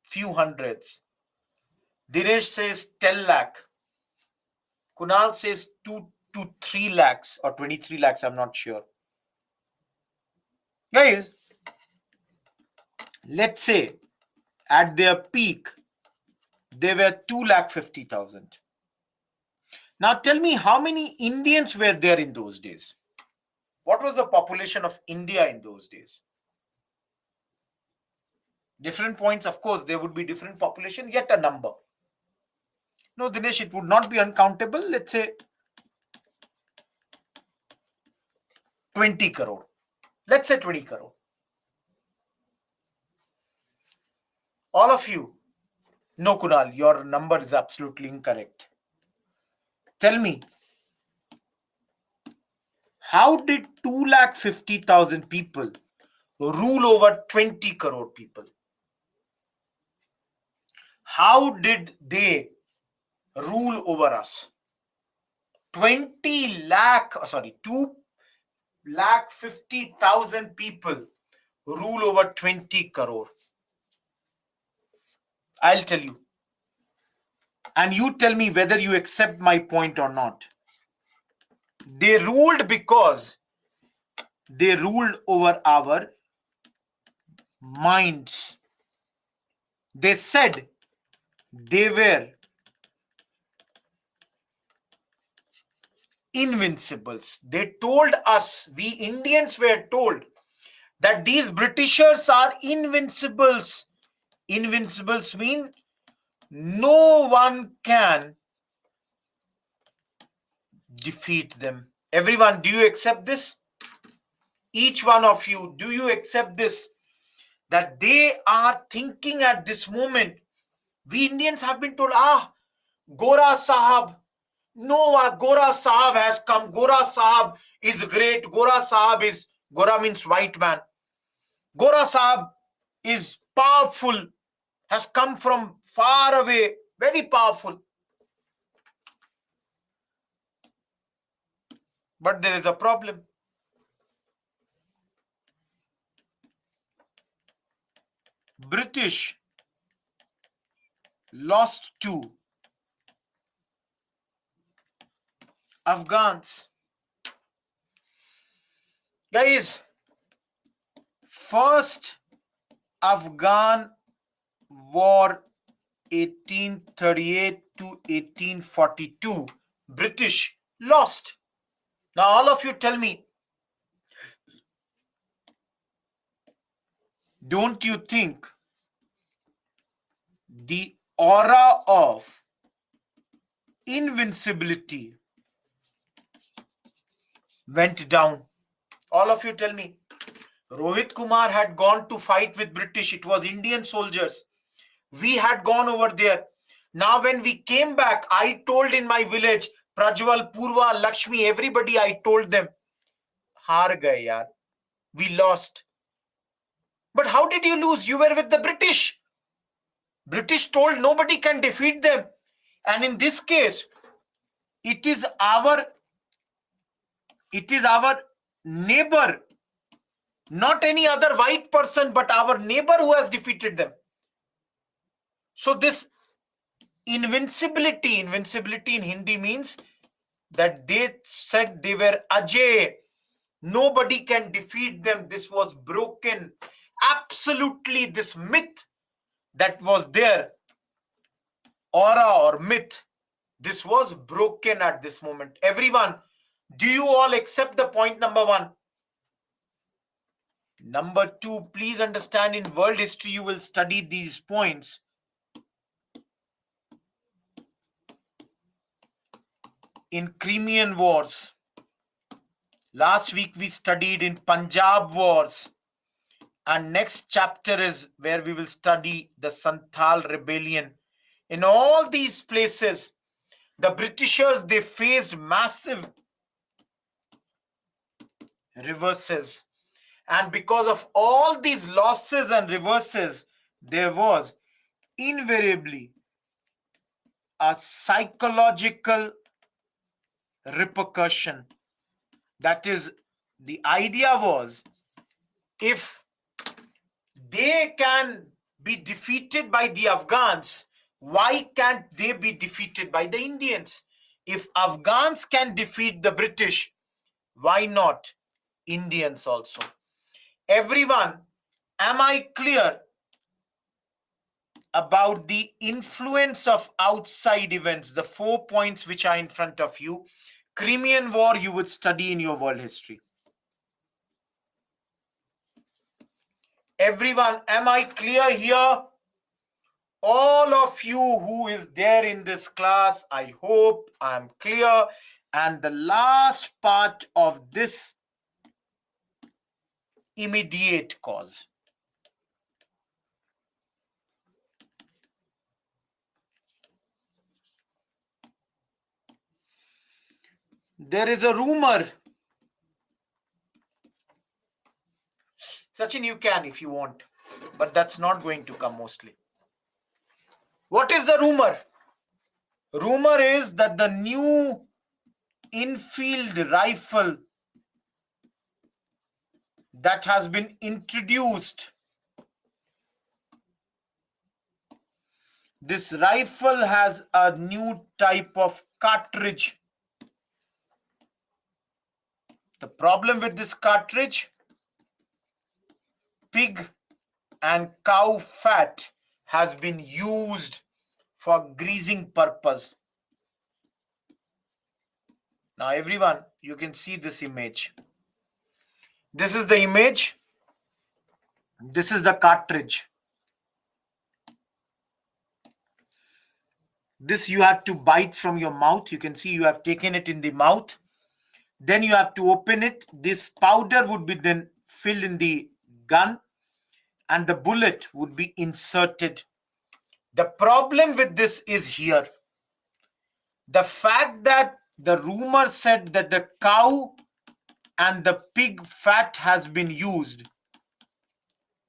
few hundreds. Dinesh says 10 lakh. Kunal says 2 to 3 lakhs or 23 lakhs, I'm not sure. Guys, let's say at their peak, they were 2,50,000. Now tell me, how many Indians were there in those days? What was the population of India in those days? Different points, of course, there would be different population, yet a number. No, Dinesh, it would not be uncountable. Let's say 20 crore. Let's say 20 crore. All of you. No, Kunal, your number is absolutely incorrect. Tell me, how did 2,50,000 people rule over 20 crore people? How did they rule over us? 20 lakh, sorry, 2 50,000 people rule over 20 crore. I'll tell you. And you tell me whether you accept my point or not. They ruled because they ruled over our minds. They said they were invincibles. They told us, we Indians were told, that these Britishers are invincibles. Invincibles mean no one can defeat them. Everyone, do you accept this? Each one of you, do you accept this? That they are thinking at this moment. We Indians have been told, Gora Sahab. No, Gora Sahab has come. Gora Sahab is great. Gora means white man. Gora Sahab is powerful, has come from far away, very powerful. But there is a problem. British lost to Afghans. Guys, first Afghan war 1838 to 1842, British lost. Now all of you tell me, don't you think the aura of invincibility went down? All of you tell me. Rohit Kumar had gone to fight with British. It was Indian soldiers. We had gone over there. Now when we came back, I told in my village, Prajwal, Purva, Lakshmi, everybody, I told them, Haar gaye yaar. We lost. But how did you lose? You were with the British. British told nobody can defeat them. And in this case, it is our neighbor, not any other white person, but our neighbor who has defeated them. So this invincibility in Hindi means that they said they were Ajay. Nobody can defeat them. This was broken. Absolutely, this myth that was there, aura or myth, this was broken at this moment. Everyone, do you all accept the point number one? Number two, please understand, in world history, you will study these points. In Crimean Wars, last week we studied in Punjab Wars, and next chapter is where we will study the Santhal Rebellion. In all these places, the Britishers, they faced massive reverses. And because of all these losses and reverses, there was invariably a psychological repercussion. That is, the idea was, if they can be defeated by the Afghans, why can't they be defeated by the Indians? If Afghans can defeat the British, why not Indians also? Everyone, am I clear about the influence of outside events? The 4 points which are in front of you. Crimean War you would study in your world history. Everyone, am I clear here? All of you who is there in this class, I hope I'm clear. And the last part of this immediate cause. There is a rumor. Sachin, you can if you want, but that's not going to come mostly. What is the rumor? Rumor is that the new infield rifle that has been introduced. This rifle has a new type of cartridge. The problem with this cartridge, pig and cow fat has been used for greasing purpose. Now everyone, you can see this image. This is the image. This is the cartridge. This you have to bite from your mouth. You can see you have taken it in the mouth. Then you have to open it. This powder would be then filled in the gun and the bullet would be inserted. The problem with this is here. The fact that the rumor said that the cow and the pig fat has been used,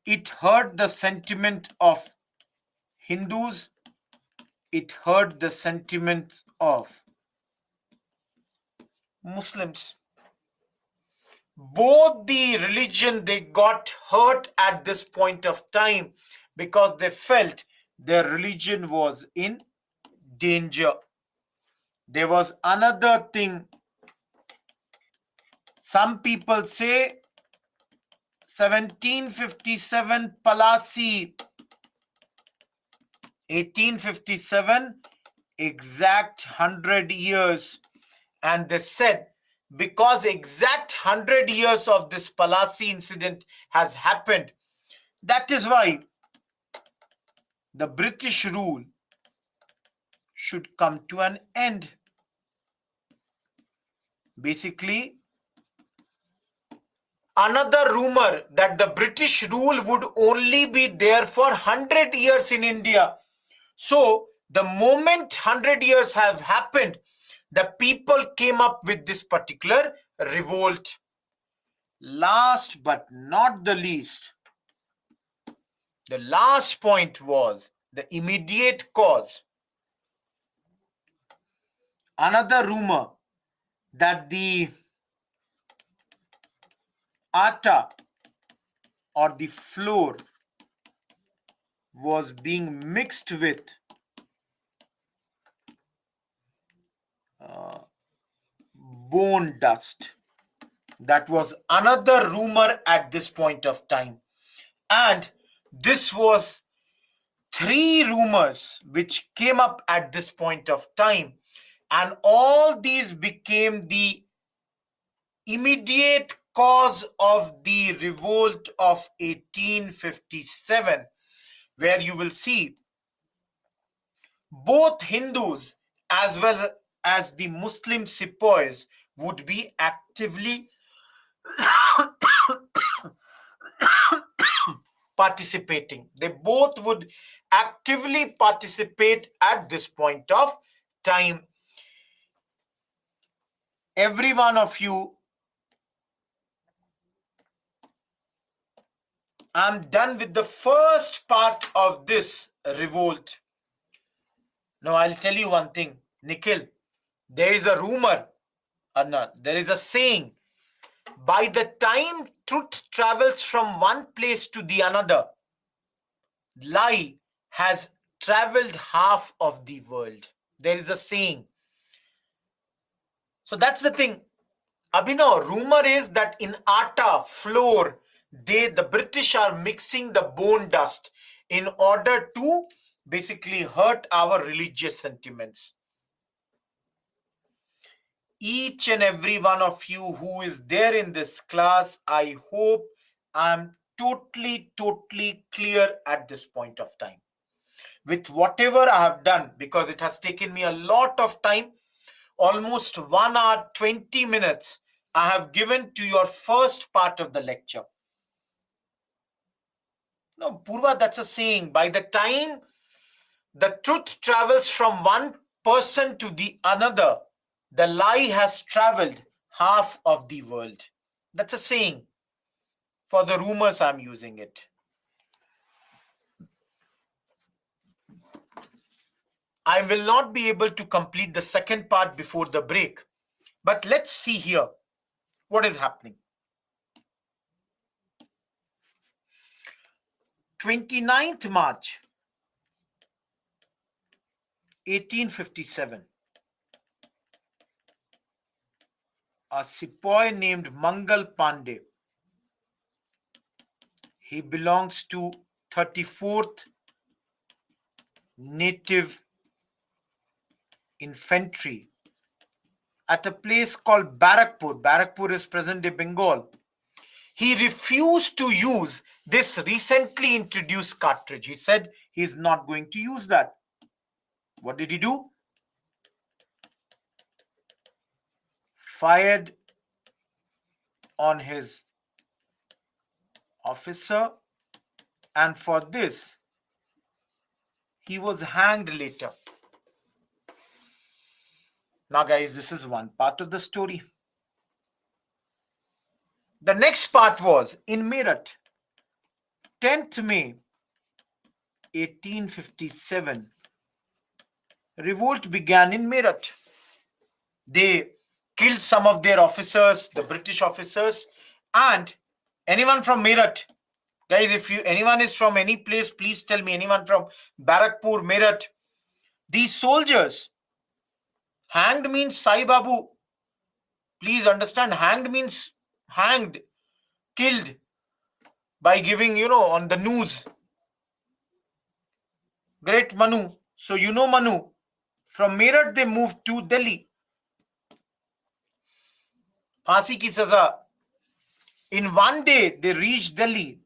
it hurt the sentiment of Hindus, it hurt the sentiments of Muslims. Both the religion, they got hurt at this point of time because they felt their religion was in danger. There was another thing. Some people say 1757 Palasi, 1857, exact 100 years. And they said because exact 100 years of this Palasi incident has happened, that is why the British rule should come to an end. Basically, another rumor that the British rule would only be there for 100 years in India. So the moment 100 years have happened, the people came up with this particular revolt. Last but not the least, the last point was the immediate cause. Another rumor that the atta or the flour was being mixed with bone dust. That was another rumor at this point of time. And this was three rumors which came up at this point of time. And all these became the immediate cause of the revolt of 1857, where you will see both Hindus as well as the Muslim sepoys would be actively participating. They both would actively participate at this point of time. Every one of you, I'm done with the first part of this revolt. Now I'll tell you one thing, Nikhil. There is a rumor, or not, there is a saying, by the time truth travels from one place to the another, lie has traveled half of the world. There is a saying. So that's the thing. Abhinav, rumor is that in atta, flour, the British are mixing the bone dust in order to basically hurt our religious sentiments. Each and every one of you who is there in this class, I hope I'm totally clear at this point of time. With whatever I have done, because it has taken me a lot of time, almost 1 hour, 20 minutes, I have given to your first part of the lecture. No, Purva, that's a saying. By the time the truth travels from one person to the another, the lie has traveled half of the world. That's a saying. For the rumors, I'm using it. I will not be able to complete the second part before the break. But let's see here what is happening. 29th March 1857, a sepoy named Mangal Pandey. He belongs to 34th Native Infantry at a place called Barakpur. Barakpur is present-day Bengal. He refused to use this recently introduced cartridge. He said he's not going to use that. What did he do? Fired on his officer, and for this he was hanged later. Now guys, this is one part of the story. The next part was in Meerut, 10th May 1857. Revolt began in Meerut. They killed some of their officers, the British officers. And anyone from Meerut, guys, if anyone is from any place, please tell me. Anyone from Barakpur, Meerut? These soldiers, hanged means Sai Babu. Please understand, hanged means hanged, killed by giving, on the news. Great Manu. So Manu. From Meerut they moved to Delhi. Phansi ki saza. In one day they reached Delhi,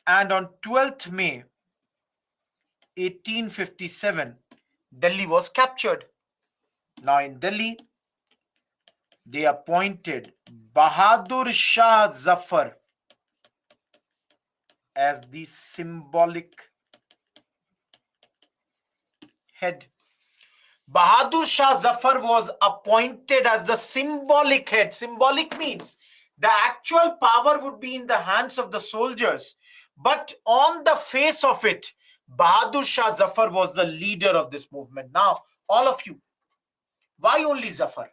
and on 12th May 1857 Delhi was captured. Now in Delhi they appointed Bahadur Shah Zafar as the symbolic head. Bahadur Shah Zafar was appointed as the symbolic head. Symbolic means the actual power would be in the hands of the soldiers, but on the face of it, Bahadur Shah Zafar was the leader of this movement. Now, all of you, why only Zafar?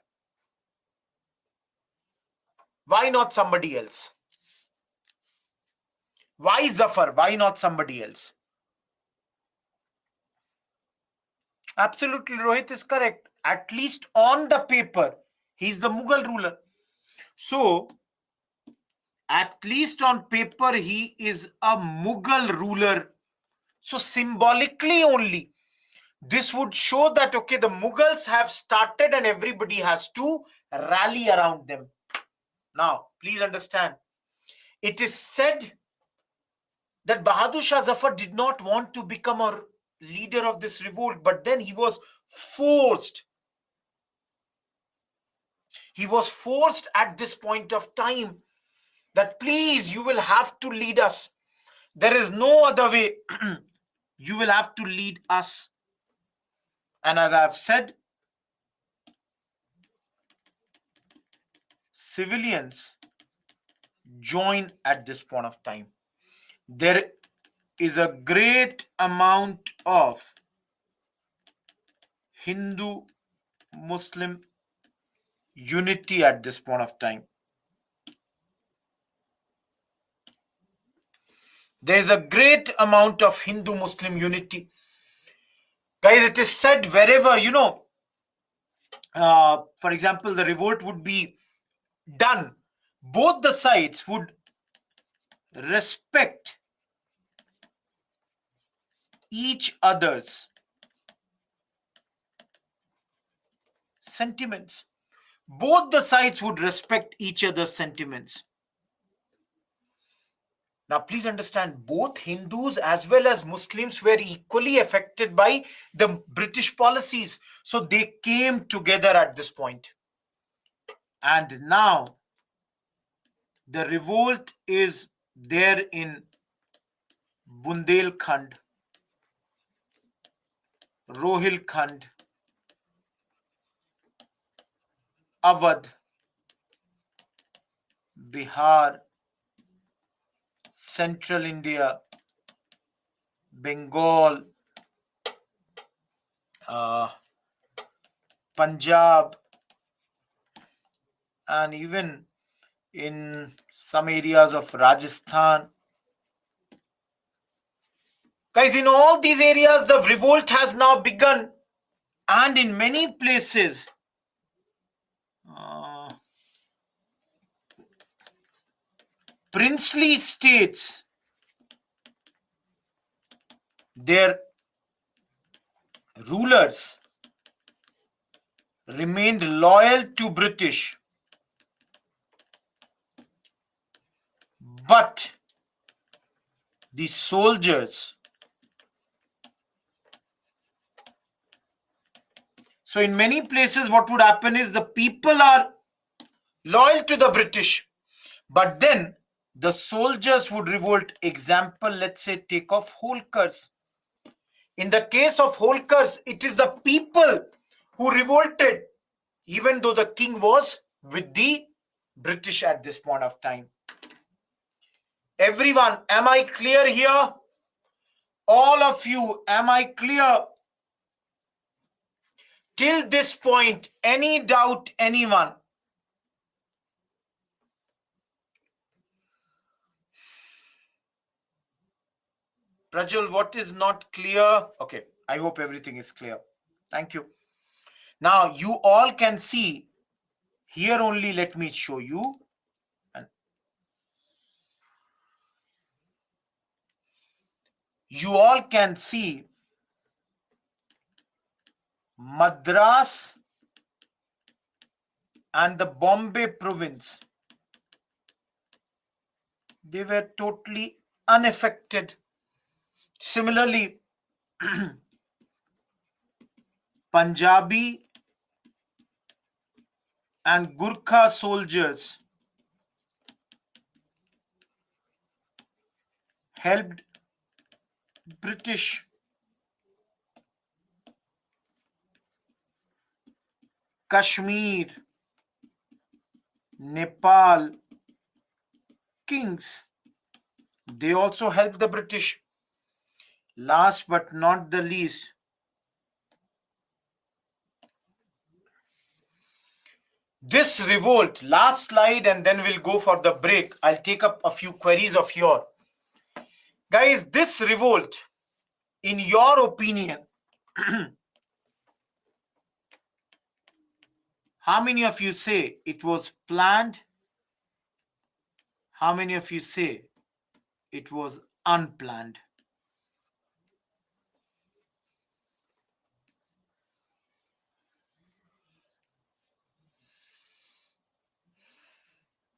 Why not somebody else? Why Zafar? Why not somebody else? Absolutely, Rohit is correct. At least on the paper, he's the Mughal ruler. So, at least on paper, he is a Mughal ruler. So, symbolically only, this would show that, okay, the Mughals have started and everybody has to rally around them. Now, please understand, it is said that Bahadur Shah Zafar did not want to become a leader of this revolt, but then he was forced. He was forced at this point of time that please, you will have to lead us. There is no other way. You will have to lead us. And as I have said, civilians join at this point of time. There is a great amount of Hindu-Muslim unity at this point of time. There is a great amount of Hindu-Muslim unity. Guys, it is said wherever, for example, the revolt would be done, both the sides would respect each other's sentiments. Both the sides would respect each other's sentiments. Now, please understand, both Hindus as well as Muslims were equally affected by the British policies. So they came together at this point. And now, the revolt is there in Bundelkhand, Rohilkhand, Awadh, Bihar, Central India, Bengal, Punjab, and even in some areas of Rajasthan. Guys, in all these areas, the revolt has now begun. And in many places, princely states, their rulers remained loyal to British, but the soldiers. So in many places, what would happen is the people are loyal to the British, but then the soldiers would revolt. Example, let's say take off Holkars. In the case of Holkars, it is the people who revolted, even though the king was with the British at this point of time. Everyone, am I clear here? All of you, am I clear? Till this point, any doubt, anyone? Prajwal, what is not clear? Okay, I hope everything is clear. Thank you. Now, you all can see here only. Let me show you. And you all can see Madras and the Bombay province. They were totally unaffected. Similarly, Punjabi and Gurkha soldiers helped British. Kashmir, Nepal kings, they also helped the British. Last but not the least, this revolt, last slide, and then we'll go for the break. I'll take up a few queries of your guys. This revolt, in your opinion, how many of you say it was planned? How many of you say it was unplanned?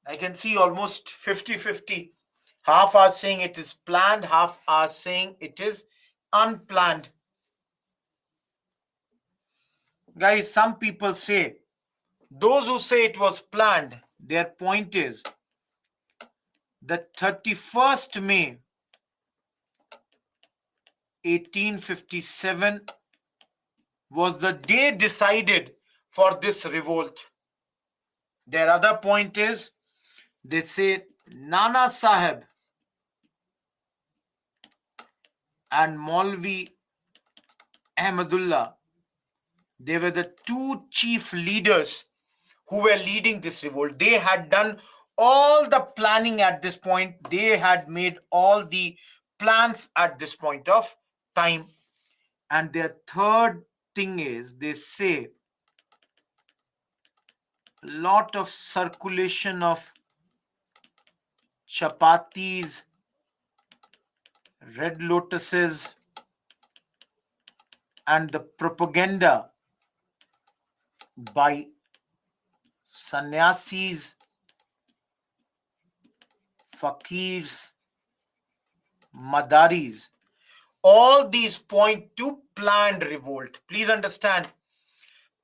I can see almost 50-50. Half are saying it is planned, half are saying it is unplanned. Guys, some people say, those who say it was planned, their point is that 31st May 1857 was the day decided for this revolt. Their other point is, they say Nana Sahib and Maulvi Ahmadullah, they were the two chief leaders who were leading this revolt. They had done all the planning at this point. They had made all the plans at this point of time. And their third thing is, they say a lot of circulation of chapatis, red lotuses, and the propaganda by sannyasis, fakirs, madaris. All these point to planned revolt. Please understand,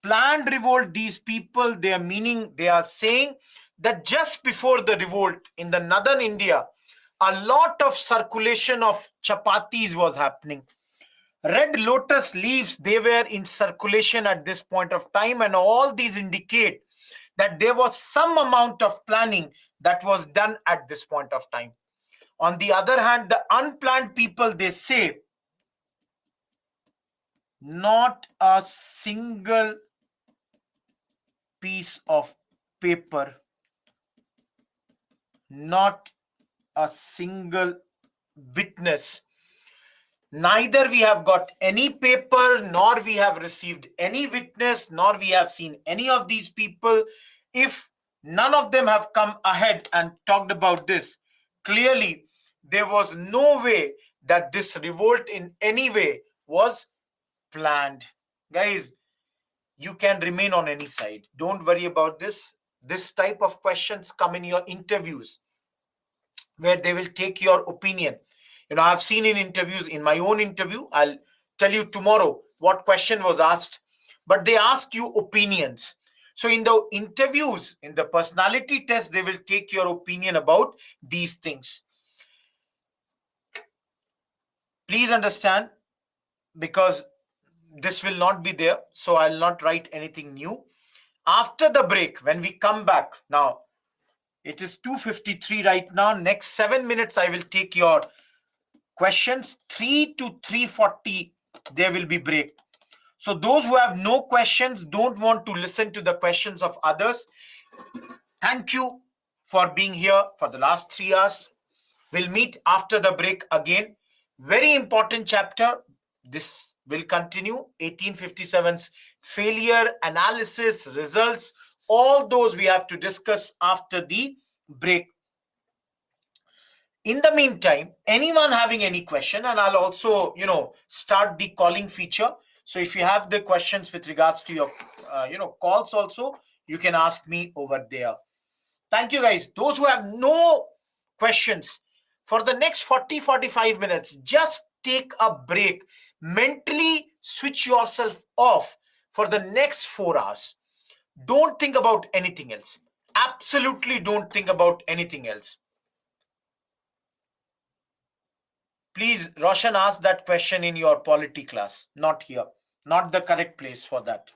planned revolt, these people, they are meaning, they are saying that just before the revolt in the northern India, a lot of circulation of chapatis was happening. Red lotus leaves, they were in circulation at this point of time, and all these indicate that there was some amount of planning that was done at this point of time. On the other hand, the unplanned people, they say not a single piece of paper, not a single witness Neither we have got any paper, nor we have received any witness, nor we have seen any of these people. If none of them have come ahead and talked about this, clearly there was no way that this revolt in any way was planned. Guys, you can remain on any side. Don't worry about this. This type of questions come in your interviews where they will take your opinion. I've seen in interviews, in my own interview, I'll tell you tomorrow what question was asked, but they ask you opinions. So in the interviews, in the personality test, they will take your opinion about these things. Please understand, because this will not be there, so I'll not write anything new. After the break, when we come back, now it is 2:53 right now. Next 7 minutes, I will take your questions. 3 to 3:40, there will be break. So those who have no questions, don't want to listen to the questions of others, thank you for being here for the last 3 hours. We'll meet after the break again. Very important chapter. This will continue. 1857's failure, analysis, results, all those we have to discuss after the break. In the meantime, anyone having any question, and I'll also start the calling feature. So if you have the questions with regards to your calls also, you can ask me over there. Thank you, guys. Those who have no questions, for the next 40-45 minutes, just take a break. Mentally switch yourself off for the next 4 hours. Don't think about anything else. Absolutely don't think about anything else. Please, Roshan, ask that question in your polity class, not here. Not the correct place for that.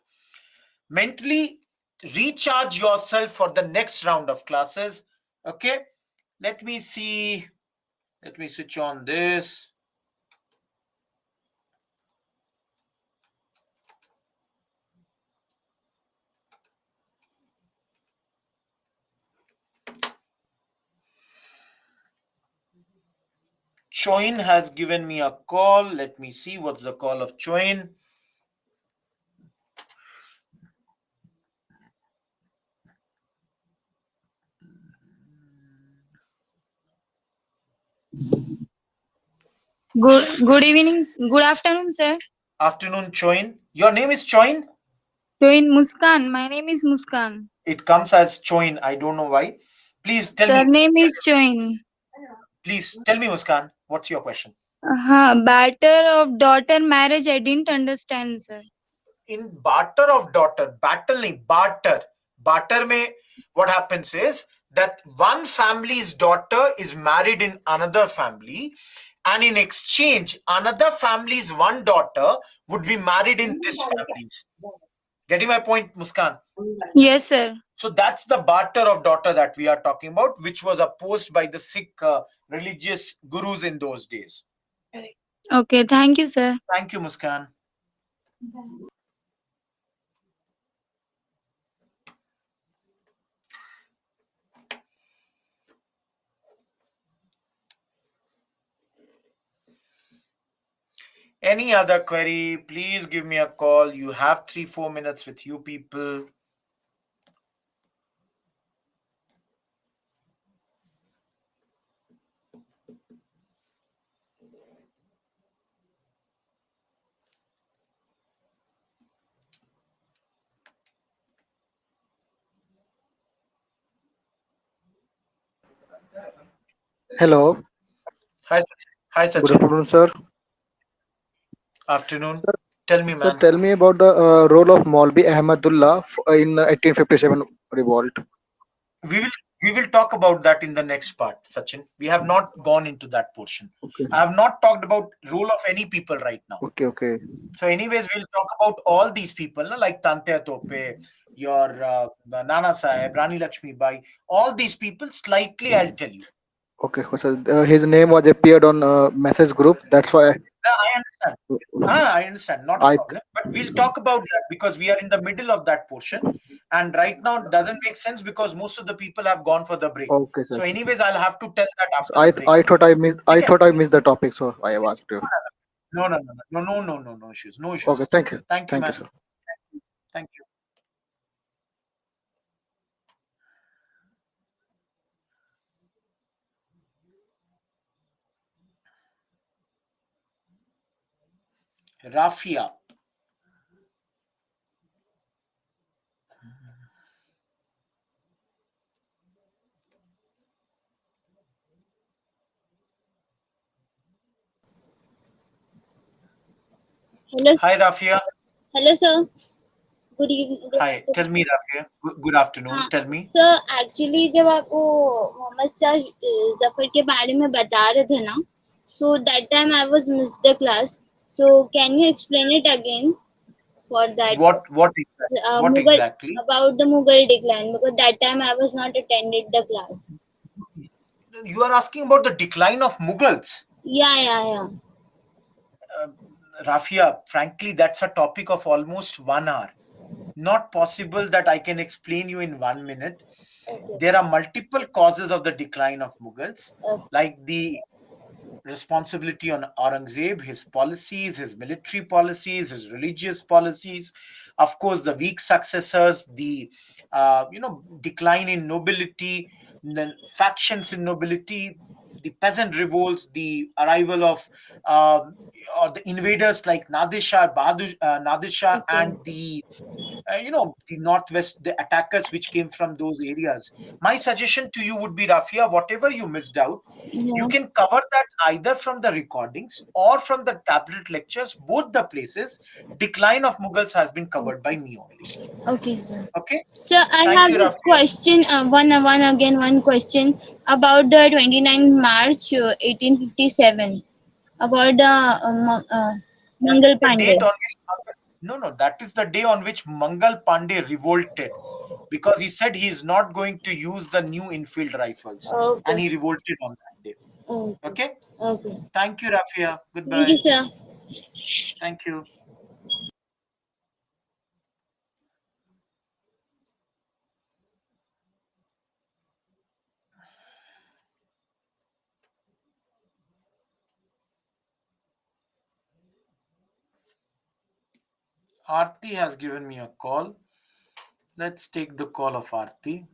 Mentally recharge yourself for the next round of classes. Okay, let me see. Let me switch on this. Choin has given me a call. Let me see what's the call of Choin. Good evening. Good afternoon, sir. Afternoon, Choin. Your name is Choin? Join Muskan. My name is Muskan. It comes as Choin. I don't know why. Please tell me. Surname is Join. Please tell me, Muskan. What's your question? Batter of daughter marriage. I didn't understand, sir. In barter of daughter, battle nahi, barter mein what happens is that one family's daughter is married in another family, and in exchange another family's one daughter would be married in this family's. Getting my point, Muskan? Yes, sir. So that's the barter of daughter that we are talking about, which was opposed by the Sikh religious gurus in those days. Okay. Thank you, sir. Thank you, Muskan. Any other query, please give me a call. You have 3-4 minutes with you people. Hello, Hi, Sachin. Hi, good Sachin. afternoon, sir. Afternoon. Sir, Tell me, sir, man. tell me about the role of Maulvi Ahmadullah in 1857 revolt. We will we will talk about that in the next part, Sachin. We have not gone into that portion. Okay, I have not talked about role of any people right now. okay, okay, So, anyways, we'll talk about all these people, na, like Tante Tope, your Nana Sahib, Rani Lakshmi Bai, all these people. Slightly, I'll tell you. okay. So his name was appeared on message group. That's why I understand. I understand. Not a I. problem. But we'll talk about that because we are in the middle of that portion. And right now it doesn't make sense because most of the people have gone for the break. Okay, sir. So, anyways, I'll have to tell that So after the break. I thought I missed Okay. the topic, so I have asked you. No, no, no, no, no, no, no, no issues. No issues, Okay, sir. thank you. Thank you, Thank you, man. sir. Thank you. Rafia. Hello, Hi, Rafia. hello, sir. Good evening. Good Hi. Tell afternoon. me, Rafia. Good afternoon. हाँ Tell me. Sir actually जब आप वो मोहम्मद शाह जफर के बारे में बता रहे थे ना so that time I was miss the class so can you explain it again for that What Mughal exactly? about the Mughal decline because that time I was not attended the class. You are asking about the decline of Mughals. Yeah. Uh, Rafia, frankly, that's a topic of almost 1 hour. Not possible that I can explain you in 1 minute. Okay. There are multiple causes of the decline of Mughals, Okay. like the responsibility on Aurangzeb, his policies, his military policies, his religious policies, of course, the weak successors, the decline in nobility, the factions in nobility, the peasant revolts, the arrival of or the invaders like Nadir Shah Okay. and the northwest, the attackers which came from those areas. My suggestion to you would be, Rafia, whatever you missed out, you Yeah. can cover that either from the recordings or from the tablet lectures. Both the places, decline of Mughals has been covered by me only. Okay, sir. Okay. So I Thank have you, a Rafia. question, one question about the 29th March 1857, about the That is Mangal the date Pandey. on which no, that is the day on which Mangal Pandey revolted, because he said he is not going to use the new infield rifles, and Okay, he revolted on that day. okay, Okay. okay. Thank you, Rafia. Thank you, Goodbye. sir. Thank you. Aarti has given me a call. Let's take the call of Aarti.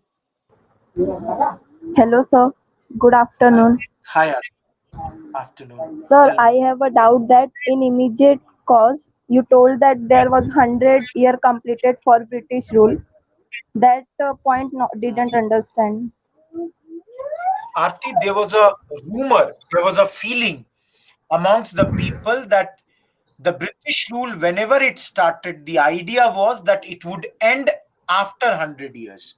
Hello, sir. Good afternoon. Hi, Aarti. Afternoon. Sir, Tell I me. have a doubt that in immediate cause, you told that there was 100-year completed for British rule. That point didn't understand. Aarti, there was a rumor, there was a feeling amongst the people that the British rule, whenever it started, the idea was that it would end after 100 years.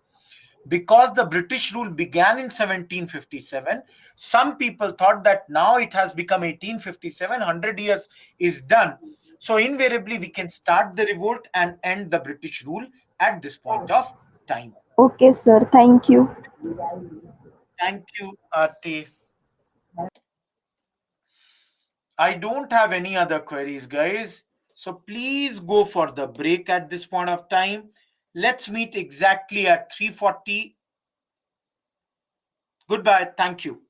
Because the British rule began in 1757, some people thought that now it has become 1857, 100 years is done. So, invariably, we can start the revolt and end the British rule at this point of time. Okay, sir. Thank you. Thank you, Aarti. I don't have any other queries, guys. So please go for the break at this point of time. Let's meet exactly at 3:40. Goodbye. Thank you.